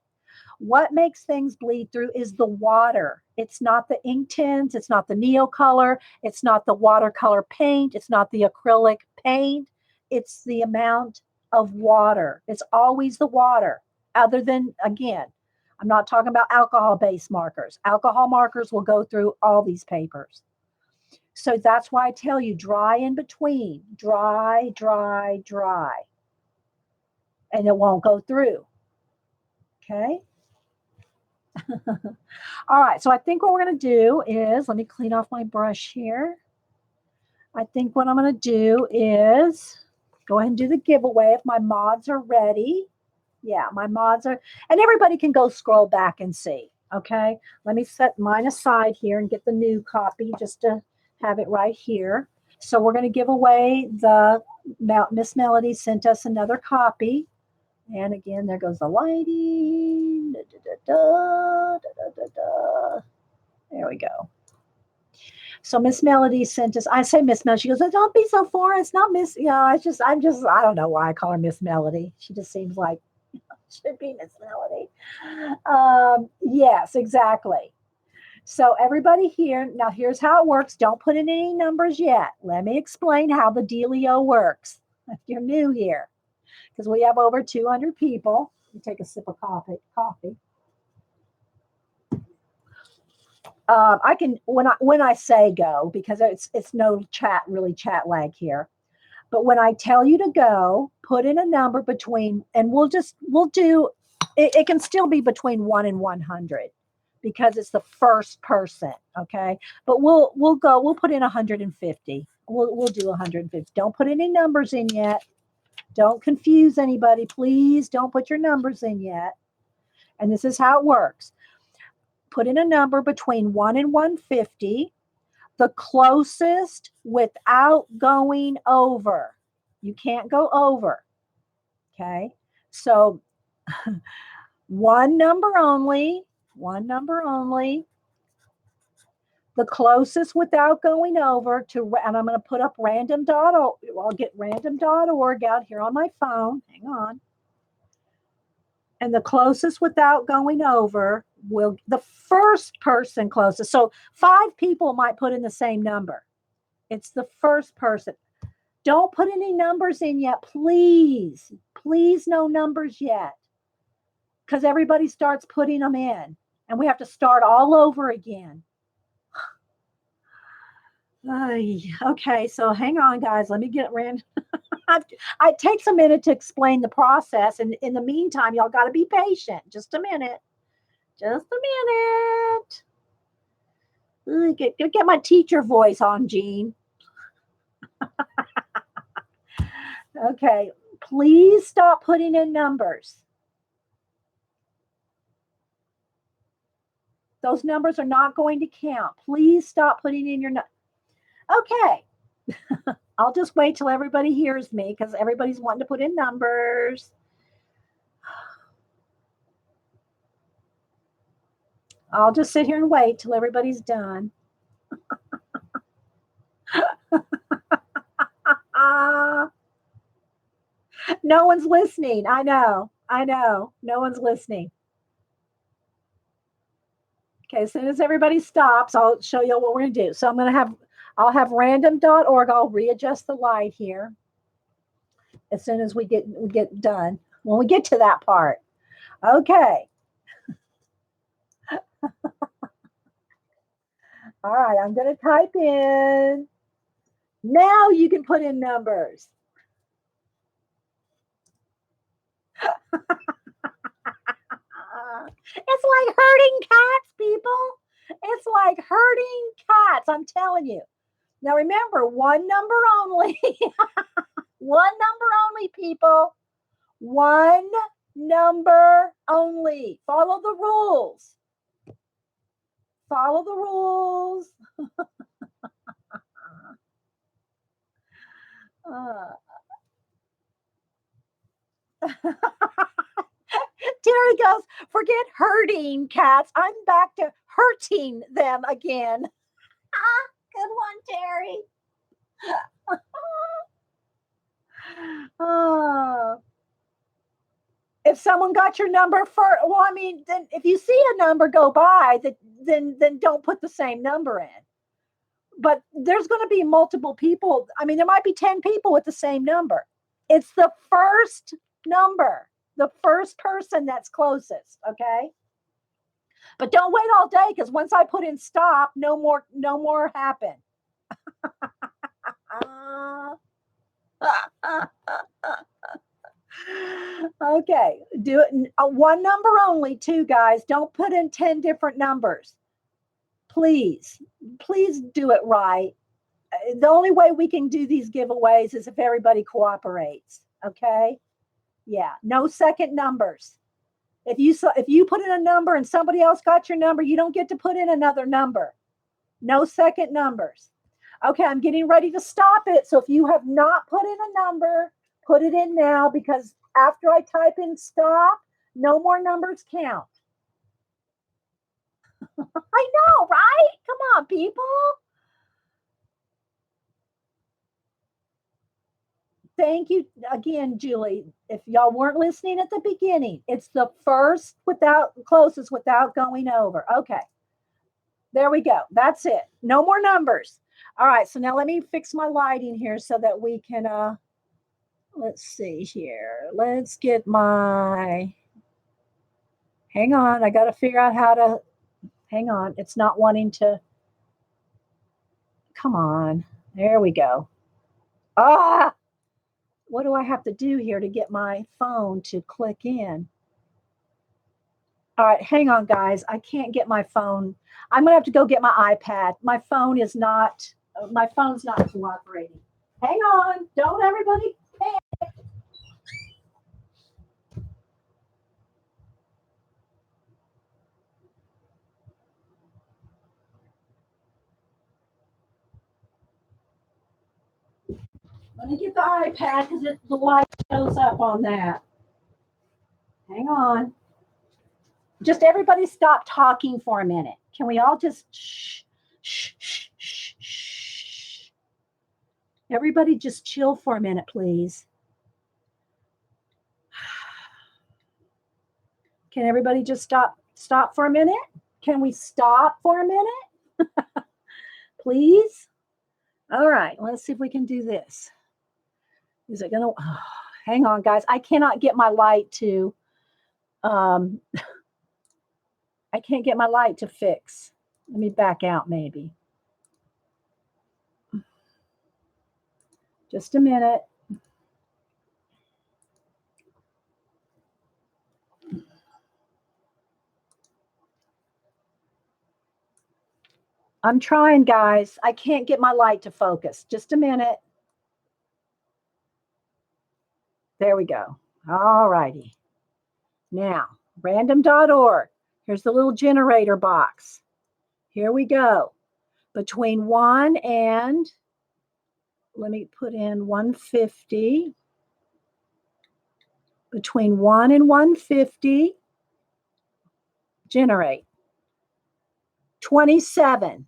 [SPEAKER 1] What makes things bleed through is the water. It's not the Inktense, it's not the Neocolor, it's not the watercolor paint, it's not the acrylic paint. It's the amount of water. It's always the water. Other than, again, I'm not talking about alcohol-based markers. Alcohol markers will go through all these papers. So that's why I tell you, dry in between. Dry, dry, dry. And it won't go through. Okay? All right, so I think what we're going to do is, let me clean off my brush here. I think what I'm going to do is go ahead and do the giveaway if my mods are ready. Yeah, my mods are, and everybody can go scroll back and see. Okay, let me set mine aside here and get the new copy just to have it right here. So we're going to give away Miss Melody sent us another copy. And again, there goes the lighting. Da, da, da, da, da, da. There we go. So Miss Melody sent us. I say Miss Melody. She goes, "Oh, don't be so foreign. It's not Miss. I don't know why I call her Miss Melody. She just seems like should be Miss Melody." Yes, exactly. So everybody here, now here's how it works. Don't put in any numbers yet. Let me explain how the dealio works. If you're new here, because we have over 200 people. Let me take a sip of coffee. I can, when I say go, because it's no chat lag here. But when I tell you to go, put in a number between, and we'll do it. It can still be between 1 and 100 because it's the first person. Okay, but we'll put in 150. We'll do 150. Don't put any numbers in yet. Don't confuse anybody. Please don't put your numbers in yet. And this is how it works. Put in a number between 1 and 150, the closest without going over. You can't go over. Okay. So one number only. the closest without going over to, and I'm going to put up random.org. I'll get random.org out here on my phone. Hang on. And the closest without going over will, the first person closest. So 5 people might put in the same number. It's the first person. Don't put any numbers in yet, please. Please, no numbers yet. Because everybody starts putting them in. And we have to start all over again. Okay, so hang on, guys. Let me get random. It takes a minute to explain the process. And in the meantime, y'all got to be patient. Just a minute. Just a minute. Get my teacher voice on, Jean. Okay, please stop putting in numbers. Those numbers are not going to count. Please stop putting in your numbers. Okay. I'll just wait till everybody hears me because everybody's wanting to put in numbers. I'll just sit here and wait till everybody's done. No one's listening. I know. No one's listening. Okay, as soon as everybody stops, I'll show you what we're going to do. So I'll have random.org. I'll readjust the light here as soon as we get done. When we get to that part. Okay. All right, I'm going to type in. Now you can put in numbers. It's like herding cats, people. It's like herding cats. I'm telling you. Now remember, one number only. One number only, people. One number only. Follow the rules. Follow the rules. Terry goes, forget herding cats. I'm back to hurting them again. Good one, Terry. If someone got your number then if you see a number go by, then don't put the same number in. But there's going to be multiple people. I mean, there might be 10 people with the same number. It's the first number, the first person that's closest, okay? But don't wait all day because once I put in stop, no more happen. Okay, do it one number only, too, guys. Don't put in 10 different numbers. Please do it right. The only way we can do these giveaways is if everybody cooperates. Okay? Yeah, no second numbers. If you put in a number and somebody else got your number, you don't get to put in another number. No second numbers. Okay, I'm getting ready to stop it. So if you have not put in a number, put it in now because after I type in stop, no more numbers count. I know, right? Come on, people. Thank you again, Julie. If y'all weren't listening at the beginning, it's the first closest without going over. Okay. There we go. That's it. No more numbers. All right. So now let me fix my lighting here so that we can, let's see here. Let's get hang on. I got to figure out how to, hang on. It's not wanting to, come on. There we go. What do I have to do here to get my phone to click in? All right, hang on, guys. I can't get my phone. I'm going to have to go get my iPad. My phone's not cooperating. Hang on. Don't everybody panic. Let me get the iPad because the light shows up on that. Hang on. Just everybody stop talking for a minute. Can we all just shh? Shh, shh, shh, shh. Everybody just chill for a minute, please. Can everybody just stop for a minute? Can we stop for a minute? Please? All right, let's see if we can do this. Is it gonna, oh, hang on, guys. I cannot get my light to, I can't get my light to fix. Let me back out maybe. Just a minute. I'm trying, guys. I can't get my light to focus. Just a minute. There we go. All righty. Now, random.org. Here's the little generator box. Here we go. Between 1 and, let me put in 150. Between 1 and 150, generate. 27.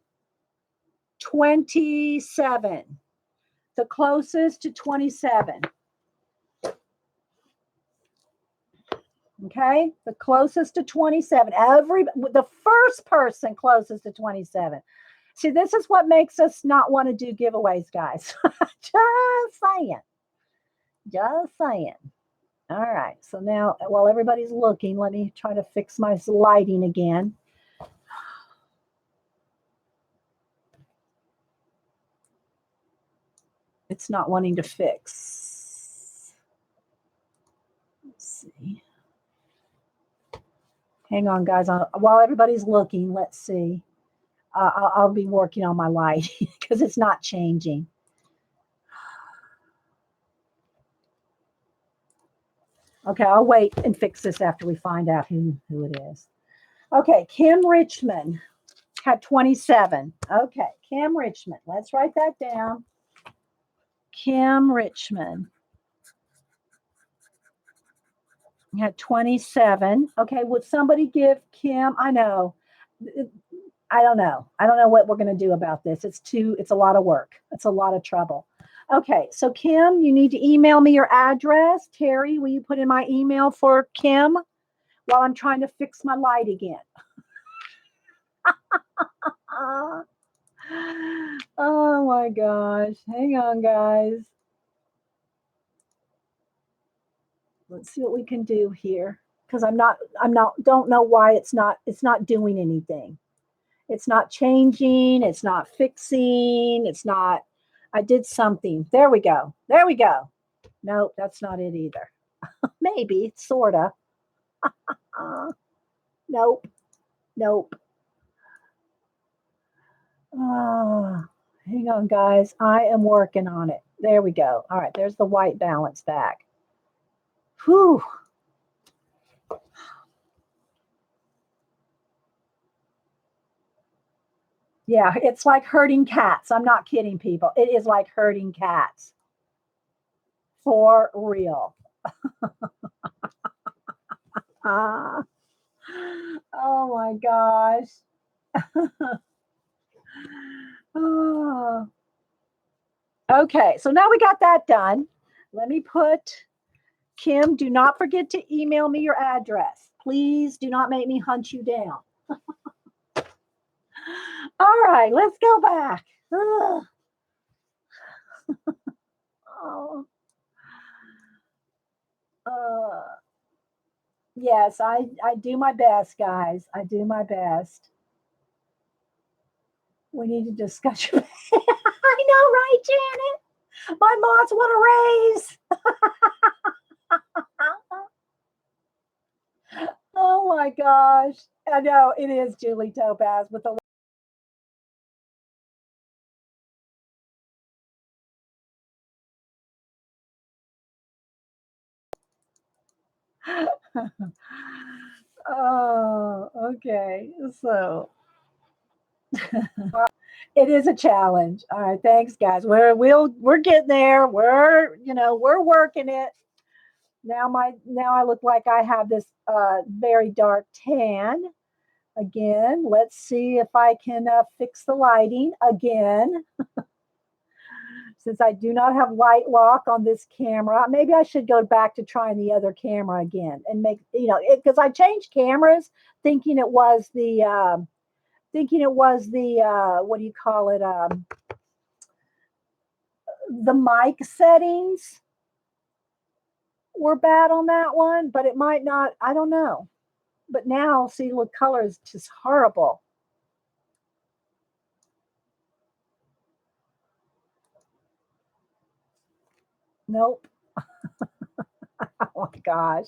[SPEAKER 1] 27. The closest to 27. Okay, the closest to 27. The first person closest to 27. See, this is what makes us not want to do giveaways, guys. Just saying. Just saying. All right, so now while everybody's looking, let me try to fix my lighting again. It's not wanting to fix. Let's see. Hang on, guys. While everybody's looking, let's see. I'll be working on my lighting because it's not changing. Okay, I'll wait and fix this after we find out who it is. Okay, Kim Richmond had 27. Okay, Kim Richmond. Let's write that down. Kim Richmond had 27. Okay, would somebody give Kim? I know. I don't know. I don't know what we're going to do about this. It's a lot of work. It's a lot of trouble. Okay, so Kim, you need to email me your address. Terry, will you put in my email for Kim while I'm trying to fix my light again? Oh my gosh. Hang on, guys. Let's see what we can do here. Because don't know why it's not doing anything. It's not changing. It's not fixing. I did something. There we go. There we go. Nope, that's not it either. Maybe, sort of. Nope. Nope. Oh, hang on, guys. I am working on it. There we go. All right, there's the white balance back. Whew. Yeah, it's like herding cats. I'm not kidding, people. It is like herding cats. For real. Oh my gosh. Oh. Okay, so now we got that done. Let me put, Kim, do not forget to email me your address. Please do not make me hunt you down. All right, let's go back. Oh. Yes, I do my best, guys. I do my best. We need to discuss. I know, right, Janet? My moms want a raise. Oh my gosh. I know it is Julie Topaz with the Oh, okay. So it is a challenge. All right, thanks, guys. We're getting there. We're working it. Now I look like I have this very dark tan. Again, let's see if I can fix the lighting again. Since I do not have light lock on this camera, maybe I should go back to trying the other camera again and make, because I changed cameras thinking it was the what do you call it? The mic settings were bad on that one, but it might not, I don't know. But now, see, look, color is just horrible. Nope. Oh my gosh.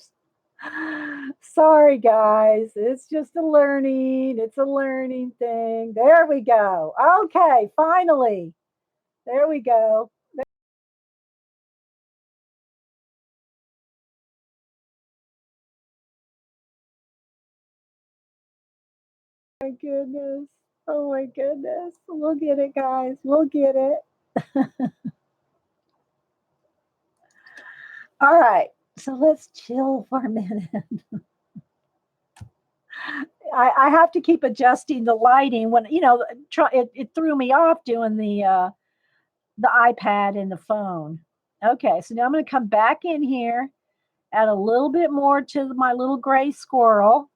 [SPEAKER 1] Sorry, guys. It's just it's a learning thing. There we go. Okay, finally. There we go. My goodness. Oh my goodness. We'll get it, guys. We'll get it. All right. So let's chill for a minute. I have to keep adjusting the lighting when it threw me off doing the iPad and the phone. Okay, so now I'm going to come back in here, add a little bit more to my little gray squirrel.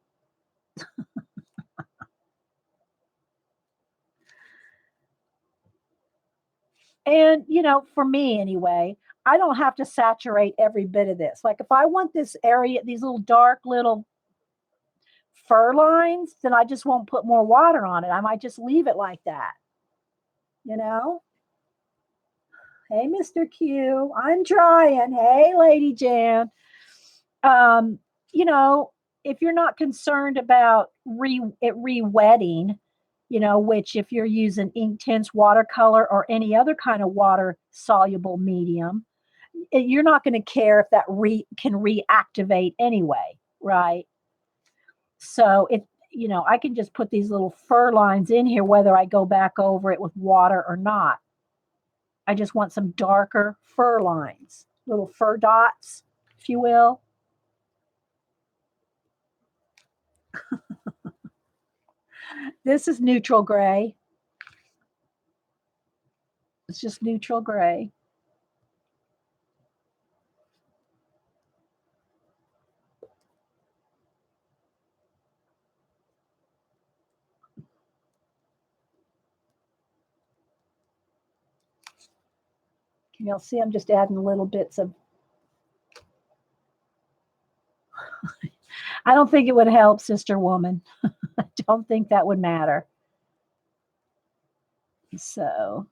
[SPEAKER 1] And for me anyway, I don't have to saturate every bit of this. Like if I want this area, these little dark little fur lines, then I just won't put more water on it. I might just leave it like that. You know? Hey, Mr. Q, I'm trying. Hey, Lady Jan. Um, you know, if you're not concerned about it re-wetting, which if you're using Inktense watercolor or any other kind of water soluble medium, you're not going to care if that can reactivate anyway, right? So if I can just put these little fur lines in here, whether I go back over it with water or not. I just want some darker fur lines, little fur dots, if you will. This is neutral gray. It's just neutral gray. Can y'all see I'm just adding little bits of I don't think it would help, Sister Woman. I don't think that would matter. So,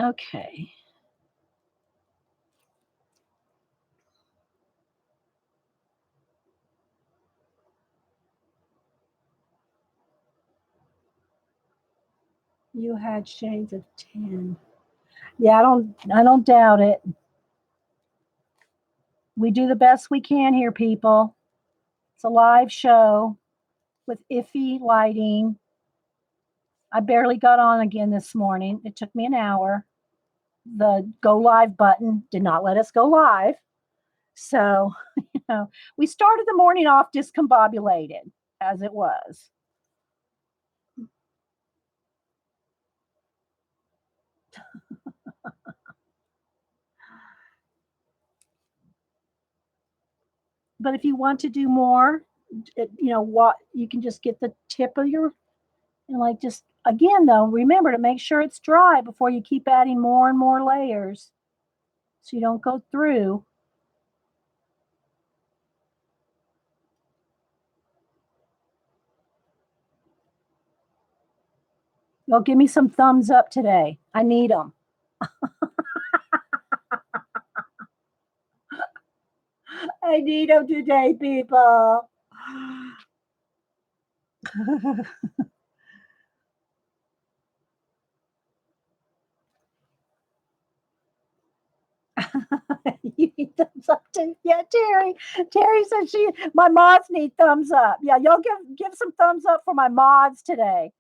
[SPEAKER 1] okay. You had shades of 10. Yeah, I don't doubt it. We do the best we can here, people. It's a live show with iffy lighting. I barely got on again this morning. It took me an hour. The go live button did not let us go live. So, we started the morning off discombobulated as it was. But if you want to do more, what you can just get the tip of your, and like just again though, remember to make sure it's dry before you keep adding more and more layers so you don't go through. You'll give me some thumbs up today. I need them. I need them today, people. You need thumbs up too. Yeah, Terry. Terry said my mods need thumbs up. Yeah, y'all give some thumbs up for my mods today.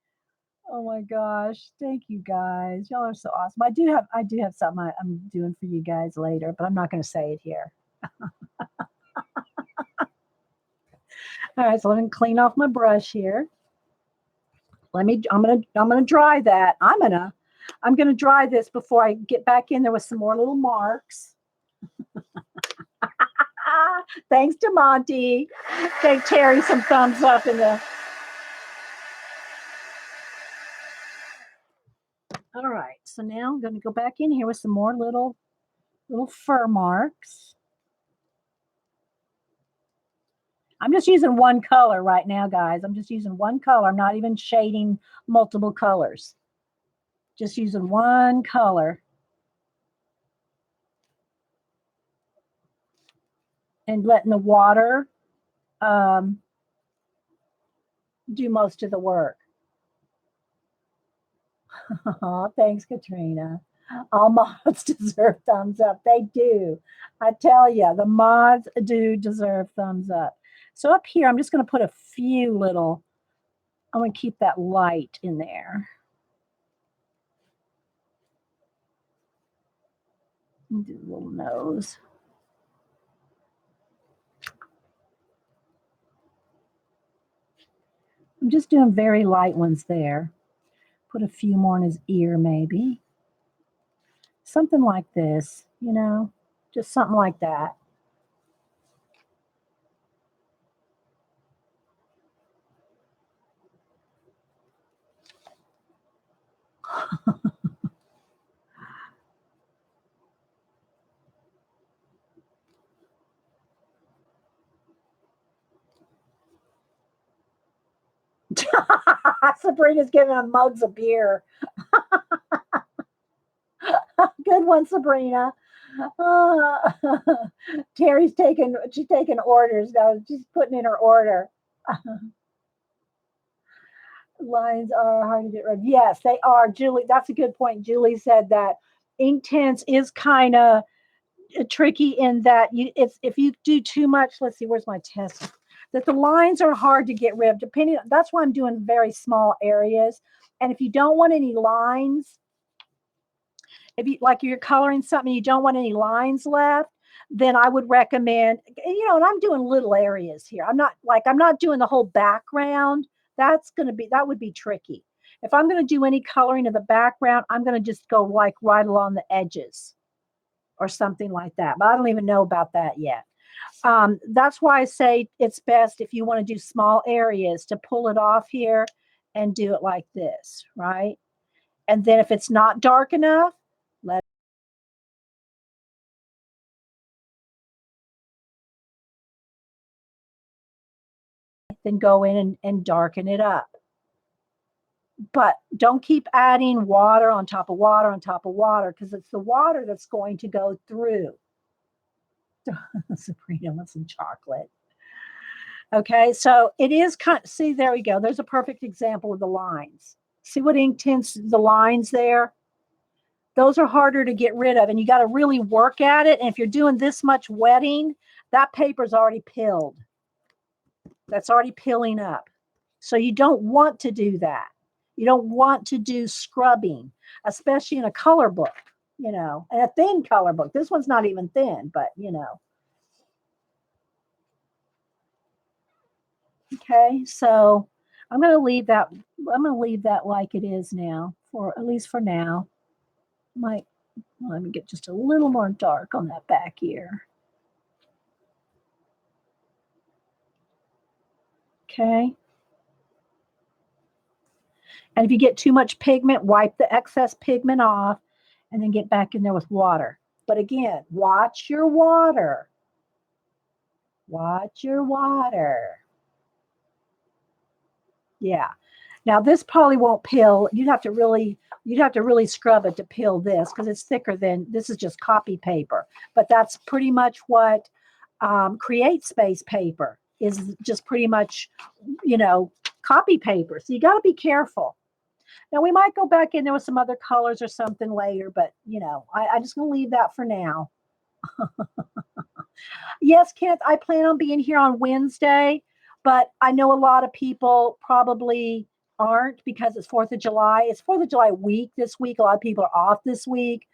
[SPEAKER 1] Oh my gosh. Thank you guys. Y'all are so awesome. I do have something I'm doing for you guys later, but I'm not gonna say it here. All right, so let me clean off my brush here. I'm gonna dry that. I'm gonna dry this before I get back in there with some more little marks. Thanks to Monty. Gave Terry some thumbs up in the. All right, so now I'm gonna go back in here with some more little fur marks. I'm just using one color right now, guys. I'm just using one color. I'm not even shading multiple colors. Just using one color. And letting the water do most of the work. Oh, thanks, Katrina. All mods deserve thumbs up. They do. I tell you, the mods do deserve thumbs up. So up here, I'm just going to put a few little, I'm going to keep that light in there. Do a little nose. I'm just doing very light ones there. Put a few more in his ear, maybe. Something like this, you know, just something like that. Sabrina's giving him mugs of beer. Good one, Sabrina. Terry's she's taking orders now. She's putting in her order. Lines are hard to get rid of. Yes, they are. Julie, that's a good point. Julie said that Inktense is kind of tricky in that it's if you do too much. Let's see, where's my test? That the lines are hard to get rid of. Depending, that's why I'm doing very small areas. And if you don't want any lines, if you like you're coloring something, you don't want any lines left, then I would recommend, and I'm doing little areas here. I'm not doing the whole background. That would be tricky. If I'm going to do any coloring of the background, I'm going to just go like right along the edges or something like that. But I don't even know about that yet. That's why I say it's best if you want to do small areas to pull it off here and do it like this, right? And then if it's not dark enough, let then go in and darken it up. But don't keep adding water on top of water on top of water because it's the water that's going to go through. Sabrina wants some chocolate. Okay, so it is see, there we go. There's a perfect example of the lines. See what Inktense, the lines there? Those are harder to get rid of, and you got to really work at it. And if you're doing this much wetting, that paper's already pilled. That's already pilling up. So you don't want to do that. You don't want to do scrubbing, especially in a color book, and a thin color book. This one's not even thin, but. Okay, so I'm going to leave that. I'm going to leave that like it is now, for at least for now. Let me get just a little more dark on that back ear. Okay. And if you get too much pigment, wipe the excess pigment off and then get back in there with water. But again, watch your water. Watch your water. Yeah. Now this probably won't pill. You'd have to really scrub it to pill this because it's thicker than this is just copy paper. But that's pretty much what Create Space paper is, just pretty much, copy paper. So you got to be careful. Now we might go back in there with some other colors or something later, but I just gonna leave that for now. Yes, Kenneth, I plan on being here on Wednesday, but I know a lot of people probably aren't because it's 4th of July. It's 4th of July week this week. A lot of people are off this week.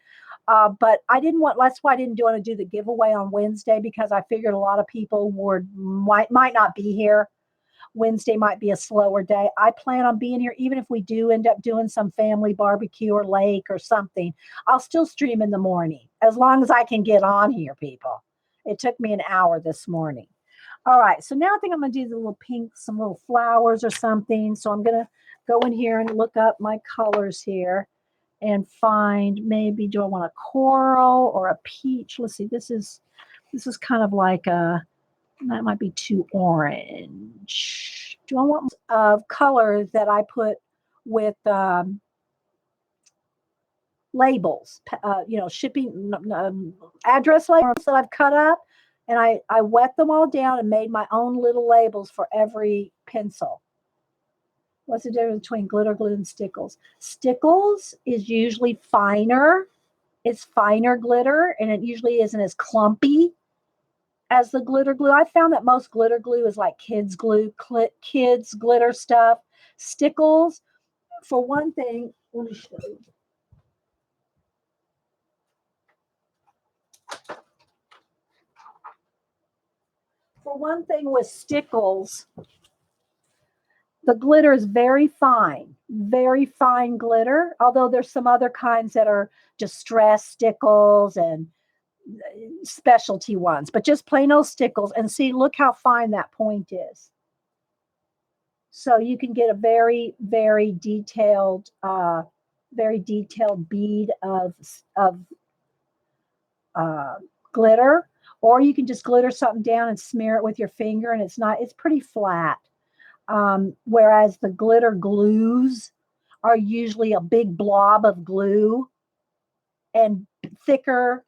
[SPEAKER 1] But that's why I didn't want to do the giveaway on Wednesday because I figured a lot of people might not be here. Wednesday might be a slower day. I plan on being here, even if we do end up doing some family barbecue or lake or something. I'll still stream in the morning as long as I can get on here, people. It took me an hour this morning. All right, so now I think I'm going to do the little pink, some little flowers or something. So I'm going to go in here and look up my colors here and find, maybe, do I want a coral or a peach? Let's see, this is kind of like a, that might be too orange. Do I want of color that I put with labels, shipping address labels that I've cut up, and I wet them all down and made my own little labels for every pencil. What's the difference between glitter glue and stickles? Stickles is usually finer. It's finer glitter, and it usually isn't as clumpy as the glitter glue. I found that most glitter glue is like kids glue, kids glitter stuff. Stickles, for one thing, let me show you. For one thing with stickles, the glitter is very fine glitter, although there's some other kinds that are distress stickles and specialty ones, but just plain old stickles. And see, look how fine that point is. So you can get a very, very detailed bead of glitter, or you can just glitter something down and smear it with your finger, and it's pretty flat. Whereas the glitter glues are usually a big blob of glue and thicker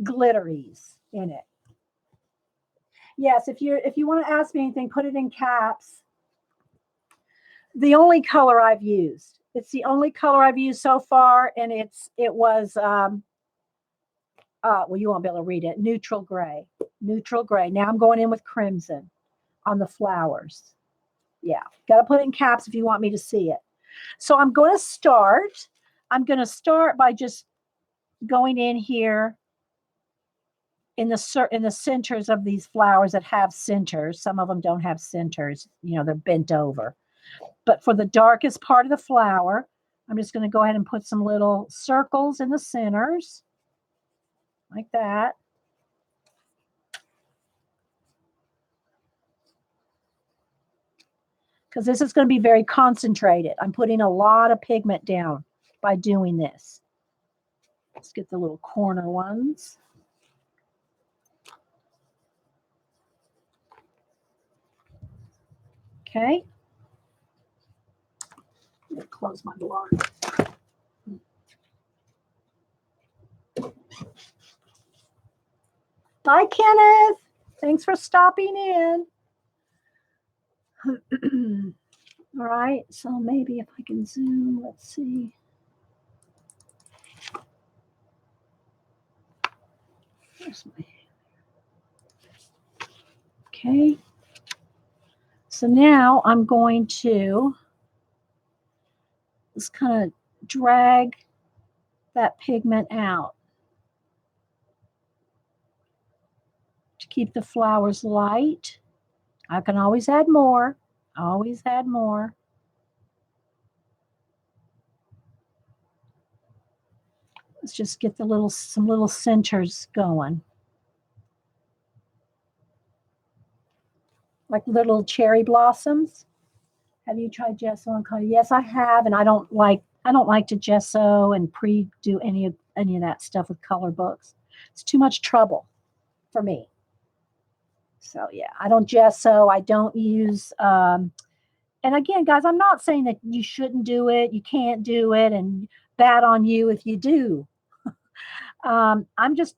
[SPEAKER 1] glitteries in it. Yes, if you want to ask me anything, put it in caps. The only color I've used. It's the only color I've used so far, and it was well, you won't be able to read it. Neutral gray. Neutral gray. Now I'm going in with crimson on the flowers. Yeah, got to put it in caps if you want me to see it. So I'm going to start. I'm going to start by just going in here in the centers of these flowers that have centers. Some of them don't have centers. They're bent over. But for the darkest part of the flower, I'm just going to go ahead and put some little circles in the centers, like that. Because this is going to be very concentrated. I'm putting a lot of pigment down by doing this. Let's get the little corner ones. Okay. Let me close my blind. Bye, Kenneth. Thanks for stopping in. All right, so maybe if I can zoom, let's see. Okay. So now I'm going to just kind of drag that pigment out to keep the flowers light. I can always add more. Always add more. Let's just get some little centers going. Like little cherry blossoms. Have you tried gesso and color? Yes, I have, and I don't like to gesso and do any of that stuff with color books. It's too much trouble for me. So yeah, I don't gesso. I don't use. And again, guys, I'm not saying that you shouldn't do it. You can't do it, and bad on you if you do. I'm just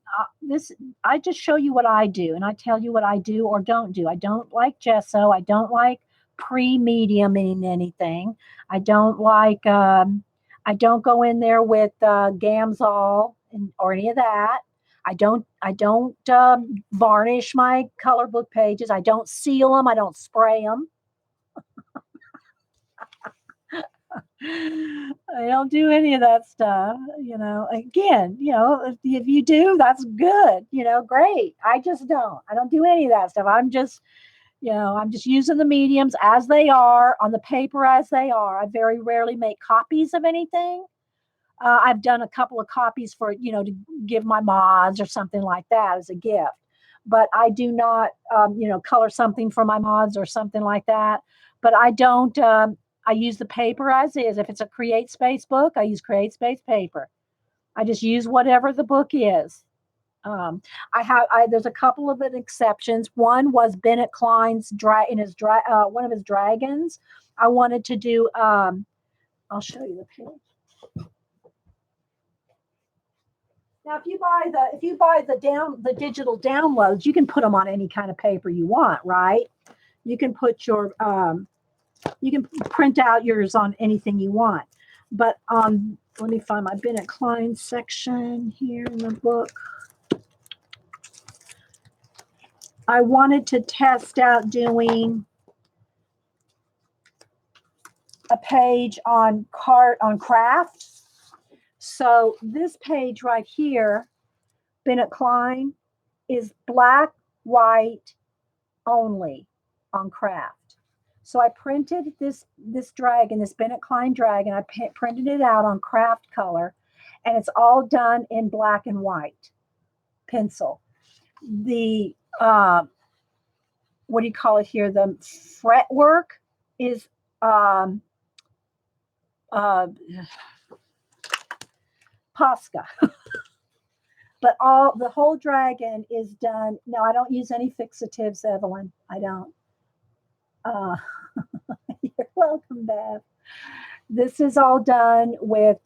[SPEAKER 1] I just show you what I do, and I tell you what I do or don't do. I don't like gesso. I don't like pre-mediuming anything. I don't like I don't go in there with Gamsol or any of that. I don't varnish my color book pages. I don't seal them. I don't spray them. I don't do any of that stuff. Again, if you do, that's good. Great. I just don't. I don't do any of that stuff. I'm just using the mediums as they are on the paper as they are. I very rarely make copies of anything. I've done a couple of copies for, to give my mods or something like that as a gift. But I do not, color something for my mods or something like that. But I don't, I use the paper as is. If it's a Create Space book, I use Create Space paper. I just use whatever the book is. There's a couple of exceptions. One was Bennett Klein's one of his dragons. I wanted to do, I'll show you the page. Now, if you buy the digital downloads, you can put them on any kind of paper you want, right? You can put you can print out yours on anything you want. But let me find my Bennett Klein section here in the book. I wanted to test out doing a page on craft. So this page right here, Bennett Klein, is black, white only on craft. So I printed this dragon, this Bennett Klein dragon. I printed it out on craft color, and it's all done in black and white pencil. The what do you call it here? The fretwork is Posca. But the whole dragon is done. No, I don't use any fixatives, Evelyn. I don't. You're welcome, Bev. This is all done with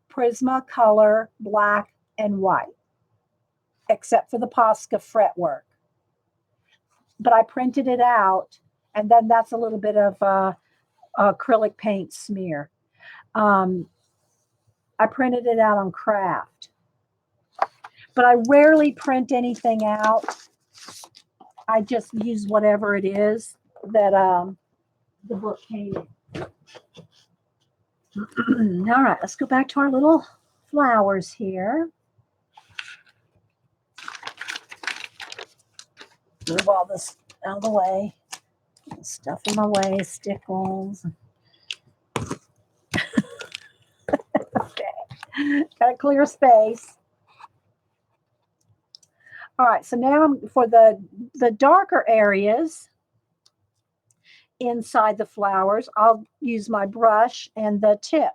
[SPEAKER 1] Prismacolor black and white, except for the Posca fretwork. But I printed it out, and then that's a little bit of acrylic paint smear. I printed it out on craft. But I rarely print anything out. I just use whatever it is that the book came in. All right, let's go back to our little flowers here. Move all this out of the way. Stuff in my way, stickles. Okay, got a clear space. All right, so now for the darker areas inside the flowers, I'll use my brush and the tip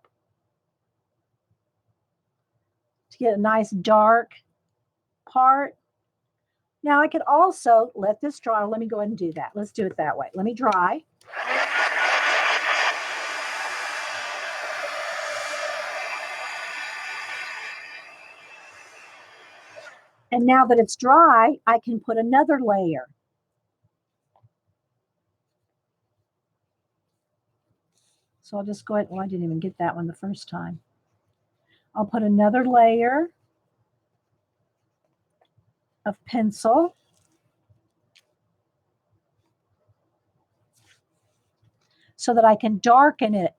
[SPEAKER 1] to get a nice dark part. Now I could also let this dry. Let me go ahead and do that. Let's do it that way. Let me dry. And now that it's dry, I can put another layer. So I'll just go ahead. Oh, I didn't even get that one the first time. I'll put another layer of pencil. So that I can darken it.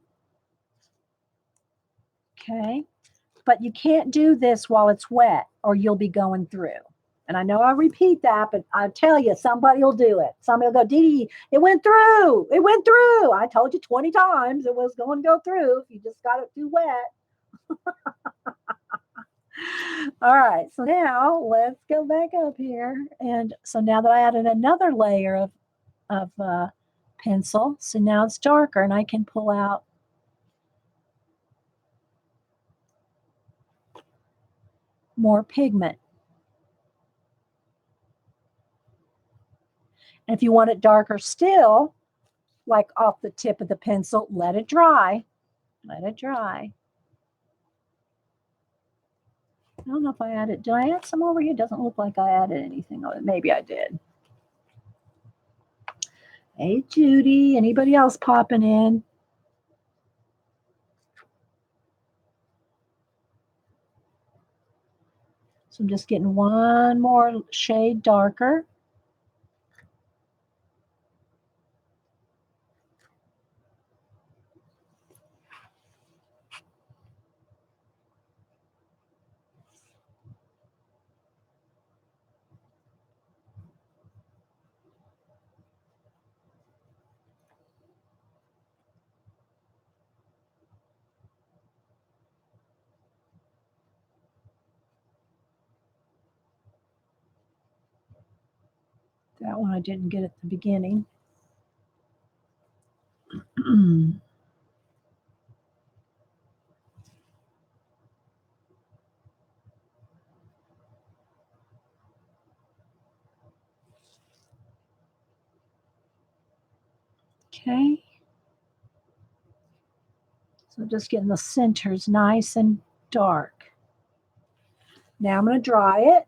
[SPEAKER 1] Okay. But you can't do this while it's wet or you'll be going through. And I know I repeat that, but I tell you, somebody will do it. Somebody will go, Dee, it went through. It went through. I told you 20 times it was going to go through if you just got it too wet. All right, so now let's go back up here. And so now that I added another layer of pencil, so now it's darker and I can pull out more pigment. And if you want it darker still, like off the tip of the pencil, let it dry. Let it dry. I don't know if I added, did I add some over here? It doesn't look like I added anything on it. Maybe I did. Hey, Judy, anybody else popping in? So I'm just getting one more shade darker. That one I didn't get at the beginning. Okay. So just getting the centers nice and dark. Now I'm going to dry it.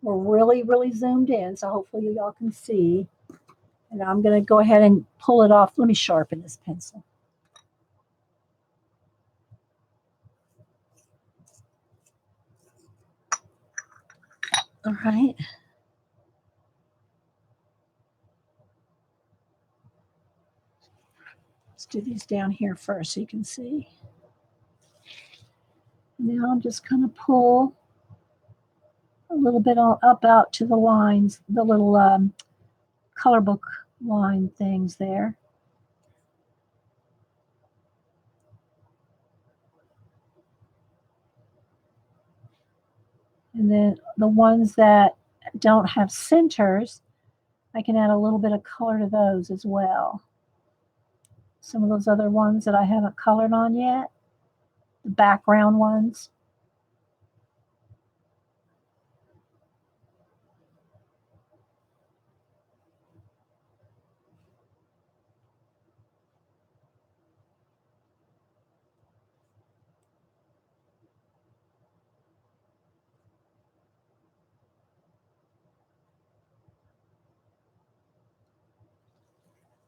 [SPEAKER 1] We're really, really zoomed in, so hopefully y'all can see. And I'm going to go ahead and pull it off. Let me sharpen this pencil. All right. Let's do these down here first so you can see. Now I'm just going to pull a little bit up out to the lines, the little color book line things there. And then the ones that don't have centers, I can add a little bit of color to those as well. Some of those other ones that I haven't colored on yet, the background ones.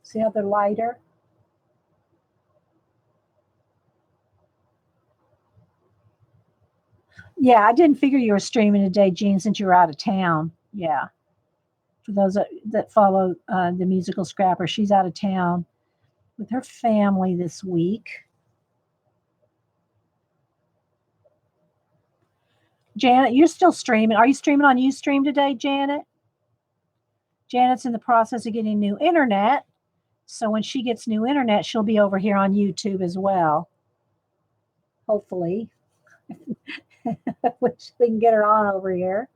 [SPEAKER 1] See how they're lighter? Yeah, I didn't figure you were streaming today, Jean, since you were out of town. Yeah. For those that follow the musical Scrapper, she's out of town with her family this week. Janet, you're still streaming. Are you streaming on Ustream today, Janet? Janet's in the process of getting new internet. So when she gets new internet, she'll be over here on YouTube as well. Hopefully. Which we can get her on over here.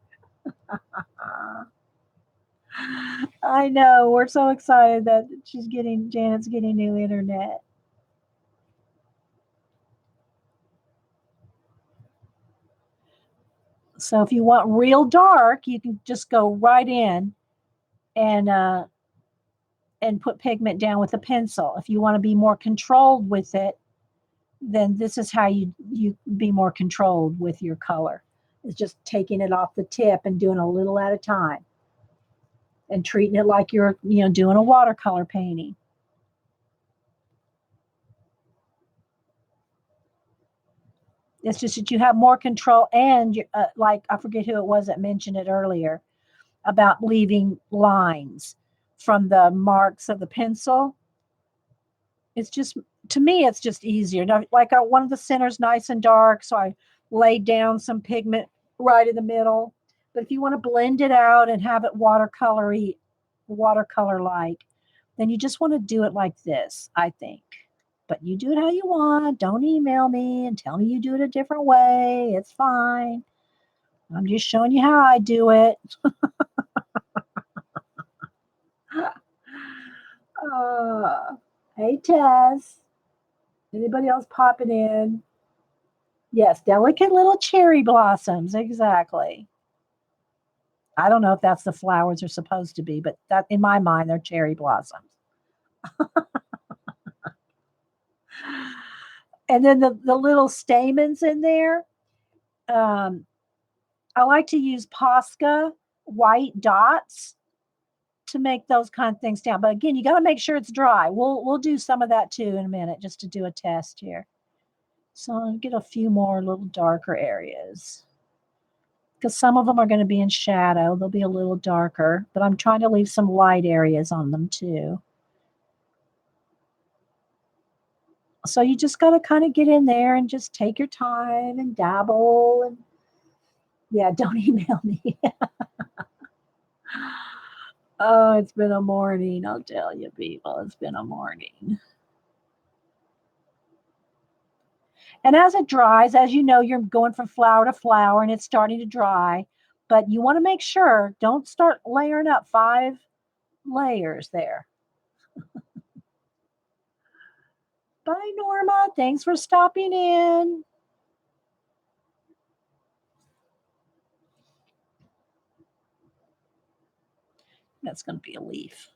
[SPEAKER 1] I know. We're so excited that Janet's getting new internet. So if you want real dark, you can just go right in and put pigment down with a pencil. If you want to be more controlled with it, then this is how you be more controlled with your color. It's just taking it off the tip and doing a little at a time and treating it like you're doing a watercolor painting. It's just that you have more control, and like I forget who it was that mentioned it earlier about leaving lines from the marks of the pencil. It's just, to me, it's just easier. Now, like one of the centers nice and dark, so I laid down some pigment right in the middle. But if you want to blend it out and have it watercolor-like, then you just want to do it like this, I think. But you do it how you want. Don't email me and tell me you do it a different way. It's fine. I'm just showing you how I do it. Hey, Tess. Anybody else popping in? Yes, delicate little cherry blossoms. Exactly. I don't know if that's the flowers are supposed to be, but that in my mind, they're cherry blossoms. And then the little stamens in there. I like to use Posca white dots to make those kind of things down. But again, you got to make sure it's dry. We'll do some of that too in a minute, just to do a test here. So I'll get a few more little darker areas, because some of them are going to be in shadow. They'll be a little darker, but I'm trying to leave some light areas on them too. So you just got to kind of get in there and just take your time and dabble. And yeah, don't email me. Oh, it's been a morning. I'll tell you, people, it's been a morning. And as it dries, as you know, you're going from flower to flower and it's starting to dry. But you want to make sure, don't start layering up 5 layers there. Bye, Norma. Thanks for stopping in. That's going to be a leaf.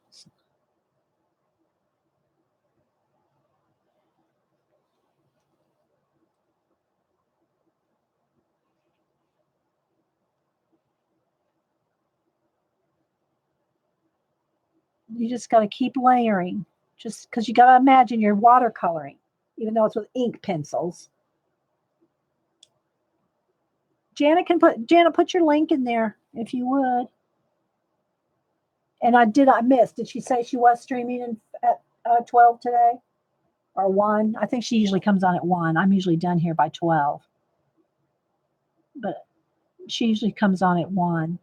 [SPEAKER 1] You just got to keep layering, just because you got to imagine you're watercoloring, even though it's with ink pencils. Janet, put your link in there if you would. And I missed. Did she say she was streaming at 12 today or 1? I think she usually comes on at 1. I'm usually done here by 12. But she usually comes on at 1.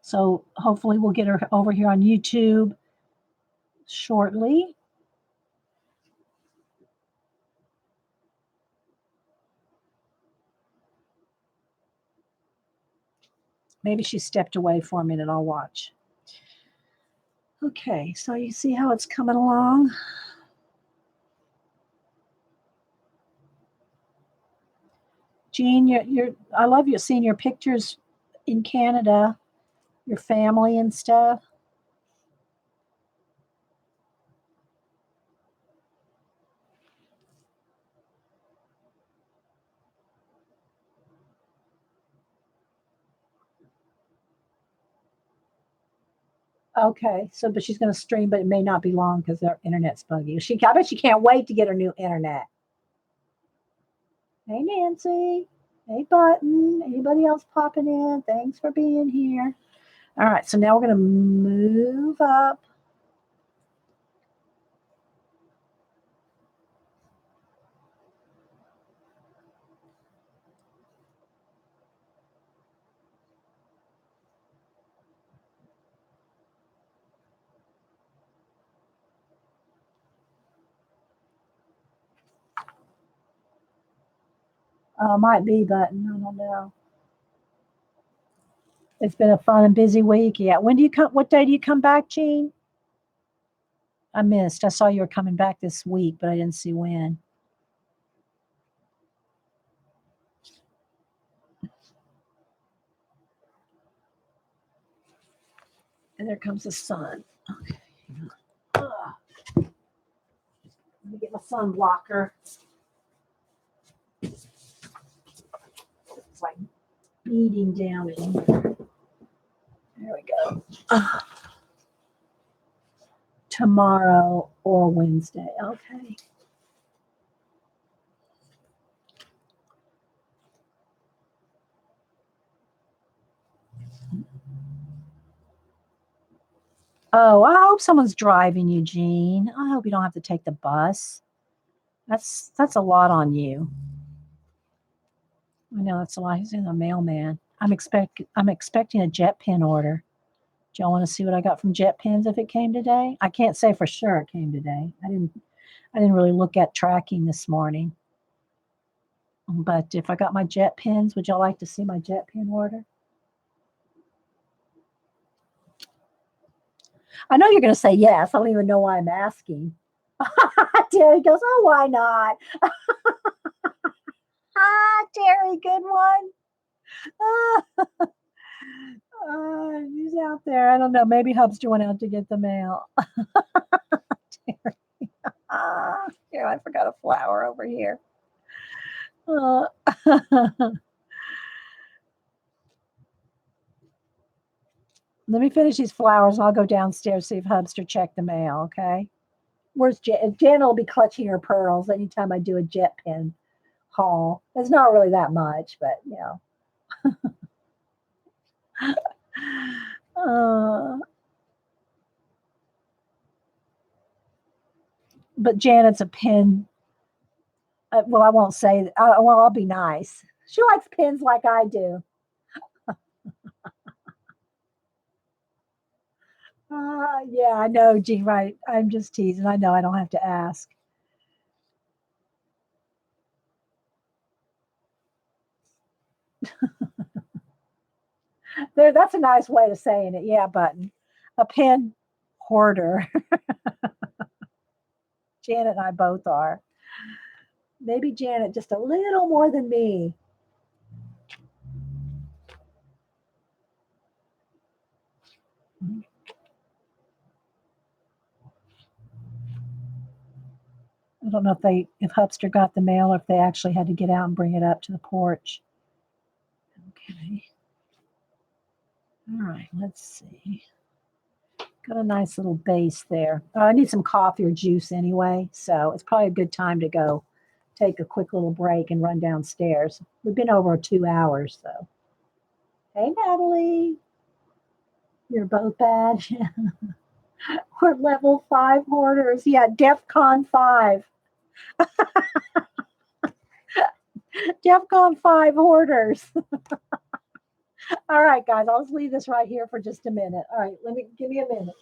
[SPEAKER 1] So hopefully we'll get her over here on YouTube shortly. Maybe she stepped away for a minute. I'll watch. Okay, so you see how it's coming along? Jean, I love you seeing your pictures in Canada, your family and stuff. Okay, so but she's going to stream, but it may not be long because their internet's buggy. I bet she can't wait to get her new internet. Hey, Nancy. Hey, Button. Anybody else popping in? Thanks for being here. All right, so now we're going to move up. Might be Button. I don't know. It's been a fun and busy week. Yeah. When do you come? What day do you come back, Jean? I missed. I saw you were coming back this week, but I didn't see when. And there comes the sun. Okay. Let me get my sun blocker. It's like beating down in here. There we go. Tomorrow or Wednesday. Okay. Oh, I hope someone's driving you, Jean. I hope you don't have to take the bus. That's a lot on you. I know that's a lot. He's in the mailman. I'm expecting a jet pen order. Do y'all want to see what I got from jet pens if it came today? I can't say for sure it came today. I didn't really look at tracking this morning. But if I got my jet pens, would y'all like to see my jet pen order? I know you're going to say yes. I don't even know why I'm asking. Terry goes, oh, why not? Terry, good one. He's out there. I don't know. Maybe Hubster went out to get the mail. Terry. Here, I forgot a flower over here. Let me finish these flowers and I'll go downstairs, see if Hubster checked the mail, okay? Where's Jan? Jan will be clutching her pearls anytime I do a jet pen haul. It's not really that much, but you know. But Janet's a pen. Well, I won't say. Well, I'll be nice. She likes pens like I do. Yeah, I know, Jean, right. I'm just teasing. I know I don't have to ask. There, that's a nice way of saying it. Yeah, Button. A pen hoarder. Janet and I both are. Maybe Janet just a little more than me. I don't know if Hupster got the mail or if they actually had to get out and bring it up to the porch. Okay. All right, let's see. Got a nice little base there. I need some coffee or juice anyway, so it's probably a good time to go take a quick little break and run downstairs. We've been over 2 hours, so. Hey, Natalie. You're both bad. We're level 5 hoarders. Yeah, DEF CON 5. DEF CON 5 hoarders. All right, guys, I'll just leave this right here for just a minute. All right, give me a minute.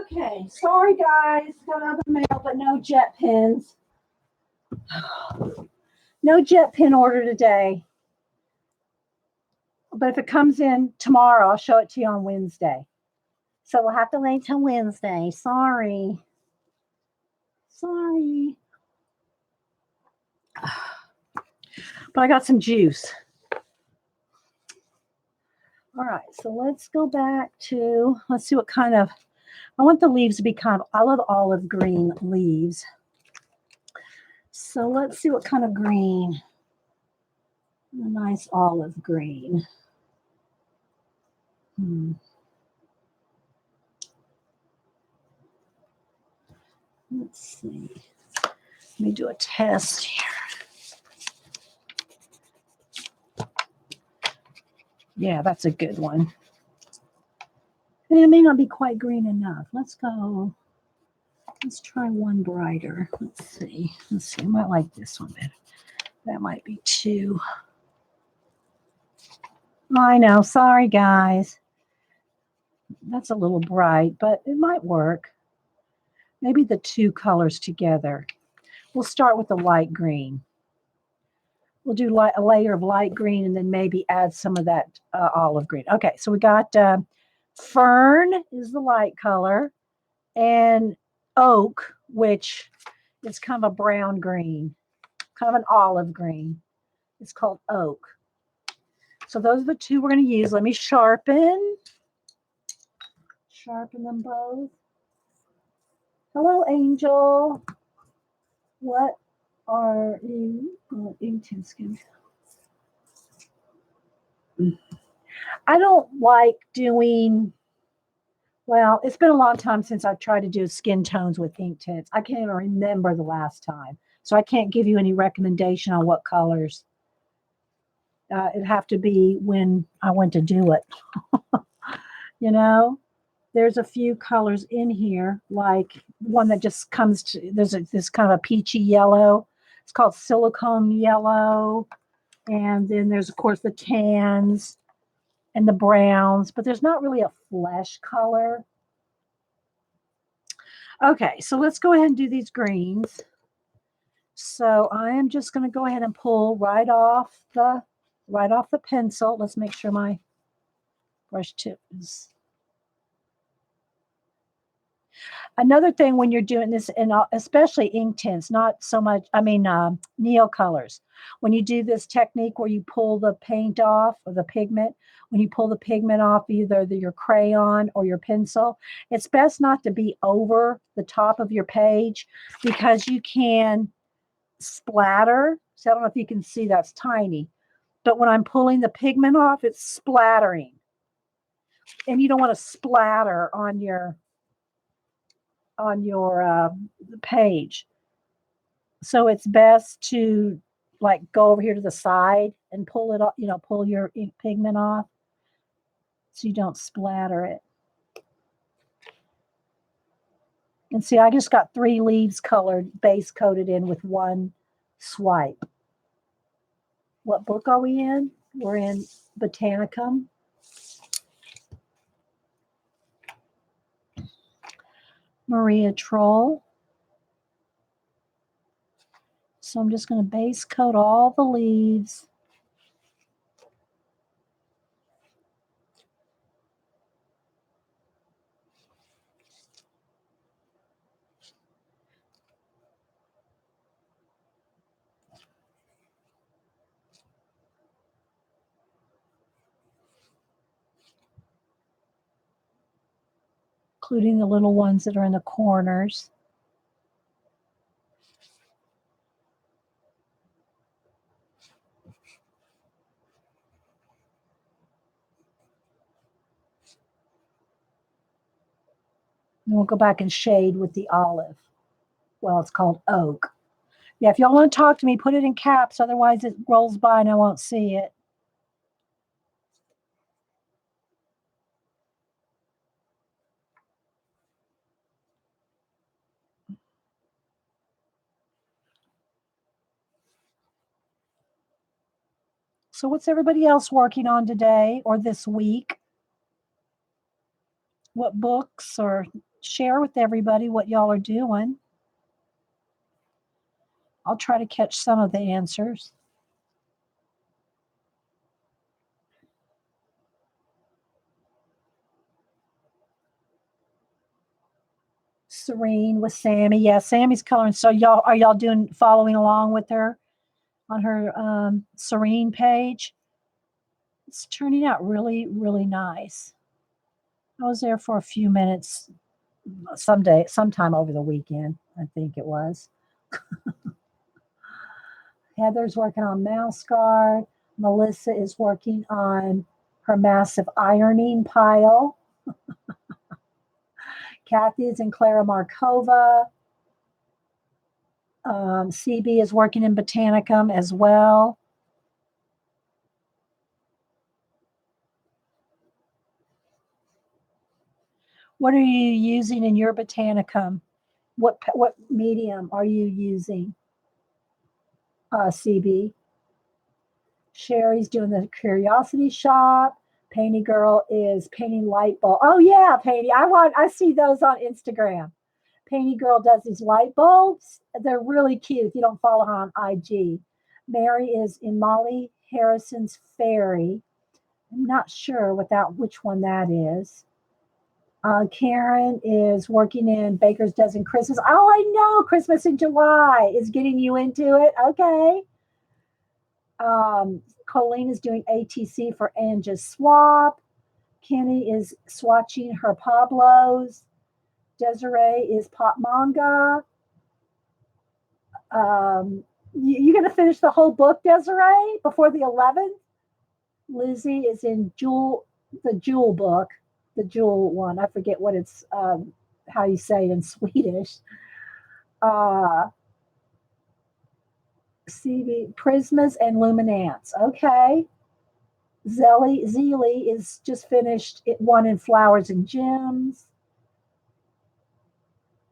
[SPEAKER 1] Okay, sorry guys, got other mail, but no jet pens. No jet pen order today. But if it comes in tomorrow, I'll show it to you on Wednesday. So we'll have to wait till Wednesday. Sorry. Sorry. But I got some juice. All right, so let's go back to, let's see what kind of, I want the leaves to be kind of, I love olive green leaves. So let's see what kind of green. A nice olive green. Let's see. Let me do a test here. Yeah, that's a good one. And it may not be quite green enough. Let's go. Let's try one brighter. Let's see. I might like this one better. That might be too. I know. Sorry, guys. That's a little bright, but it might work. Maybe the two colors together. We'll start with the light green. We'll do a layer of light green and then maybe add some of that olive green. Okay, so we got fern is the light color, and oak, which is kind of a brown green, kind of an olive green. It's called oak. So those are the two we're going to use. Let me sharpen them both. Hello, Angel. What are you? Oh, Inktense. I don't like doing. Well, it's been a long time since I've tried to do skin tones with Inktense. I can't even remember the last time. So I can't give you any recommendation on what colors. It'd have to be when I went to do it. You know, there's a few colors in here, like one that just comes to, this kind of a peachy yellow. It's called silicone yellow. And then there's, of course, the tans and the browns, but there's not really a flesh color. Okay, so let's go ahead and do these greens. So I am just going to go ahead and pull right off the pencil. Let's make sure my brush tip is. Another thing when you're doing this, and especially Inktense, not so much, Neo colors. When you do this technique where you pull the paint off or the pigment, when you pull the pigment off either your crayon or your pencil, it's best not to be over the top of your page because you can splatter. So I don't know if you can see, that's tiny. But when I'm pulling the pigment off, it's splattering. And you don't want to splatter on your page. So it's best to like go over here to the side and pull it off, pull your ink pigment off so you don't splatter it. And see, I just got 3 leaves colored, base coated in with one swipe. What book are we in? We're in Botanicum. Maria Trolle. So I'm just going to base coat all the leaves. Including the little ones that are in the corners. And we'll go back and shade with the olive. Well, it's called oak. Yeah, if y'all want to talk to me, put it in caps. Otherwise, it rolls by and I won't see it. So what's everybody else working on today or this week? What books, or share with everybody what y'all are doing. I'll try to catch some of the answers. Serene with Sammy. Yeah, Sammy's coloring. So are y'all following along with her on her Serene page? It's turning out really, really nice. I was there for a few minutes sometime over the weekend, I think it was. Heather's working on mouse guard. Melissa is working on her massive ironing pile. Kathy is in Clara Markova. CB is working in Botanicum as well. What are you using in your Botanicum? What medium are you using? CB. Sherry's doing the curiosity shop. Painty Girl is painting light bulb. Oh yeah, Painty. I see those on Instagram. Painty Girl does these light bulbs. They're really cute. If you don't follow her on IG. Mary is in Molly Harrison's Fairy. I'm not sure which one that is. Karen is working in Baker's Dozen Christmas. Oh, I know. Christmas in July is getting you into it. Okay. Colleen is doing ATC for Anja's Swap. Kenny is swatching her Pablos. Desiree is pop manga. You going to finish the whole book, Desiree, before the 11th? Lizzie is in the Jewel book, the Jewel one. I forget what it's, how you say it in Swedish. CV Prismas and Luminance. Okay. Zelie is just finished one in Flowers and Gems.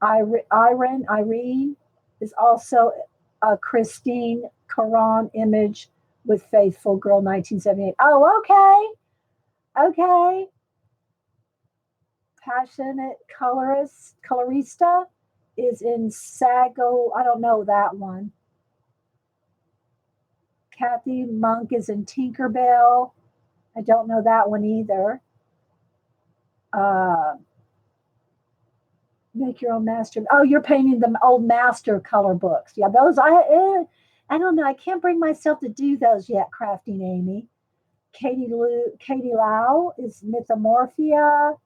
[SPEAKER 1] Irene is also a Christine Caron image with Faithful Girl 1978. Oh, okay. Okay. Passionate Colorista is in Sago. I don't know that one. Kathy Monk is in Tinkerbell. I don't know that one either. Make your own master. Oh, you're painting the old master color books. Yeah, those I don't know. I can't bring myself to do those yet. Crafting Amy. Katie Lau is Mythomorphia.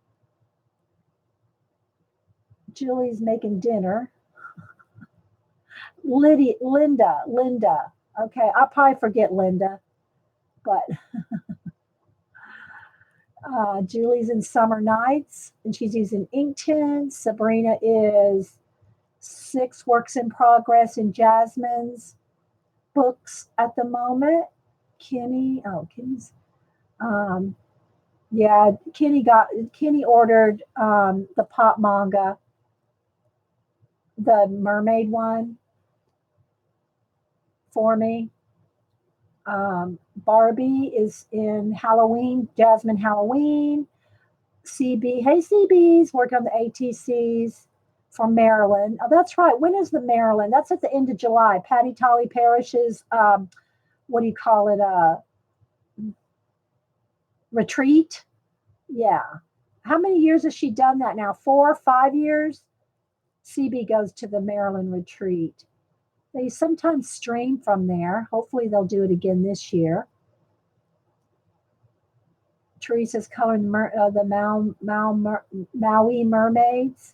[SPEAKER 1] Julie's making dinner. Linda. Okay, I'll probably forget Linda, but Julie's in Summer Nights, and she's using Inktense. Sabrina is 6 works in progress in Jasmine's books at the moment. Kenny's, um, yeah, Kenny ordered the pop manga, the mermaid one for me. Barbie is in Jasmine Halloween. CB, hey CB's working on the ATCs for Maryland. Oh, that's right. When is the Maryland? That's at the end of July. Patty Tolly Parrish's, what do you call it? Retreat. Yeah. How many years has she done that now? 4, 5 years? CB goes to the Maryland retreat. They sometimes stream from there. Hopefully they'll do it again this year. Teresa's coloring the Maui mermaids.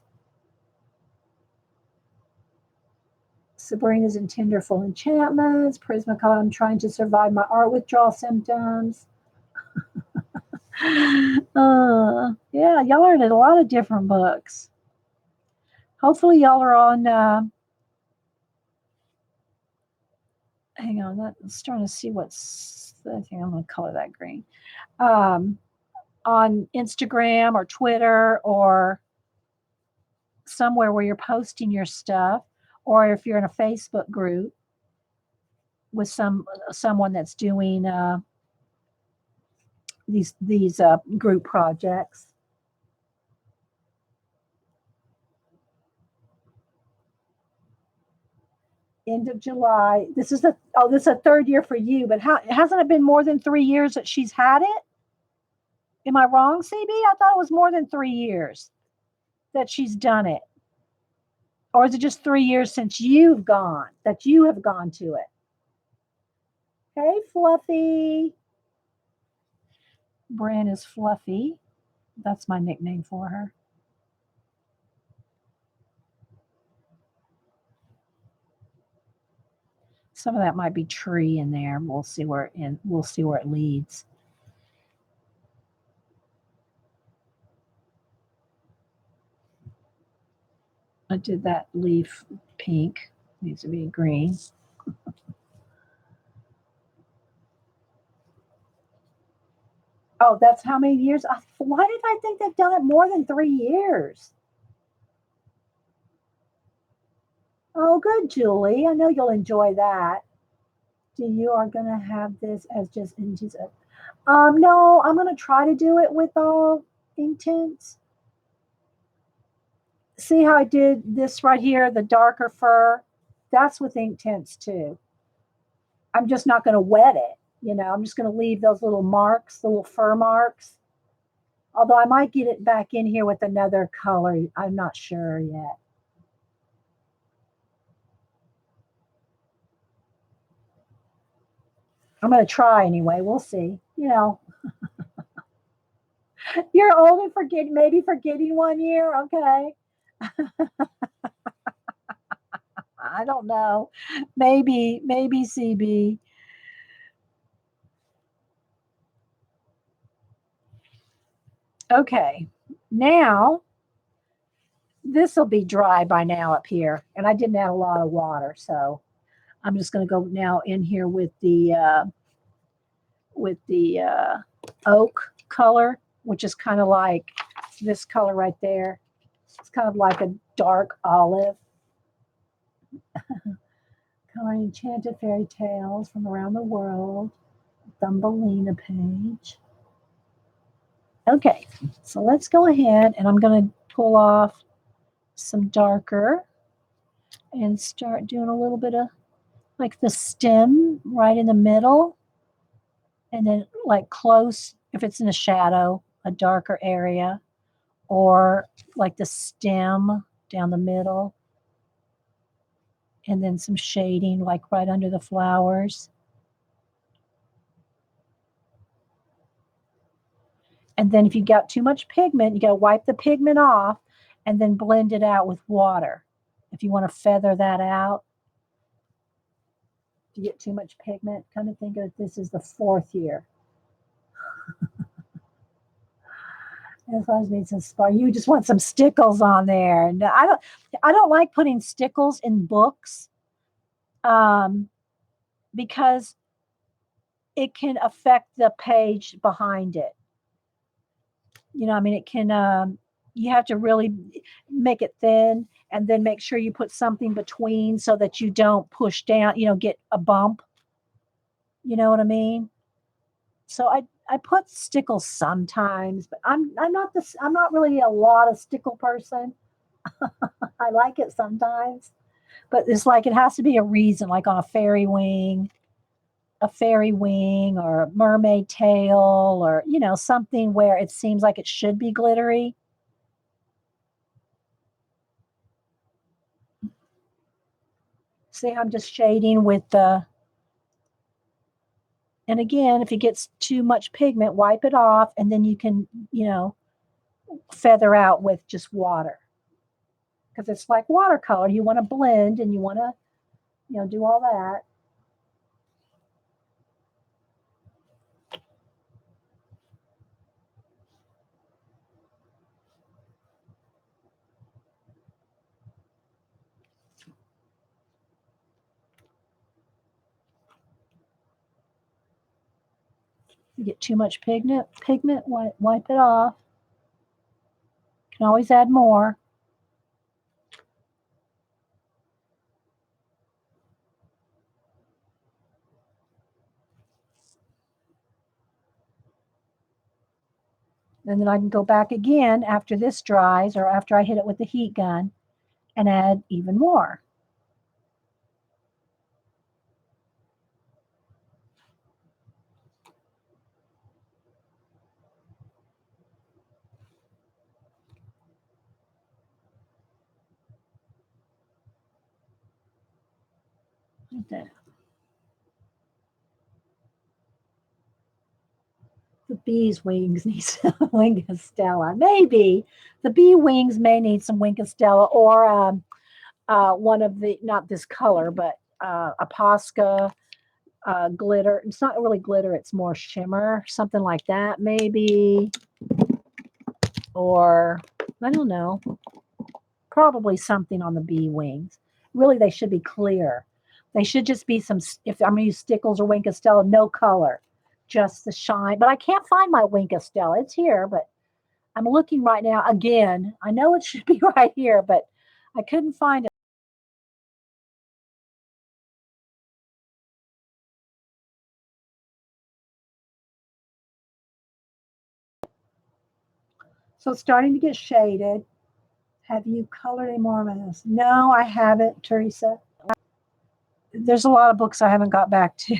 [SPEAKER 1] Sabrina's in Tinderful Enchantments. Prismacolor, I'm trying to survive my art withdrawal symptoms. Yeah, y'all are in a lot of different books. Hopefully y'all are on, hang on, I'm trying to see I think I'm going to color that green. On Instagram or Twitter or somewhere where you're posting your stuff, or if you're in a Facebook group with someone that's doing these group projects. End of July. This is a 3rd year for you, but hasn't it been more than 3 years that she's had it? Am I wrong, CB? I thought it was more than 3 years that she's done it. Or is it just 3 years since you have gone to it? Hey, Fluffy. Bran is Fluffy. That's my nickname for her. Some of that might be tree in there. We'll see where it leads. I did that leaf pink. Needs to be green. Oh, that's how many years? Why did I think they've done it more than 3 years? Oh, good, Julie. I know you'll enjoy that. So you are going to have this as just inches of. No, I'm going to try to do it with all Inktense. See how I did this right here, the darker fur? That's with Inktense too. I'm just not going to wet it. I'm just going to leave those little marks, the little fur marks. Although I might get it back in here with another color. I'm not sure yet. I'm going to try anyway. We'll see. You're old and maybe forgetting 1 year. Okay. I don't know. Maybe CB. Okay. Now, this will be dry by now up here. And I didn't add a lot of water. So I'm just going to go now in here with the oak color, which is kind of like this color right there. It's kind of like a dark olive. Coloring enchanted fairy tales from around the world. Thumbelina page. Okay, so let's go ahead and I'm going to pull off some darker and start doing a little bit of like the stem right in the middle, and then like close, if it's in a shadow, a darker area, or like the stem down the middle, and then some shading like right under the flowers. And then if you got too much pigment, you got to wipe the pigment off and then blend it out with water. If you want to feather that out, if you get too much pigment, kind of think of this as the 4th year. As long as needs some spark. You just want some stickles on there. And I don't like putting stickles in books, because it can affect the page behind it. It can, you have to really make it thin and then make sure you put something between so that you don't push down, get a bump. You know what I mean? So I put stickles sometimes, but I'm not really a lot of stickle person. I like it sometimes, but it's like it has to be a reason, like on a fairy wing or a mermaid tail, or something where it seems like it should be glittery. See, I'm just shading with the, and again, if it gets too much pigment, wipe it off, and then you can, feather out with just water. Because it's like watercolor. You want to blend and you want to, do all that. You get too much pigment, wipe it off. You can always add more. And then I can go back again after this dries or after I hit it with the heat gun and add even more. Like that. The bee's wings need some Wingstella. Maybe the bee wings may need some Wingstella, or one of the, not this color, but a Posca glitter. It's not really glitter, it's more shimmer, something like that, maybe. Or I don't know, probably something on the bee wings. Really, they should be clear. They should just be some, if I'm going to use Stickles or Wink Stella, no color, just the shine. But I can't find my Wink Stella. It's here, but I'm looking right now again. I know it should be right here, but I couldn't find it. So it's starting to get shaded. Have you colored any more of this? No, I haven't, Teresa. There's a lot of books I haven't got back to.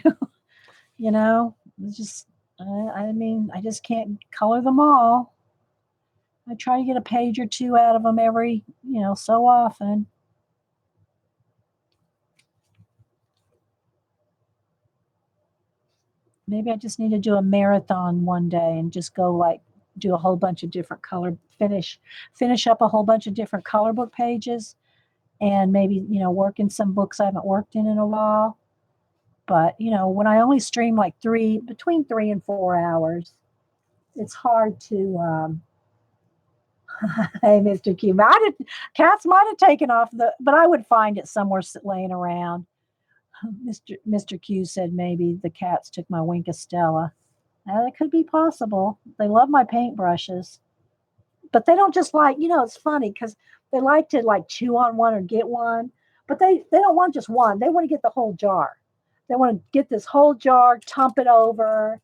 [SPEAKER 1] you know, it's just, I mean, I just can't color them all. I try to get a page or two out of them every, so often. Maybe I just need to do a marathon one day and just go like do a whole bunch of different color finish up a whole bunch of different color book pages and maybe, work in some books I haven't worked in a while. But, when I only stream like between 3 and 4 hours, it's hard to, hey, Mr. Q, cats might have taken off but I would find it somewhere laying around. Mr. Q said maybe the cats took my Wink Stella. It could be possible. They love my paintbrushes, but they don't just like, it's funny because they like to like chew on one or get one, but they don't want just one. They want to get the whole jar. They want to get this whole jar, tump it over,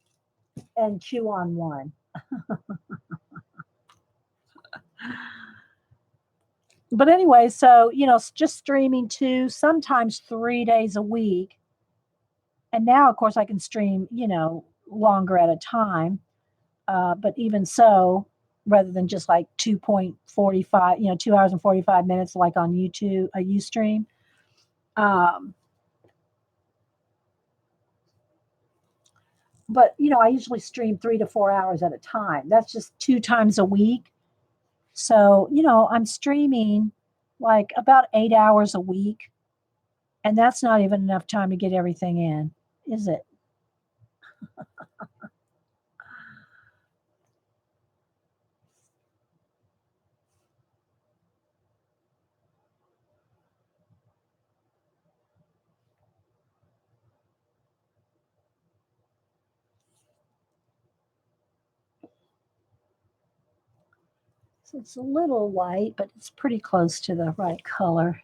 [SPEAKER 1] and chew on one. But anyway, so, just streaming 2, sometimes 3 days a week. And now, of course, I can stream, longer at a time. But even so, rather than just like 2.45, 2 hours and 45 minutes, like on YouTube, a Ustream. But, I usually stream 3 to 4 hours at a time. That's just 2 times a week. So, I'm streaming like about 8 hours a week. And that's not even enough time to get everything in, is it? So it's a little light, but it's pretty close to the right color.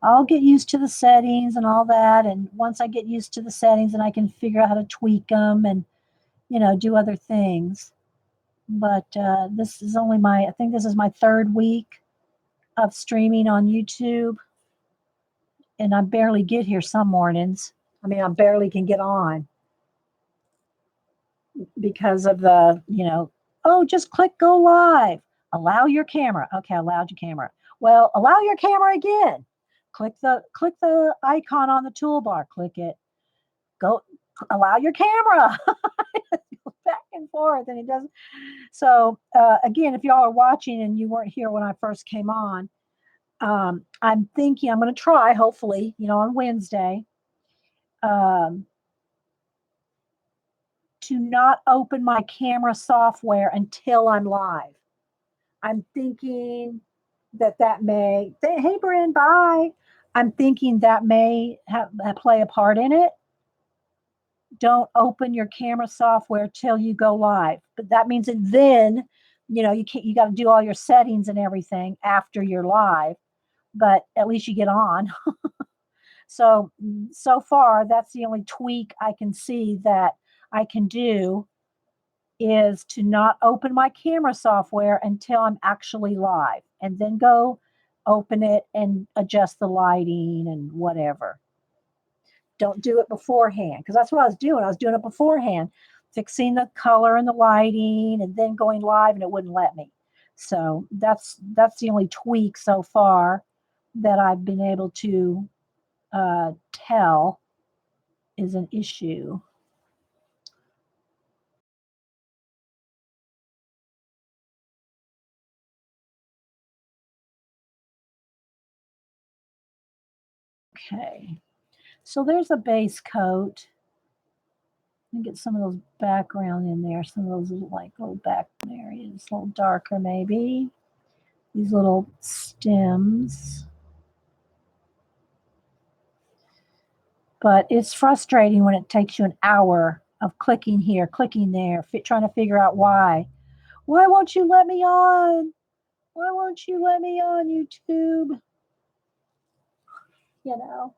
[SPEAKER 1] I'll get used to the settings and all that. And once I get used to the settings, and I can figure out how to tweak them and, do other things. But this is only I think this is my 3rd week of streaming on YouTube. And I barely get here some mornings. I mean, I barely can get on because of the, oh, just click go live. Allow your camera. Okay, allowed your camera. Well, allow your camera again. Click the icon on the toolbar. Click it. Go allow your camera. Back and forth, and it doesn't. So again, if y'all are watching and you weren't here when I first came on, I'm thinking I'm going to try, hopefully, on Wednesday, um, to not open my camera software until I'm live. I'm thinking that may. Hey, Bryn, bye. I'm thinking that may play a part in it. Don't open your camera software till you go live. But that means that then, you got to do all your settings and everything after you're live, but at least you get on. So far, that's the only tweak I can see that I can do is to not open my camera software until I'm actually live and then go open it and adjust the lighting and whatever. Don't do it beforehand because that's what I was doing. I was doing it beforehand, fixing the color and the lighting and then going live and it wouldn't let me. So that's the only tweak so far that I've been able to tell is an issue. Okay, so there's a base coat. Let me get some of those background in there, some of those little background areas, a little darker maybe. these little stems. But it's frustrating when it takes you an hour of clicking here, clicking there, trying to figure out why. Why won't you let me on? Why won't you let me on YouTube? You know.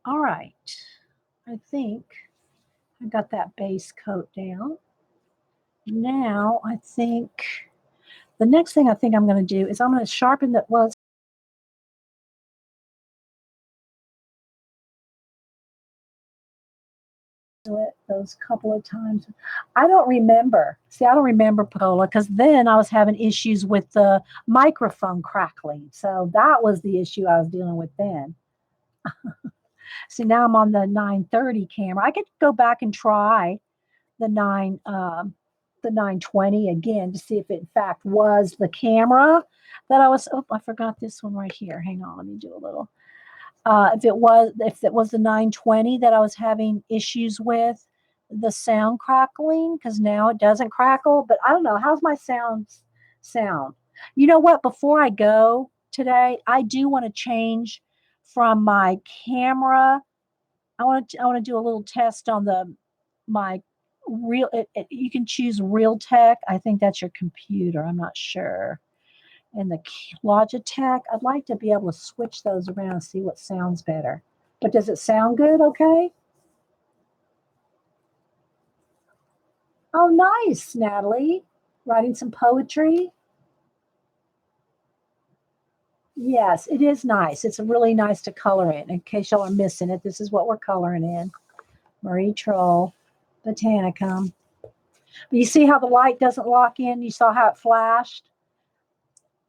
[SPEAKER 1] All right. I think I got that base coat down. Now I think the next thing I think I'm going to do is I'm going to sharpen that. Well, it those couple of times. I don't remember. See, I don't remember Paola because then I was having issues with the microphone crackling. So that was the issue I was dealing with then. See, now I'm on the 930 camera. I could go back and try the 920 again to see if it in fact was the camera that I was. Oh, I forgot this one right here. Hang on, let me do a little. If it was the 920 that I was having issues with the sound crackling, because now it doesn't crackle. But I don't know, how's my sound. You know what? Before I go today, I do want to change from my camera. I want to do a little test on my real. You can choose Realtek. I think that's your computer. I'm not sure. And the Logitech, I'd like to be able to switch those around and see what sounds better. But does it sound good? Okay. Oh, nice, Natalie. Writing some poetry. Yes, it is nice. It's really nice to color in. In case y'all are missing it, this is what we're coloring in. Maria Trolle, Botanicum. But you see how the light doesn't lock in? You saw how it flashed?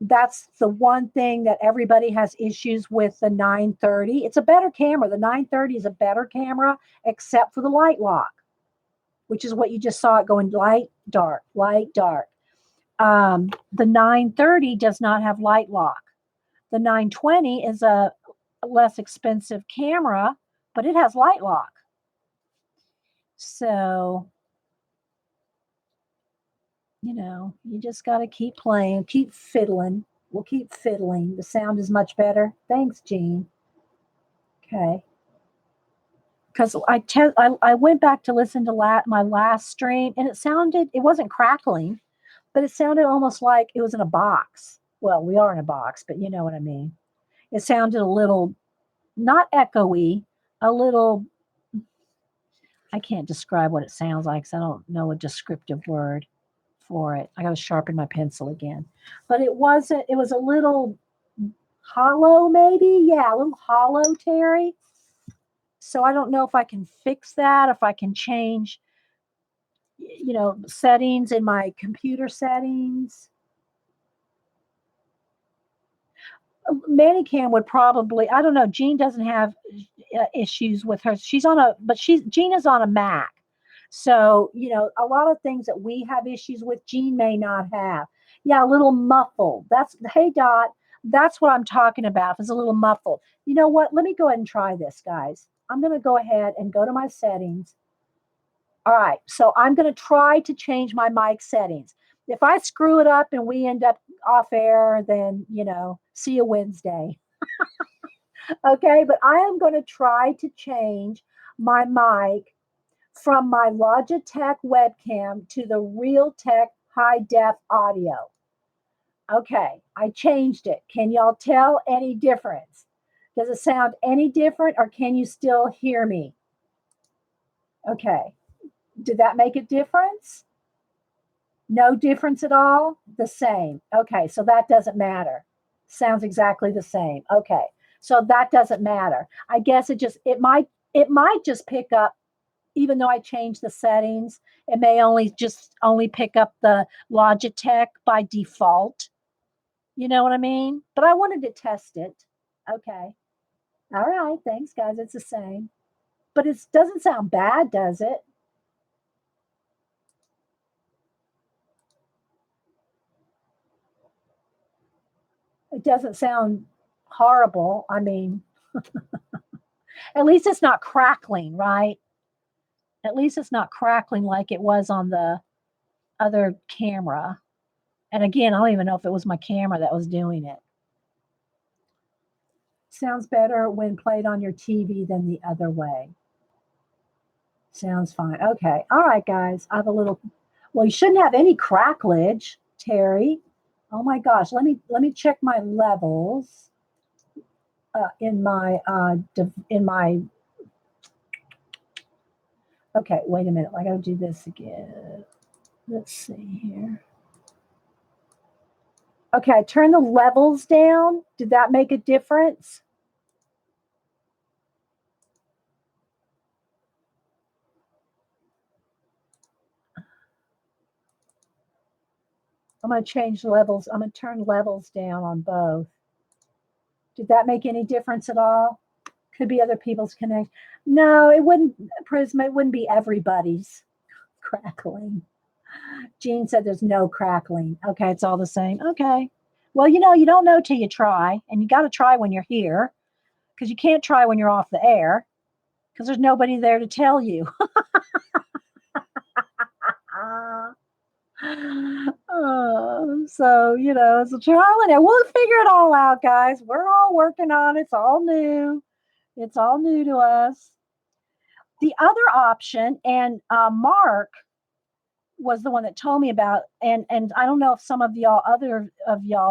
[SPEAKER 1] That's the one thing that everybody has issues with the 930. It's a better camera. The 930 is a better camera, except for the light lock, which is what you just saw it going light, dark, light, dark. The 930 does not have light lock. The 920 is a less expensive camera, but it has light lock. So, you just got to keep playing, keep fiddling. We'll keep fiddling. The sound is much better. Thanks, Jean. Okay. Because I went back to listen to my last stream, and it wasn't crackling, but it sounded almost like it was in a box. Well, we are in a box, but you know what I mean. It sounded a little, not echoey, a little, I can't describe what it sounds like because I don't know a descriptive word for it. I got to sharpen my pencil again. But it was a little hollow, maybe. Yeah, a little hollow, Terry. So I don't know if I can fix that, if I can change, settings in my computer settings. Manicam would probably, I don't know. Jean doesn't have issues with her. Jean is on a Mac. So, a lot of things that we have issues with, Jean may not have. Yeah, a little muffled. Hey, Dot, that's what I'm talking about. It's a little muffled. You know what? Let me go ahead and try this, guys. I'm going to go ahead and go to my settings. All right, so I'm going to try to change my mic settings. If I screw it up and we end up off air, then, see you Wednesday. Okay, but I am going to try to change my mic from my Logitech webcam to the Realtek high def audio. Okay, I changed it. Can y'all tell any difference? Does it sound any different or can you still hear me? Okay, did that make a difference? No difference at all? The same. Okay, so that doesn't matter. Sounds exactly the same. Okay. So that doesn't matter. I guess it might just pick up, even though I changed the settings, it may only pick up the Logitech by default. You know what I mean? But I wanted to test it. Okay. All right. Thanks, guys. It's the same. But it doesn't sound bad, does it? It doesn't sound horrible. I mean, at least it's not crackling, right? At least it's not crackling like it was on the other camera. And again, I don't even know if it was my camera that was doing it. Sounds better when played on your TV than the other way. Sounds fine. Okay. All right, guys. I have a little. Well, you shouldn't have any cracklage, Terry. Oh my gosh. Let me check my levels in my. Okay. Wait a minute. I got to do this again. Let's see here. Okay. I turned the levels down. Did that make a difference? I'm going to change levels. I'm going to turn levels down on both. Did that make any difference at all? Could be other people's connection. No, it wouldn't, Prisma, it wouldn't be everybody's crackling. Jean said there's no crackling. Okay, it's all the same. Okay. Well, you don't know till you try, and you got to try when you're here because you can't try when you're off the air because there's nobody there to tell you. So, it's a trial and error. We'll figure it all out, guys. We're all working on it. It's all new. It's all new to us. The other option, and Mark was the one that told me about, and I don't know if some of y'all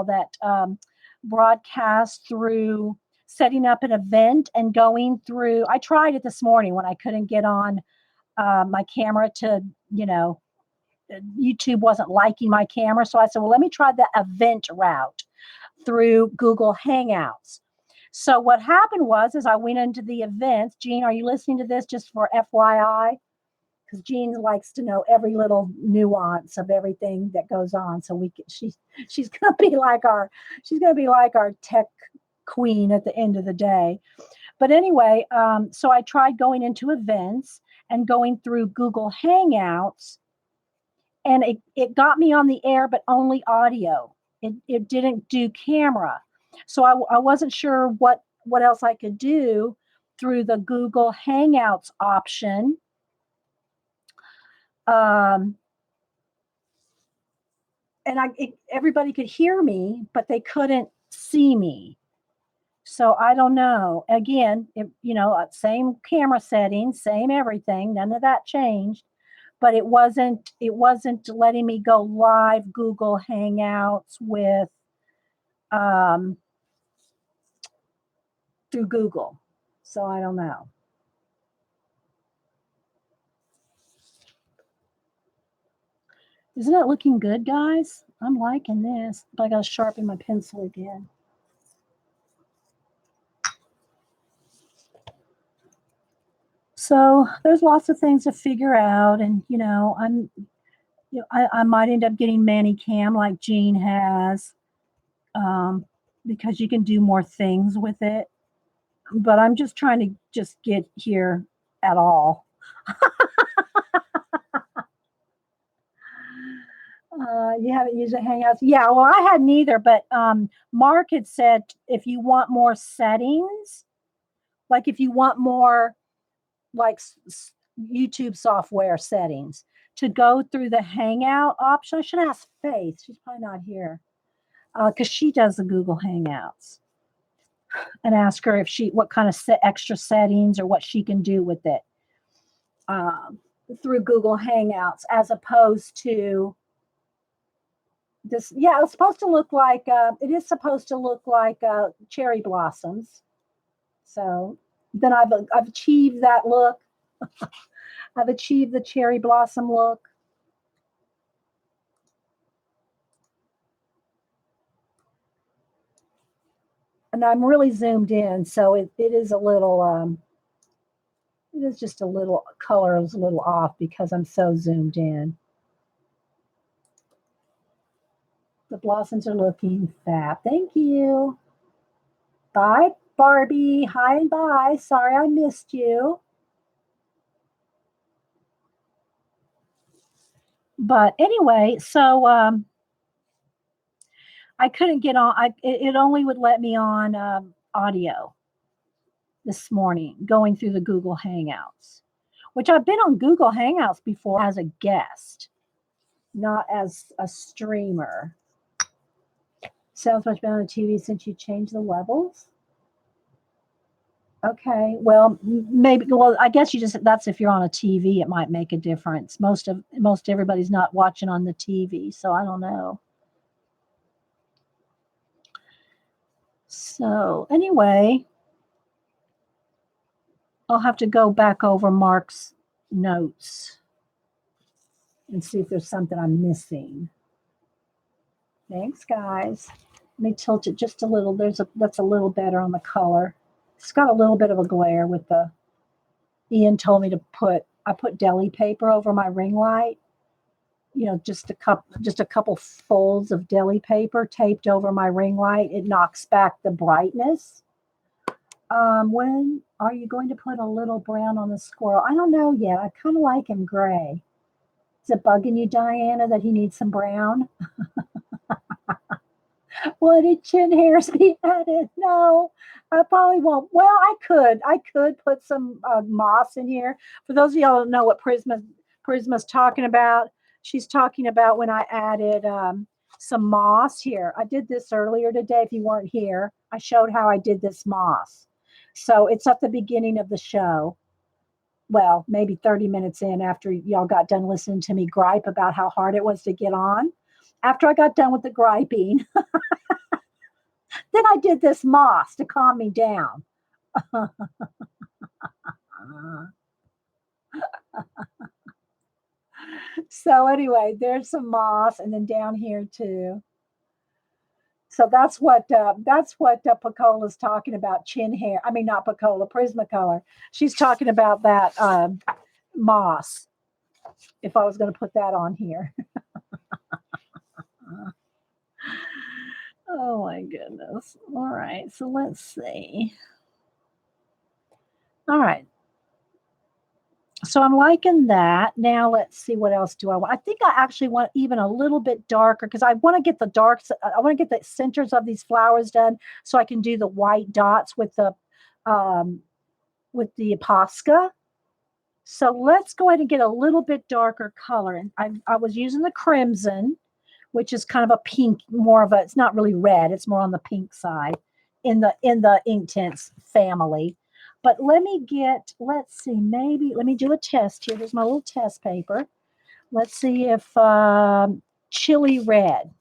[SPEAKER 1] that broadcast through setting up an event and going through. I tried it this morning when I couldn't get on my camera to, YouTube wasn't liking my camera. So I said, well, let me try the event route through Google Hangouts. So what happened was, I went into the events. Jean, are you listening to this just for FYI? Because Jean likes to know every little nuance of everything that goes on. So she's gonna be like our tech queen at the end of the day. But anyway, so I tried going into events and going through Google Hangouts, and it got me on the air, but only audio. It didn't do camera. So I wasn't sure what else I could do through the Google Hangouts option. And everybody could hear me, but they couldn't see me. So I don't know. Again, same camera settings, same everything. None of that changed. But it wasn't letting me go live Google Hangouts with through Google. So I don't know. Isn't it looking good, guys? I'm liking this, but I gotta sharpen my pencil again. So there's lots of things to figure out, and I might end up getting Manicam like Jean has, because you can do more things with it. But I'm just trying to just get here at all. You haven't used the Hangouts? Yeah, well, I hadn't either, but Mark had said if you want more settings, like if you want more like YouTube software settings, to go through the Hangout option. I should ask Faith. She's probably not here because she does the Google Hangouts, and ask her what kind of extra settings or what she can do with it through Google Hangouts, as opposed to this. Yeah, it's supposed to look like it is supposed to look like cherry blossoms. So then I've achieved that look. I've achieved the cherry blossom look. And I'm really zoomed in, so it is a little it is just a little color is a little off because I'm so zoomed in. The blossoms are looking fab. Thank you. Bye, Barbie. Hi and bye. Sorry I missed you. But anyway, so I couldn't get on. It only would let me on audio this morning, going through the Google Hangouts, which I've been on Google Hangouts before as a guest, not as a streamer. Sounds much better on TV since you changed the levels. Okay, well, maybe. Well, I guess you just—that's if you're on a TV, it might make a difference. Most everybody's not watching on the TV, so I don't know. So anyway, I'll have to go back over Mark's notes and see if there's something I'm missing. Thanks, guys. Let me tilt it just a little. That's a little better on the color. It's got a little bit of a glare with the. Ian told me to I put deli paper over my ring light. You know, just a couple folds of deli paper taped over my ring light. It knocks back the brightness. When are you going to put a little brown on the squirrel? I don't know yet. I kind of like him gray. Is it bugging you, Diana, that he needs some brown? Would chin hairs be added? No, I probably won't. Well, I could put some moss in here. For those of y'all who don't know what Prisma's talking about, she's talking about when I added some moss here. I did this earlier today. If you weren't here, I showed how I did this moss. So it's at the beginning of the show. Well, maybe 30 minutes in after y'all got done listening to me gripe about how hard it was to get on. After I got done with the griping, then I did this moss to calm me down. So anyway, there's some moss, and then down here too. So that's what Pacola's talking about. Chin hair. I mean, not Pacola, Prismacolor. She's talking about that moss. If I was going to put that on here. Oh my goodness. All right. So let's see. All right. So I'm liking that. Now let's see, what else do I want? I think I actually want even a little bit darker because I want to get the darks. I want to get the centers of these flowers done so I can do the white dots with the Posca. So let's go ahead and get a little bit darker color. And I was using the crimson, which is kind of a pink, more of a. It's not really red. It's more on the pink side in the Inktense family. But let's see, maybe, let me do a test here. Here's my little test paper. Let's see if chili red,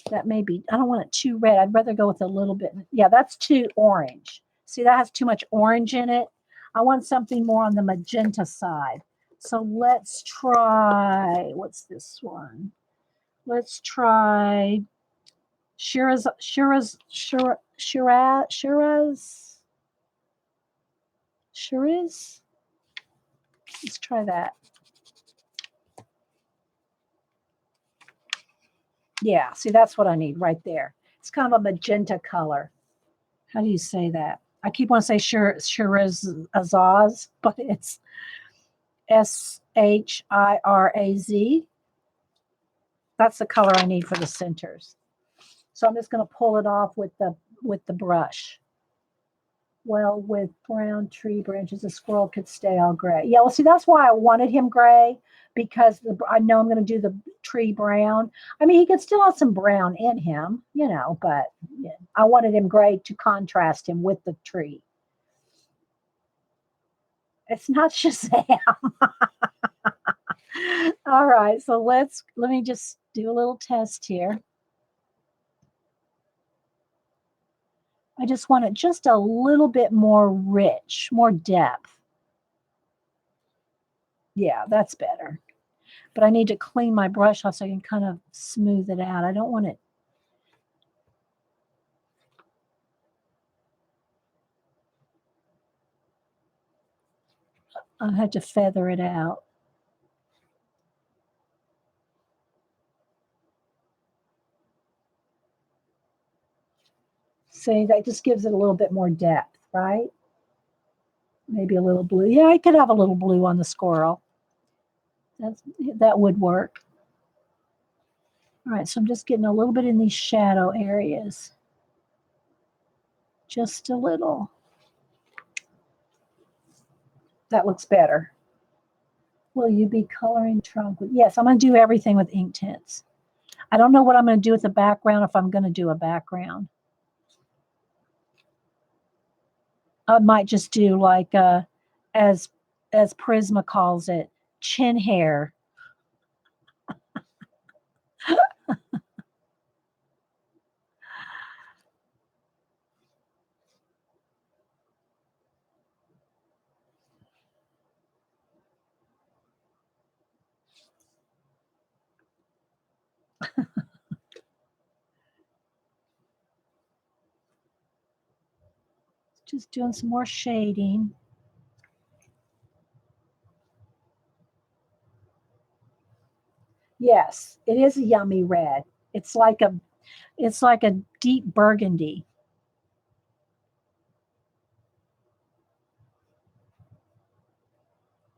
[SPEAKER 1] that may be, I don't want it too red. I'd rather go with a little bit. Yeah, that's too orange. See, that has too much orange in it. I want something more on the magenta side. So let's try, what's this one? Let's try Shiraz. Let's try that. Yeah, see, that's what I need right there. It's kind of a magenta color. How do you say that? I keep wanting to say Shiraz, but it's Shiraz. That's the color I need for the centers. So I'm just going to pull it off with the brush. Well, with brown tree branches, a squirrel could stay all gray. Yeah, well, see, that's why I wanted him gray, because I know I'm going to do the tree brown. I mean, he could still have some brown in him, but yeah, I wanted him gray to contrast him with the tree. It's not Shazam. All right, so let me just do a little test here. I just want it just a little bit more rich, more depth. Yeah, that's better. But I need to clean my brush off so I can kind of smooth it out. I don't want it. I had to feather it out. See, that just gives it a little bit more depth, right? Maybe a little blue. Yeah, I could have a little blue on the squirrel. That would work. All right, so I'm just getting a little bit in these shadow areas. Just a little. That looks better. Will you be coloring trunk? Yes, I'm going to do everything with Inktense. I don't know what I'm going to do with the background if I'm going to do a background. I might just do like as Prisma calls it, chin hair. Just doing some more shading. Yes, it is a yummy red. It's like a deep burgundy.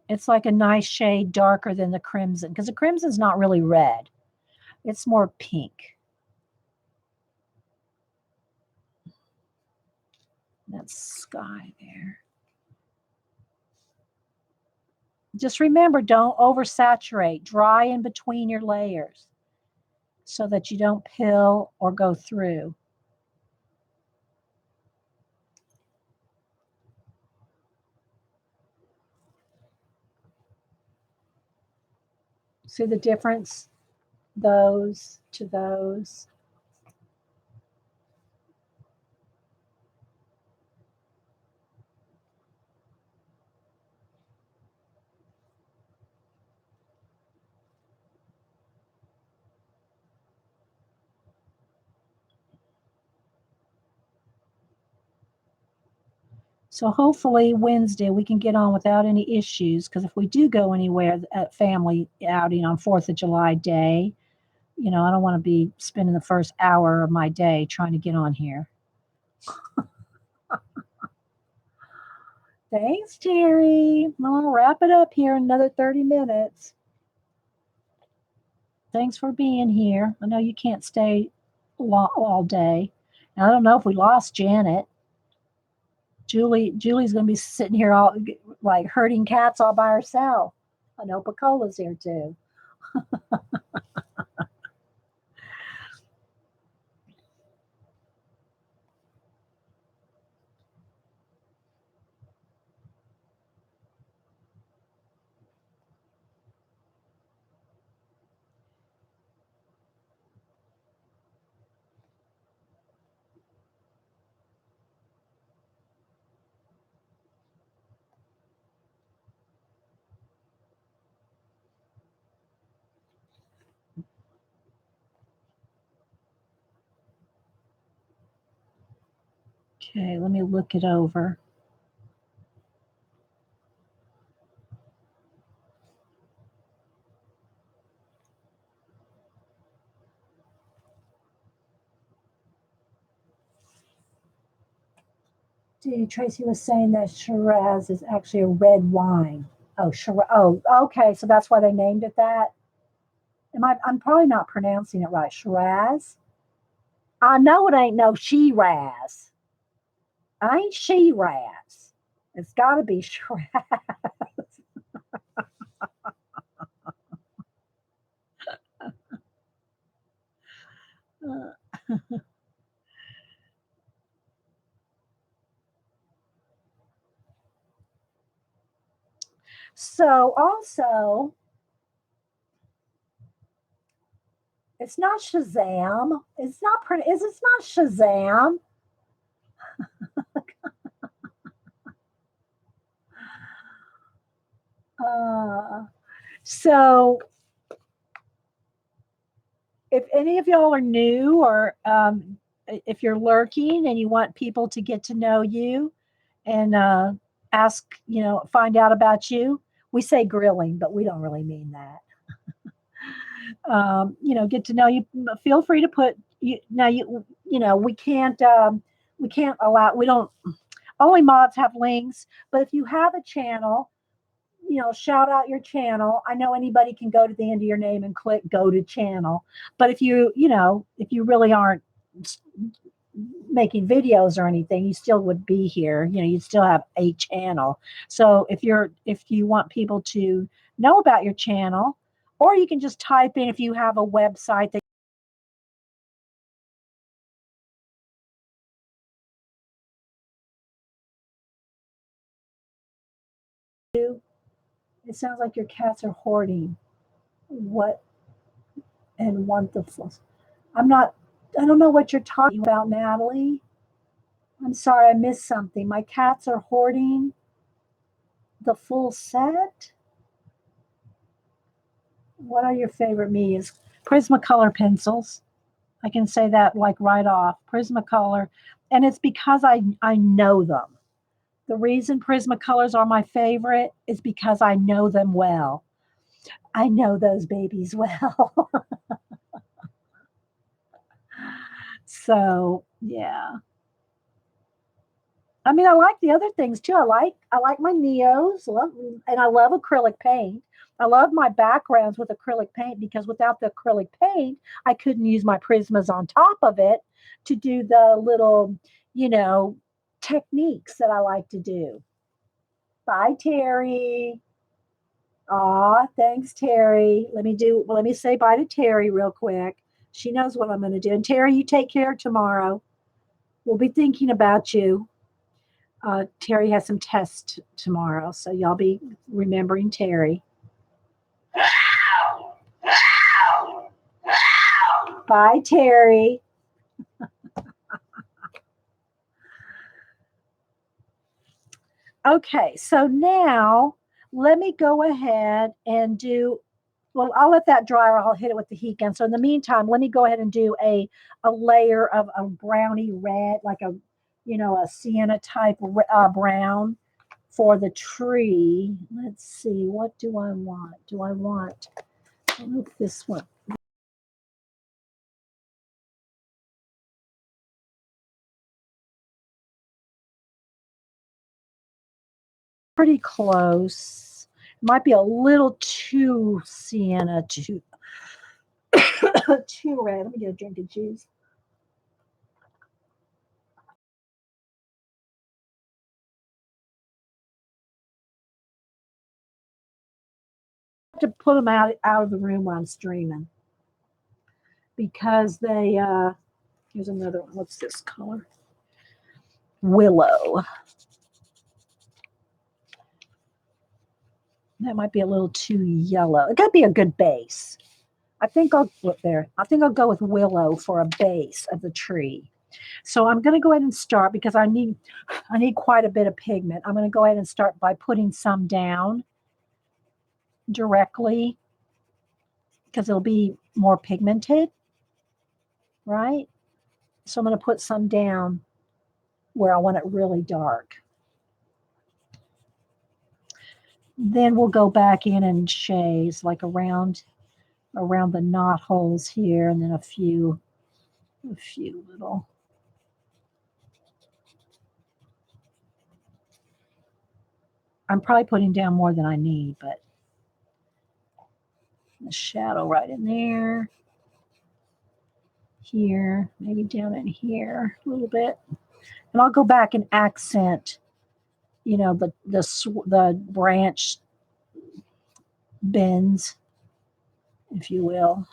[SPEAKER 1] It's like a nice shade darker than the crimson because the crimson's not really red. It's more pink. That's sky there. Just remember, don't oversaturate. Dry in between your layers so that you don't pill or go through. See the difference? Those to those. So hopefully Wednesday we can get on without any issues because if we do go anywhere at family outing on 4th of July day, I don't want to be spending the first hour of my day trying to get on here. Thanks, Terry. I'm going to wrap it up here in another 30 minutes. Thanks for being here. I know you can't stay all day. And I don't know if we lost Janet. Julie's going to be sitting here all like herding cats all by herself. I know Pacola's here too. Okay, let me look it over. Tracy was saying that Shiraz is actually a red wine. Oh, Shiraz. Oh, okay. So that's why they named it that. I'm probably not pronouncing it right. Shiraz. I know it ain't no Shiraz. I ain't Shiraz. It's got to be Shiraz. So also, it's not Shazam. It's not. It's not Shazam. So if any of y'all are new or if you're lurking and you want people to get to know you and ask, find out about you, we say grilling, but we don't really mean that. Get to know you. Feel free to put you now. We can't allow. We don't. Only mods have links, but if you have a channel, shout out your channel. I know anybody can go to the end of your name and click go to channel. But if you really aren't making videos or anything, you still would be here. You'd still have a channel. So if you want people to know about your channel, or you can just type in if you have a website that you. It sounds like your cats are hoarding. What and wonderful. I'm not. I don't know what you're talking about, Natalie. I'm sorry, I missed something. My cats are hoarding the full set. What are your favorite medias? Prismacolor pencils. I can say that like right off. Prismacolor. And it's because I know them. The reason Prismacolors are my favorite is because I know them well. I know those babies well. So yeah. I mean, I like the other things too. I like my neos, and I love acrylic paint. I love my backgrounds with acrylic paint because without the acrylic paint, I couldn't use my prismas on top of it to do the little, you know, techniques that I like to do. Bye, Terry. Aw, thanks, Terry. Let me say bye to Terry real quick. She knows what I'm going to do. And Terry, you take care tomorrow. We'll be thinking about you. Terry has some tests tomorrow, so y'all be remembering Terry. Bye, Terry. Okay, so now let me go ahead and do. Well, I'll let that dry, or I'll hit it with the heat gun. So in the meantime, let me go ahead and do a layer of a brownie red, like a sienna type brown for the tree. Let's see, what do I want? I look this one. Pretty close. Might be a little too sienna, too too red. Let me get a drink of juice. To put them out of the room while I'm streaming because they. Here's another one. What's this color? Willow. That might be a little too yellow. It got to be a good base. I think I'll look there. I think I'll go with willow for a base of the tree. So I'm going to go ahead and start because I need quite a bit of pigment. I'm going to go ahead and start by putting some down directly because it'll be more pigmented, right? So I'm going to put some down where I want it really dark. Then we'll go back in and shades like around the knot holes here, and then a few little. I'm probably putting down more than I need, but the shadow right in there, here, maybe down in here a little bit, and I'll go back and accent, the branch bends, if you will.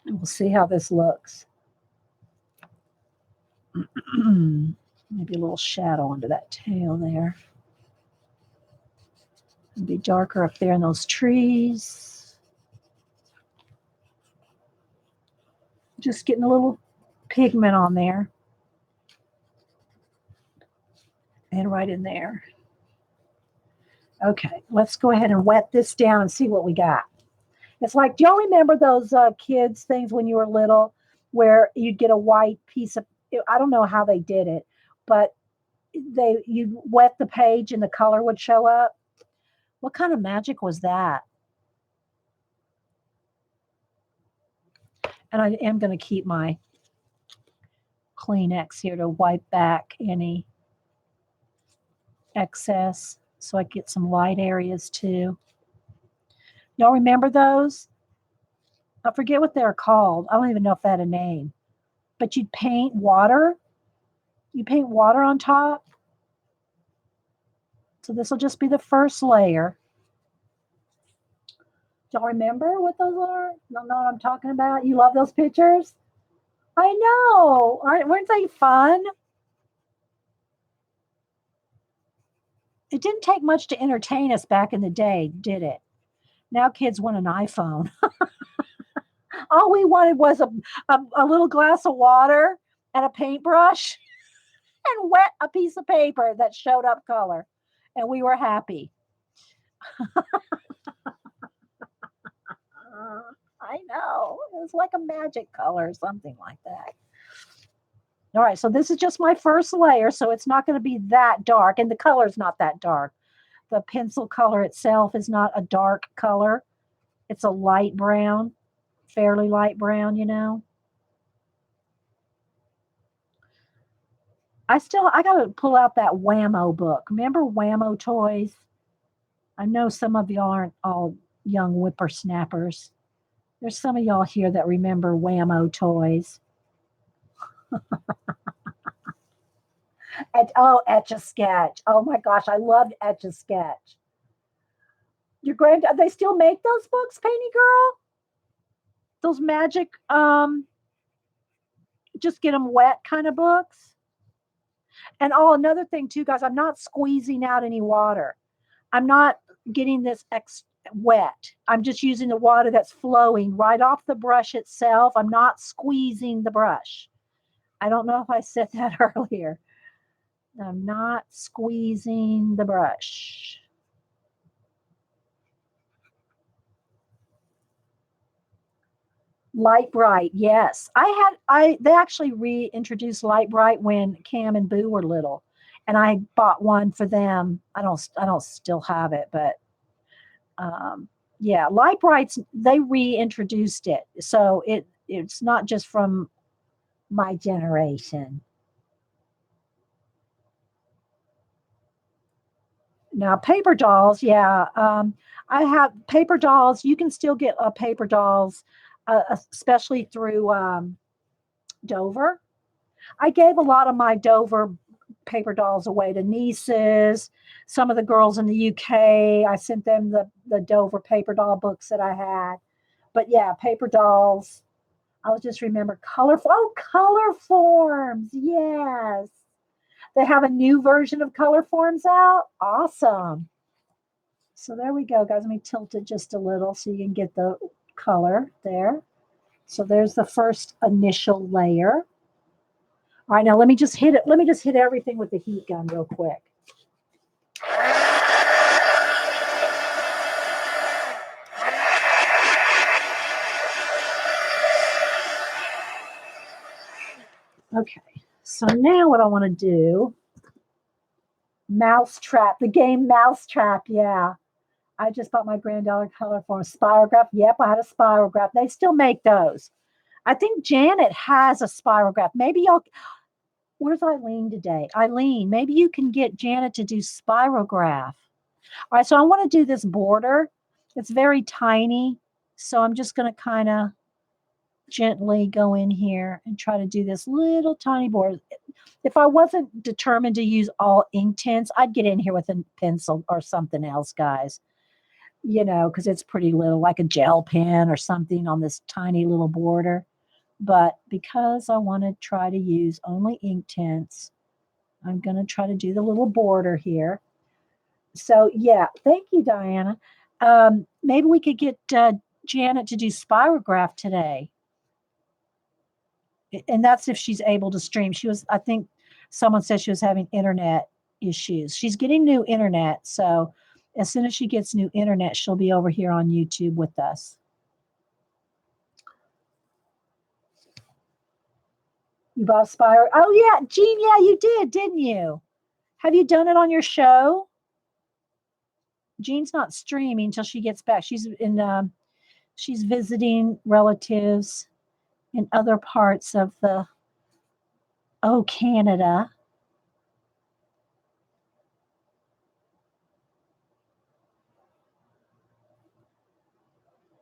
[SPEAKER 1] And we'll see how this looks. Maybe a little shadow under that tail there. It'll be darker up there in those trees. Just getting a little pigment on there. And right in there. Okay, let's go ahead and wet this down and see what we got. It's like, do y'all remember those kids things when you were little where you'd get a white piece of, I don't know how they did it, but you wet the page and the color would show up? What kind of magic was that? And I am going to keep my Kleenex here to wipe back any excess so I get some light areas too. Y'all remember those? I forget what they're called. I don't even know if they had a name. But you'd paint water. You paint water on top. So this will just be the first layer. Y'all remember what those are? Don't know what I'm talking about? You love those pictures? I know. Weren't they fun? It didn't take much to entertain us back in the day, did it? Now kids want an iPhone. All we wanted was a little glass of water and a paintbrush and wet a piece of paper that showed up color. And we were happy. I know. It was like a magic color or something like that. All right, so this is just my first layer, so it's not going to be that dark, and the color's not that dark. The pencil color itself is not a dark color. It's a light brown, fairly light brown, you know. I got to pull out that Whammo book. Remember Whammo toys? I know some of y'all aren't all young whippersnappers. There's some of y'all here that remember Whammo toys. Etch-a-Sketch. Oh my gosh, I loved Etch-a-Sketch. They still make those books, Painty Girl? Those magic, just get them wet kind of books? And another thing too, guys, I'm not squeezing out any water. I'm not getting this wet. I'm just using the water that's flowing right off the brush itself. I'm not squeezing the brush. I don't know if I said that earlier. I'm not squeezing the brush. Light Bright, yes. They actually reintroduced Light Bright when Cam and Boo were little. And I bought one for them. I don't still have it, but yeah, Light Brights, they reintroduced it. So it's not just from my generation. Now, paper dolls, yeah. I have paper dolls. You can still get paper dolls, especially through Dover. I gave a lot of my Dover paper dolls away to nieces, some of the girls in the UK. I sent them the Dover paper doll books that I had. But yeah, paper dolls. I'll just remember color forms. Yes. They have a new version of color forms out. Awesome. So there we go, guys. Let me tilt it just a little so you can get the color there. So there's the first initial layer. All right, now let me just hit it. Let me just hit everything with the heat gun real quick. Okay, so now what I want to do, Mousetrap, the game Mousetrap, yeah. I just bought my granddaughter color form. Spirograph, yep, I had a spirograph. They still make those. I think Janet has a spirograph. Maybe y'all, where's Eileen today? Eileen, maybe you can get Janet to do spirograph. All right, so I want to do this border. It's very tiny, so I'm just going to kind of gently go in here and try to do this little tiny border. If I wasn't determined to use all Inktense, I'd get in here with a pencil or something else, guys. You know, because it's pretty little, like a gel pen or something on this tiny little border. But because I want to try to use only Inktense, I'm going to try to do the little border here. So, yeah, thank you, Diana. Maybe we could get Janet to do spirograph today. And that's if she's able to stream. I think someone said she was having internet issues. She's getting new internet. So, as soon as she gets new internet, she'll be over here on YouTube with us. You bought a Spire? Oh, yeah. Jean, yeah, you did, didn't you? Have you done it on your show? Jean's not streaming until she gets back. She's visiting relatives in other parts of the Canada.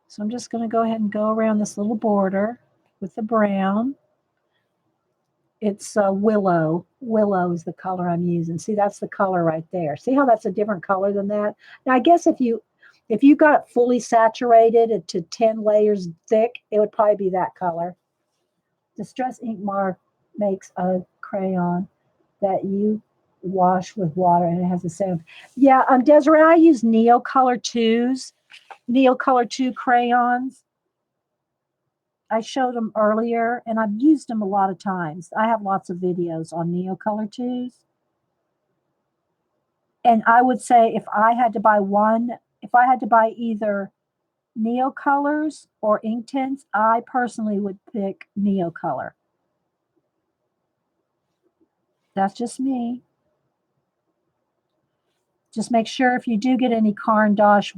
[SPEAKER 1] So I'm just going to go ahead and go around this little border with the brown. It's willow. Willow is the color I'm using. See, that's the color right there. See how that's a different color than that? Now, I guess if you got it fully saturated to 10 layers thick, it would probably be that color. Distress Ink Mark makes a crayon that you wash with water, and it has the same. Yeah, Desiree, I use Neocolor 2s, Neocolor 2 crayons. I showed them earlier, and I've used them a lot of times. I have lots of videos on Neocolor 2s. And I would say if I had to buy either Neocolors or Inktense, I personally would pick Neocolor. That's just me. Just make sure if you do get any Caran d'Ache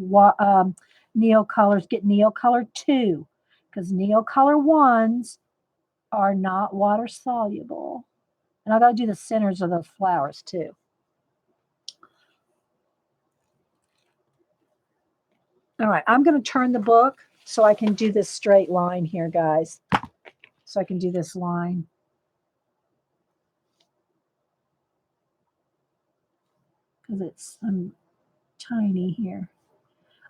[SPEAKER 1] Neocolors, get Neocolor 2, because Neocolor 1s are not water soluble. And I got to do the centers of those flowers too. All right, I'm going to turn the book so I can do this straight line here, guys. So I can do this line. Because I'm tiny here.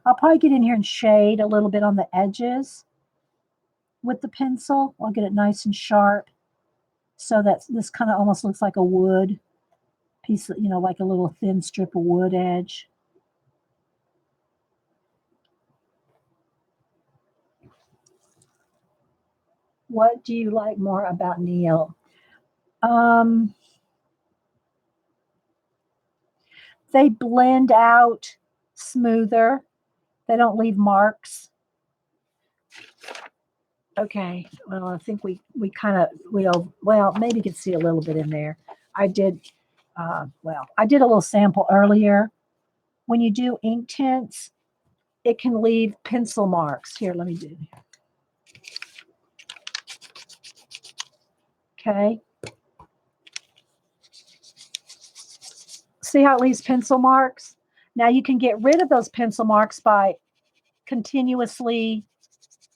[SPEAKER 1] I'll probably get in here and shade a little bit on the edges with the pencil. I'll get it nice and sharp so that this kind of almost looks like a wood piece, like a little thin strip of wood edge. What do you like more about Neo? They blend out smoother. They don't leave marks. Okay, well, I think we maybe you can see a little bit in there. I did, I did a little sample earlier. When you do Inktense, it can leave pencil marks. Here, let me do. Okay. See how it leaves pencil marks? Now you can get rid of those pencil marks by continuously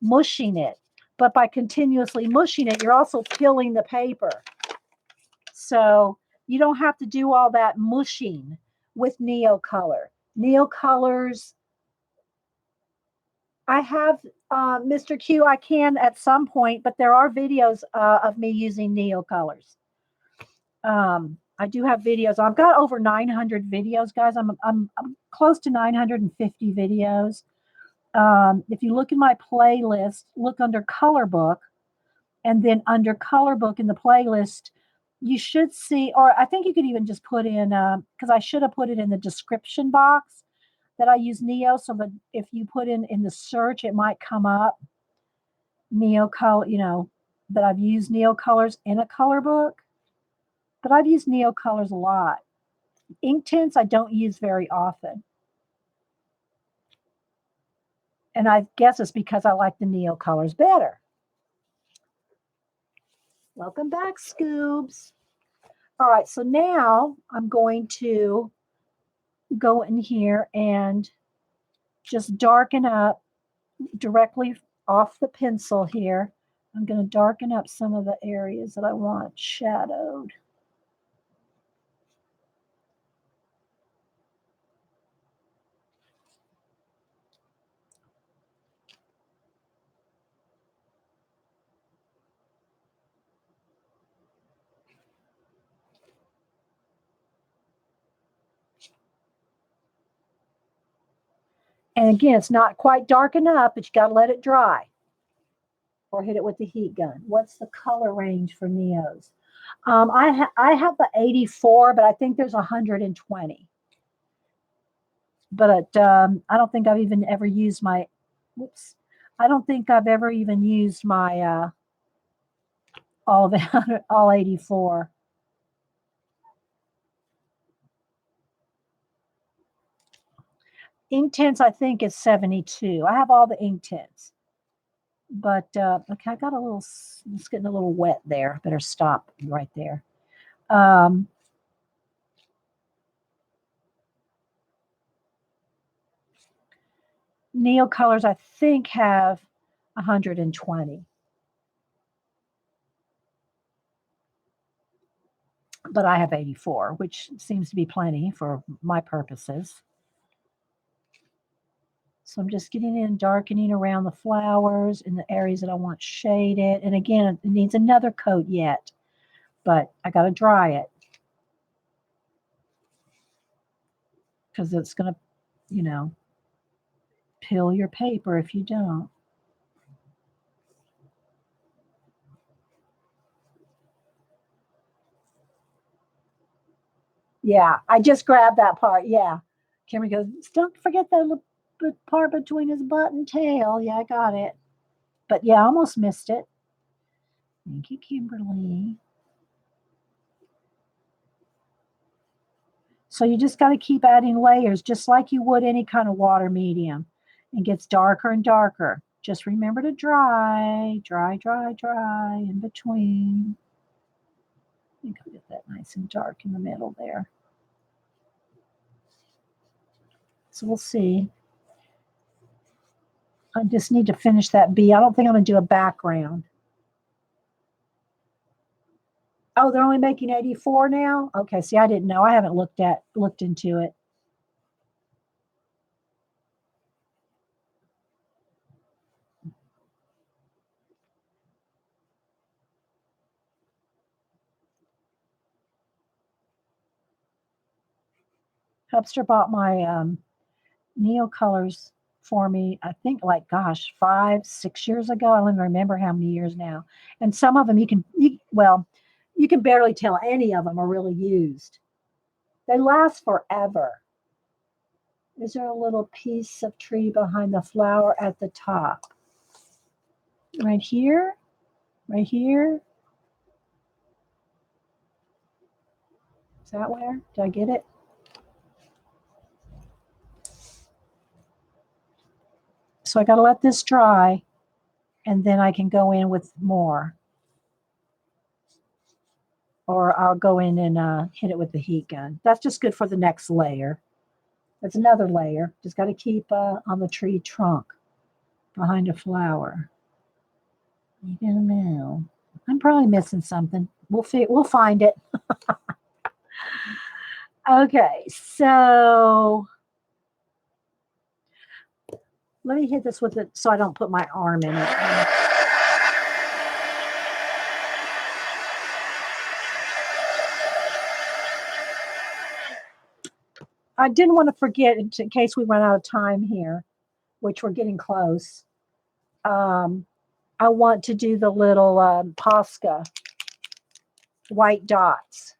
[SPEAKER 1] mushing it. But by continuously mushing it, you're also peeling the paper. So you don't have to do all that mushing with Neocolor. Neocolors, I have Mr. Q, I can at some point, but there are videos of me using Neocolors. I do have videos. I've got over 900 videos, guys. I'm close to 950 videos. If you look in my playlist, look under Color Book, and then under Color Book in the playlist, you should see, or I think you could even just put in, because I should have put it in the description box that I use Neo, so that if you put in the search, it might come up Neocolor, that I've used Neocolors in a color book. But I've used Neocolors a lot. Inktense I don't use very often. And I guess it's because I like the Neocolors better. Welcome back, Scoobs. All right, so now I'm going to go in here and just darken up directly off the pencil here. I'm going to darken up some of the areas that I want shadowed. And again, it's not quite dark enough, but you got to let it dry or hit it with the heat gun. What's the color range for Neos? I have the 84, but I think there's 120. But I don't think I've even ever used my, whoops, I don't think I've ever even used my all 84. Inktense, I think, is 72. I have all the Inktense. But okay, I got a little, it's getting a little wet there. Better stop right there. Neo colors, I think, have 120. But I have 84, which seems to be plenty for my purposes. So I'm just getting in, darkening around the flowers in the areas that I want shaded. And again, it needs another coat yet, but I got to dry it because it's going to, you know, peel your paper if you don't. Yeah, I just grabbed that part. Yeah. Kimberly goes, don't forget that little part between his butt and tail. Yeah, I got it. But yeah, I almost missed it. Thank you, Kimberly. So you just got to keep adding layers, just like you would any kind of water medium. It gets darker and darker. Just remember to dry, dry, dry, dry in between. I think I'll get that nice and dark in the middle there. So we'll see. I just need to finish that bee. I don't think I'm going to do a background. Oh, they're only making 84 now? Okay, see, I didn't know. I haven't looked into it. Hubster bought my Neo colors for me, I think, like, gosh, 5, 6 years ago. I don't even remember how many years now. And some of them well, you can barely tell any of them are really used. They last forever. Is there a little piece of tree behind the flower at the top? Right here? Right here? Is that where? Did I get it? So I got to let this dry and then I can go in with more. Or I'll go in and hit it with the heat gun. That's just good for the next layer. That's another layer. Just got to keep on the tree trunk behind a flower. I don't know. I'm probably missing something. We'll find it. Okay, so let me hit this with it so I don't put my arm in it. I didn't want to forget in case we run out of time here, which we're getting close. I want to do the little Posca white dots.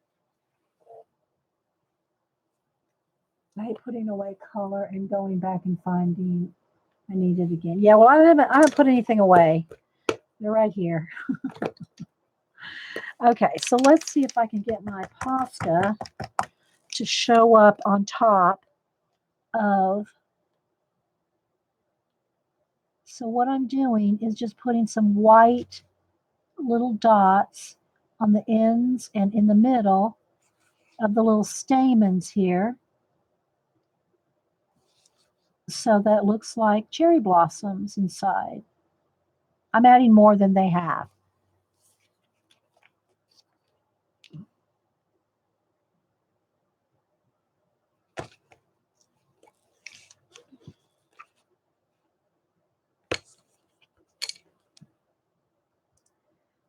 [SPEAKER 1] I hate putting away color and going back and finding I need it again. Yeah, well, I haven't put anything away. They're right here. Okay, so let's see if I can get my Posca to show up on top of. So what I'm doing is just putting some white little dots on the ends and in the middle of the little stamens here. So that looks like cherry blossoms inside. I'm adding more than they have.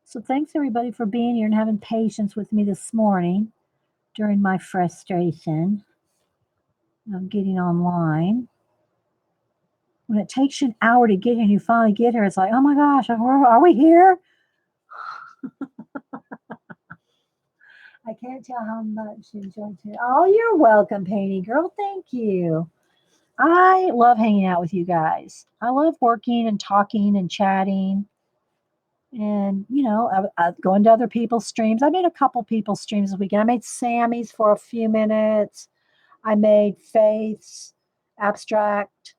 [SPEAKER 1] So thanks everybody for being here and having patience with me this morning during my frustration of getting online. When it takes you an hour to get here and you finally get here, it's like, oh my gosh, are we here? I can't tell how much you enjoyed it. Oh, you're welcome, Painty Girl. Thank you. I love hanging out with you guys. I love working and talking and chatting. And, I going to other people's streams. I made a couple people's streams this weekend. I made Sammy's for a few minutes. I made Faith's abstract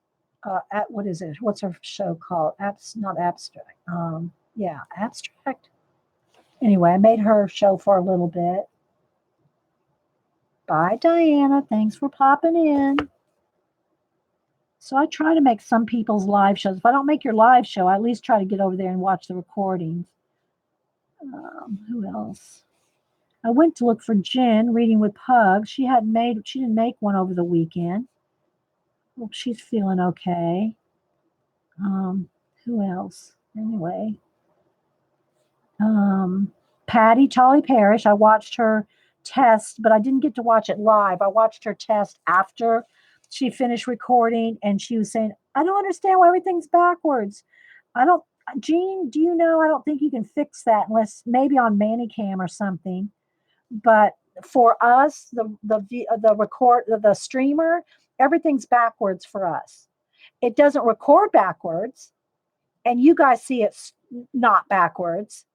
[SPEAKER 1] what is it? What's her show called? Not abstract. Yeah, abstract. Anyway, I made her show for a little bit. Bye, Diana. Thanks for popping in. So I try to make some people's live shows. If I don't make your live show, I at least try to get over there and watch the recordings. Who else? I went to look for Jen reading with Pug. She didn't make one over the weekend. Hope she's feeling okay. Who else? Anyway, Patty Tolly Parrish. I watched her test, but I didn't get to watch it live. I watched her test after she finished recording, and she was saying, "I don't understand why everything's backwards. I don't, Jean, do you know? I don't think you can fix that unless maybe on Manicam or something." But for us, the streamer, everything's backwards for us. It doesn't record backwards, and you guys see it's not backwards.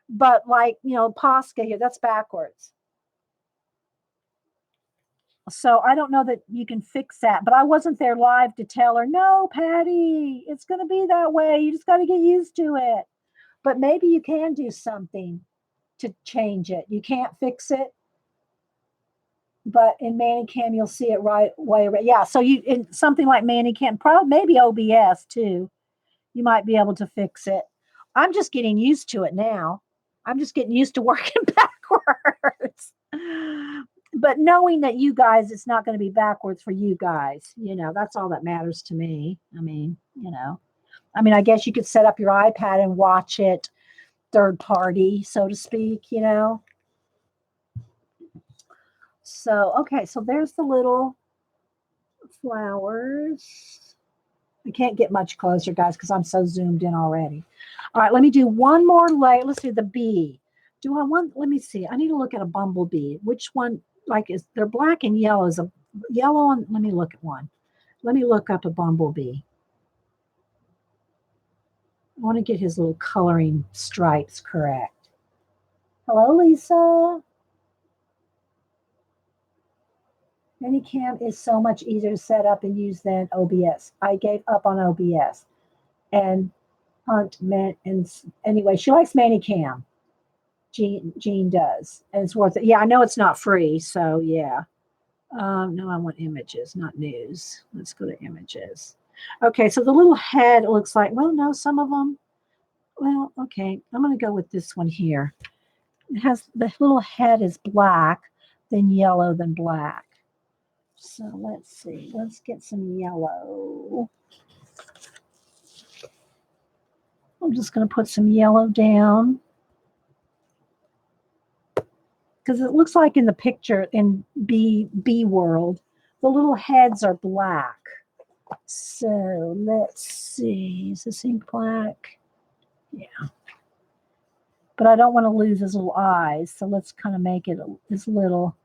[SPEAKER 1] But like, Posca here, that's backwards. So I don't know that you can fix that, but I wasn't there live to tell her, no, Patty, it's going to be that way. You just got to get used to it. But maybe you can do something to change it. You can't fix it, but in Manicam, you'll see it right way. Yeah. So in something like Manicam, probably maybe OBS too, you might be able to fix it. I'm just getting used to it now. I'm just getting used to working backwards. But knowing that you guys, it's not going to be backwards for you guys, that's all that matters to me. I guess you could set up your iPad and watch it third party, so to speak, So, okay, so there's the little flowers. I can't get much closer, guys, because I'm so zoomed in already. All right, let me do one more layer. Let's see the bee. Let me see. I need to look at a bumblebee. Which one, they're black and yellow. Is a yellow one? Let me look at one. Let me look up a bumblebee. I want to get his little coloring stripes correct. Hello, Lisa. Manicam is so much easier to set up and use than OBS. I gave up on OBS. And anyway, she likes Manicam. Jean does, and it's worth it. Yeah, I know it's not free, so yeah. No, I want images, not news. Let's go to images. Okay, so the little head looks like, well, no, some of them. Well, okay, I'm going to go with this one here. It has the little head is black, then yellow, then black. So let's see. Let's get some yellow. I'm just going to put some yellow down. Because it looks like in the picture in bee world, the little heads are black. So let's see. Is this ink black? Yeah. But I don't want to lose his little eyes, so let's kind of make it his little.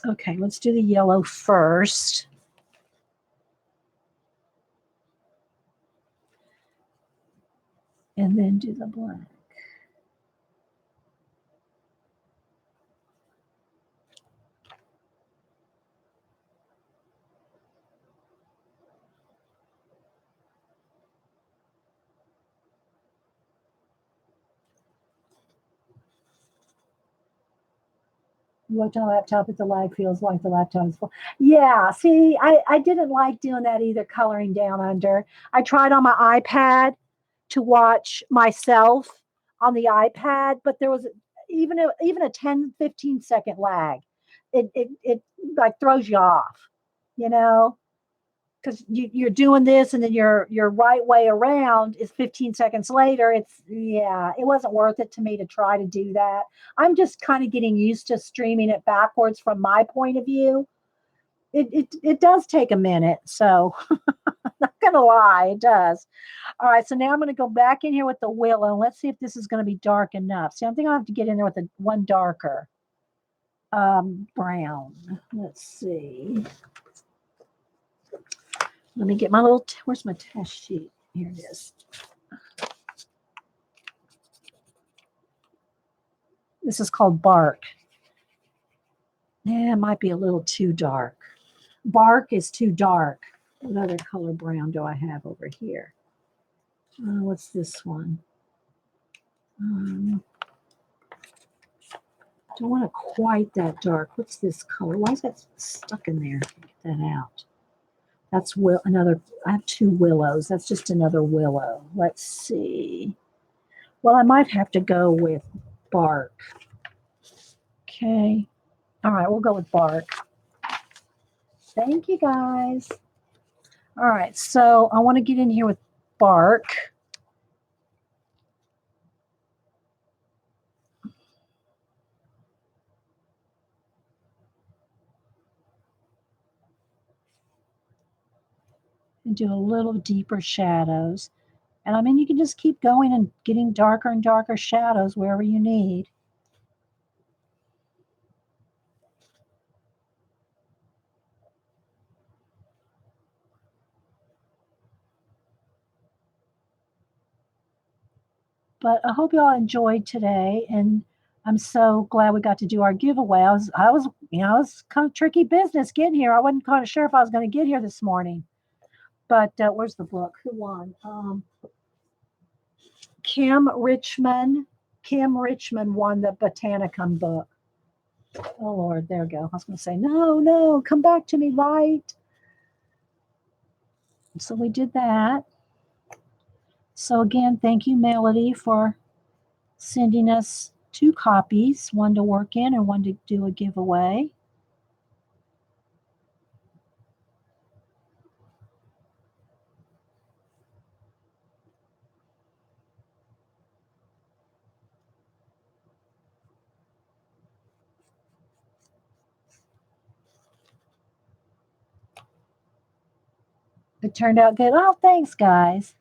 [SPEAKER 1] Okay, let's do the yellow first. And then do the black. You looked on a laptop at the lag feels like the laptop is full. Yeah, see, I didn't like doing that either, coloring down under. I tried on my iPad to watch myself on the iPad, but there was even a 10, 15-second lag. It like throws you off, because you're doing this and then your right way around is 15 seconds later. It wasn't worth it to me to try to do that. I'm just kind of getting used to streaming it backwards from my point of view. It does take a minute, so not gonna lie, it does. All right, so now I'm gonna go back in here with the willow. Let's see if this is gonna be dark enough. See, I think I'll have to get in there with one darker brown. Let's see. Let me get my little, where's my test sheet? Here it is. This is called bark. Yeah, it might be a little too dark. Bark is too dark. What other color brown do I have over here? What's this one? Don't want it quite that dark. What's this color? Why is that stuck in there? Get that out. That's another. I have two willows. That's just another willow. Let's see. Well, I might have to go with bark. Okay. All right, we'll go with bark. Thank you, guys. All right, so I want to get in here with bark. And do a little deeper shadows. And I mean, you can just keep going and getting darker and darker shadows wherever you need. But I hope y'all enjoyed today, and I'm so glad we got to do our giveaway. I was, you know, it was kind of tricky business getting here. I wasn't kind of sure if I was going to get here this morning. But where's the book? Who won? Kim Richmond. Kim Richmond won the Botanicum book. Oh Lord, there we go. I was going to say, no, come back to me, light. So we did that. So again, thank you, Melody, for sending us 2 copies, one to work in and one to do a giveaway. It turned out good. Oh, thanks, guys.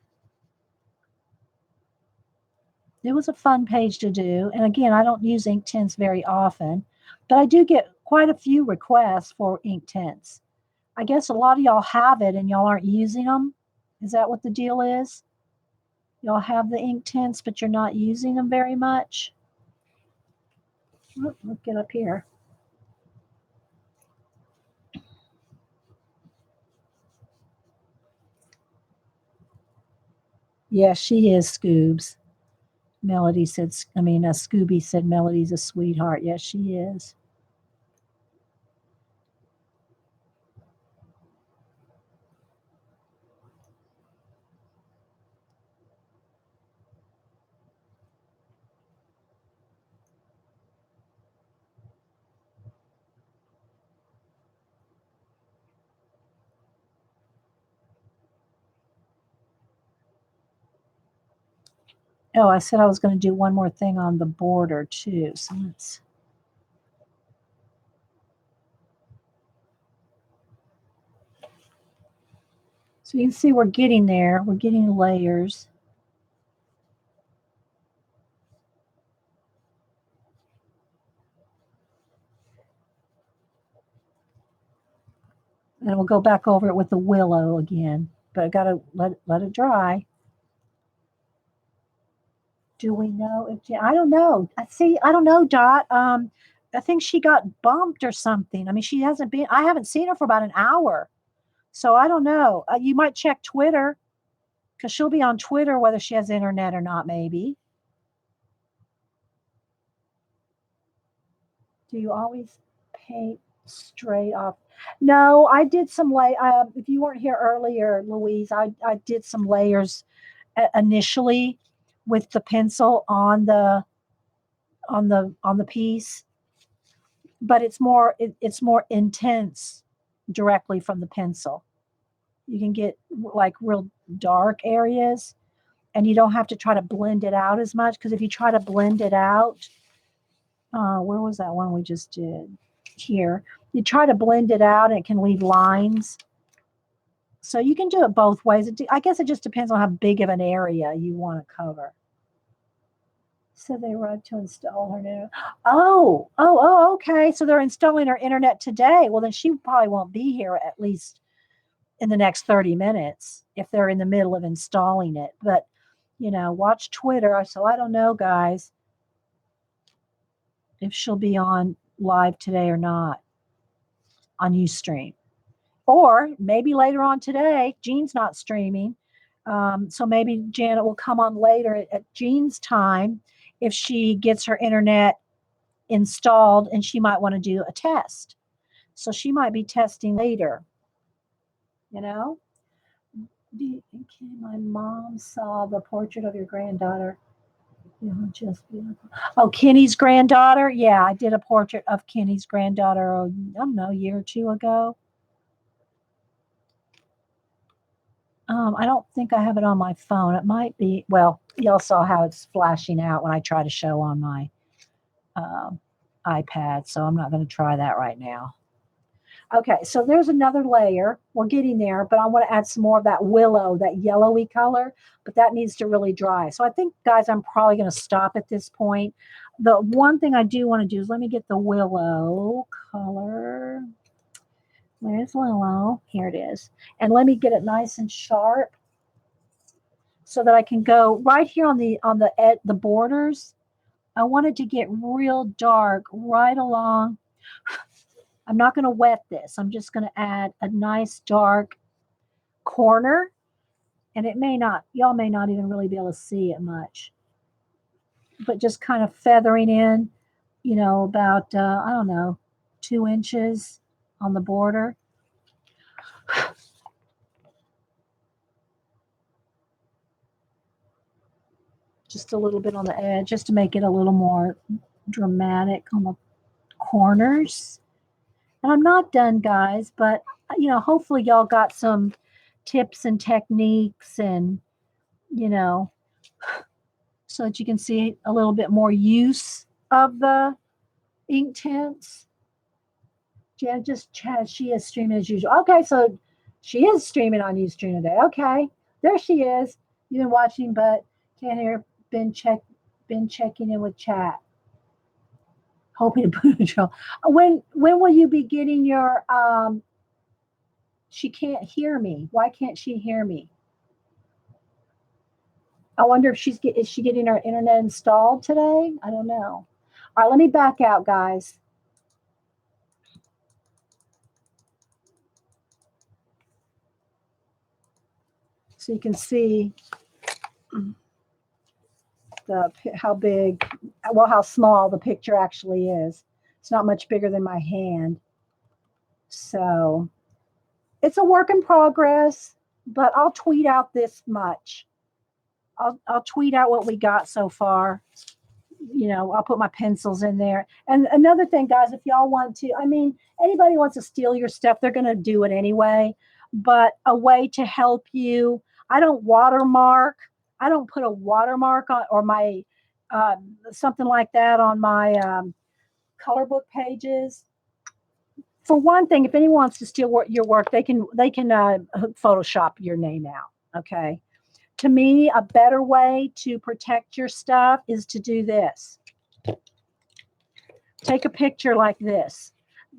[SPEAKER 1] It was a fun page to do. And again, I don't use Inktense very often, but I do get quite a few requests for Inktense. I guess a lot of y'all have it and y'all aren't using them. Is that what the deal is? Y'all have the Inktense, but you're not using them very much? Oh, let's get up here. Yeah, she is, Scoobs. Melody said, Scooby said Melody's a sweetheart. Yes, she is. Oh, I said I was going to do one more thing on the border too. So let's. So you can see we're getting there. We're getting layers. And we'll go back over it with the willow again. But I gotta let it dry. Do we know if I don't know. I don't know, Dot. I think she got bumped or something. I mean, she hasn't been. I haven't seen her for about an hour, so I don't know. You might check Twitter because she'll be on Twitter whether she has internet or not. Maybe. Do you always paint straight off? No, I did some if you weren't here earlier, Louise, I did some layers initially with the pencil on the piece, but it's more intense directly from the pencil. You can get like real dark areas, and you don't have to try to blend it out as much because if you try to blend it out, where was that one we just did? Here, you try to blend it out, and it can leave lines. So you can do it both ways. I guess it just depends on how big of an area you want to cover. So they arrived to install her new. Okay. So they're installing her internet today. Well, then she probably won't be here at least in the next 30 minutes if they're in the middle of installing it. But, watch Twitter. So I don't know, guys, if she'll be on live today or not on Ustream. Or maybe later on today, Jean's not streaming. So maybe Janet will come on later at Jean's time if she gets her internet installed, and she might want to do a test. So she might be testing later, you know? Do you think my mom saw the portrait of your granddaughter? You know, just beautiful. Oh, Kenny's granddaughter? Yeah, I did a portrait of Kenny's granddaughter, I don't know, a year or two ago. I don't think I have it on my phone. It might be, well, y'all saw how it's flashing out when I try to show on my iPad, so I'm not going to try that right now. Okay, so there's another layer. We're getting there, but I want to add some more of that willow, that yellowy color, but that needs to really dry. So I think, guys, I'm probably going to stop at this point. The one thing I do want to do is let me get the willow color. Where's willow? Here it is. And let me get it nice and sharp so that I can go right here on the borders. I want it to get real dark right along. I'm not going to wet this. I'm just going to add a nice dark corner, and it may not, y'all may not even really be able to see it much, but just kind of feathering in, you know, about, I don't know, 2 inches on the border. Just a little bit on the edge, just to make it a little more dramatic on the corners. And I'm not done, guys, but, you know, hopefully y'all got some tips and techniques, and, you know, so that you can see a little bit more use of the Inktense. Jan just chat. She is streaming as usual. Okay, so she is streaming on Ustream today. Okay, there she is. You've been watching, but can't hear. Been checking in with chat. Hoping to put a when will you be getting your She can't hear me. Why can't she hear me? I wonder if is she getting her internet installed today? I don't know. All right, let me back out, guys. So you can see how small the picture actually is. It's not much bigger than my hand. So it's a work in progress, but I'll tweet out this much. I'll tweet out what we got so far. You know, I'll put my pencils in there. And another thing, guys, if y'all want to, I mean, anybody wants to steal your stuff, they're going to do it anyway. But a way to help you, I don't watermark. I don't put a watermark on, or my something like that on my color book pages. For one thing, if anyone wants to steal your work, they can Photoshop your name out. Okay. To me, a better way to protect your stuff is to do this. Take a picture like this.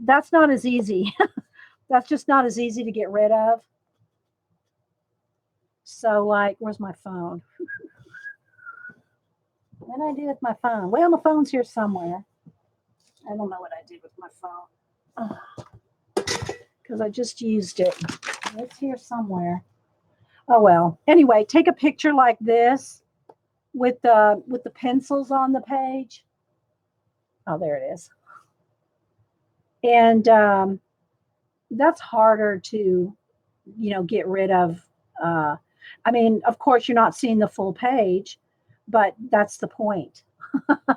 [SPEAKER 1] That's not as easy. That's just not as easy to get rid of. So, like, where's my phone? What did I do with my phone? Well, my phone's here somewhere. I don't know what I did with my phone. Because I just used it. It's here somewhere. Oh well. Anyway, take a picture like this with the pencils on the page. Oh, there it is. And that's harder to, you know, get rid of. I mean, of course, you're not seeing the full page, but that's the point,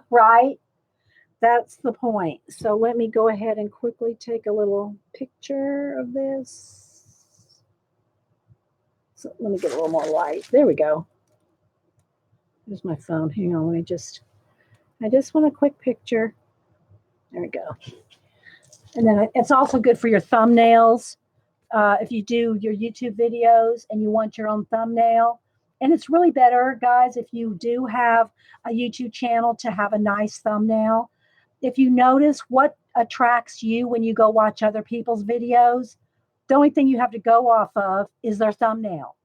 [SPEAKER 1] right? That's the point. So let me go ahead and quickly take a little picture of this. So let me get a little more light. There we go. Here's my phone. Hang on, I just want a quick picture. There we go. And then it's also good for your thumbnails. If you do your YouTube videos and you want your own thumbnail. And it's really better, guys, if you do have a YouTube channel, to have a nice thumbnail. If you notice what attracts you when you go watch other people's videos, the only thing you have to go off of is their thumbnail.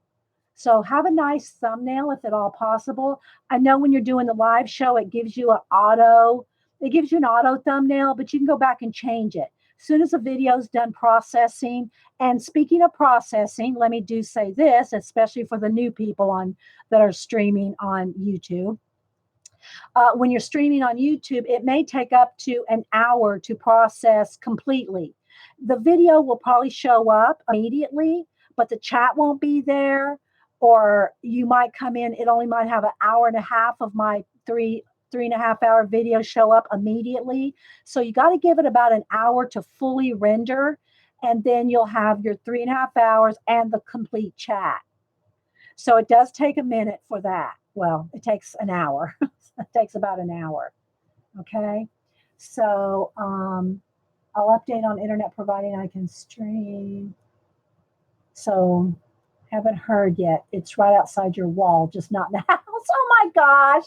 [SPEAKER 1] So have a nice thumbnail if at all possible. I know when you're doing the live show, it gives you an auto thumbnail, but you can go back and change it. As soon as the video's done processing, and speaking of processing, let me say this, especially for the new people that are streaming on YouTube. When you're streaming on YouTube, it may take up to an hour to process completely. The video will probably show up immediately, but the chat won't be there. Or you might come in, it only might have an hour and a half of my three and a half hour video show up immediately. So you got to give it about an hour to fully render. And then you'll have your 3.5 hours and the complete chat. So it does take a minute for that. Well, it takes an hour. It takes about an hour. Okay. So I'll update on internet providing I can stream. So haven't heard yet. It's right outside your wall, just not in the house. Oh my gosh.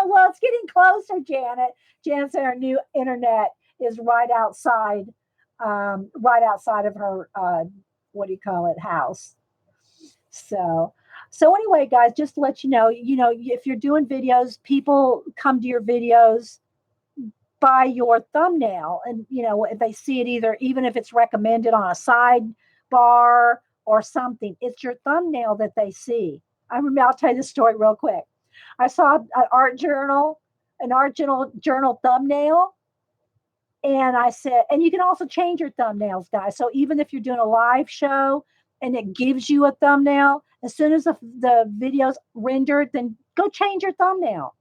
[SPEAKER 1] Well, it's getting closer, Janet. Janet said her new internet is right outside of her, house. So anyway, guys, just to let you know, if you're doing videos, people come to your videos by your thumbnail. And, if they see it even if it's recommended on a sidebar or something, it's your thumbnail that they see. I'll tell you this story real quick. I saw an art journal thumbnail. And I said, and you can also change your thumbnails, guys. So even if you're doing a live show and it gives you a thumbnail, as soon as the video's rendered, then go change your thumbnail.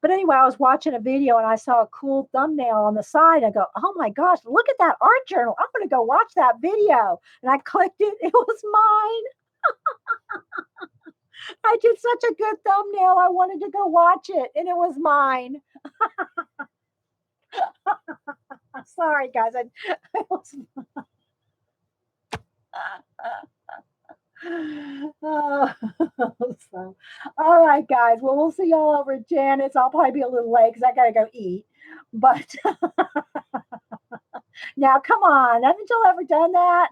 [SPEAKER 1] But anyway, I was watching a video and I saw a cool thumbnail on the side. I go, oh my gosh, look at that art journal. I'm going to go watch that video. And I clicked it. It was mine. I did such a good thumbnail. I wanted to go watch it, and it was mine. Sorry, guys. So, all right, guys. Well, we'll see y'all over at Janet's. I'll probably be a little late because I got to go eat. But now, come on. Haven't y'all ever done that?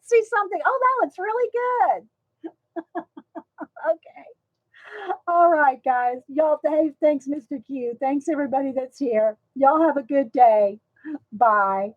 [SPEAKER 1] See something. Oh, that looks really good. Okay. All right, guys. Y'all, Dave, thanks, Mr. Q. Thanks, everybody that's here. Y'all have a good day. Bye.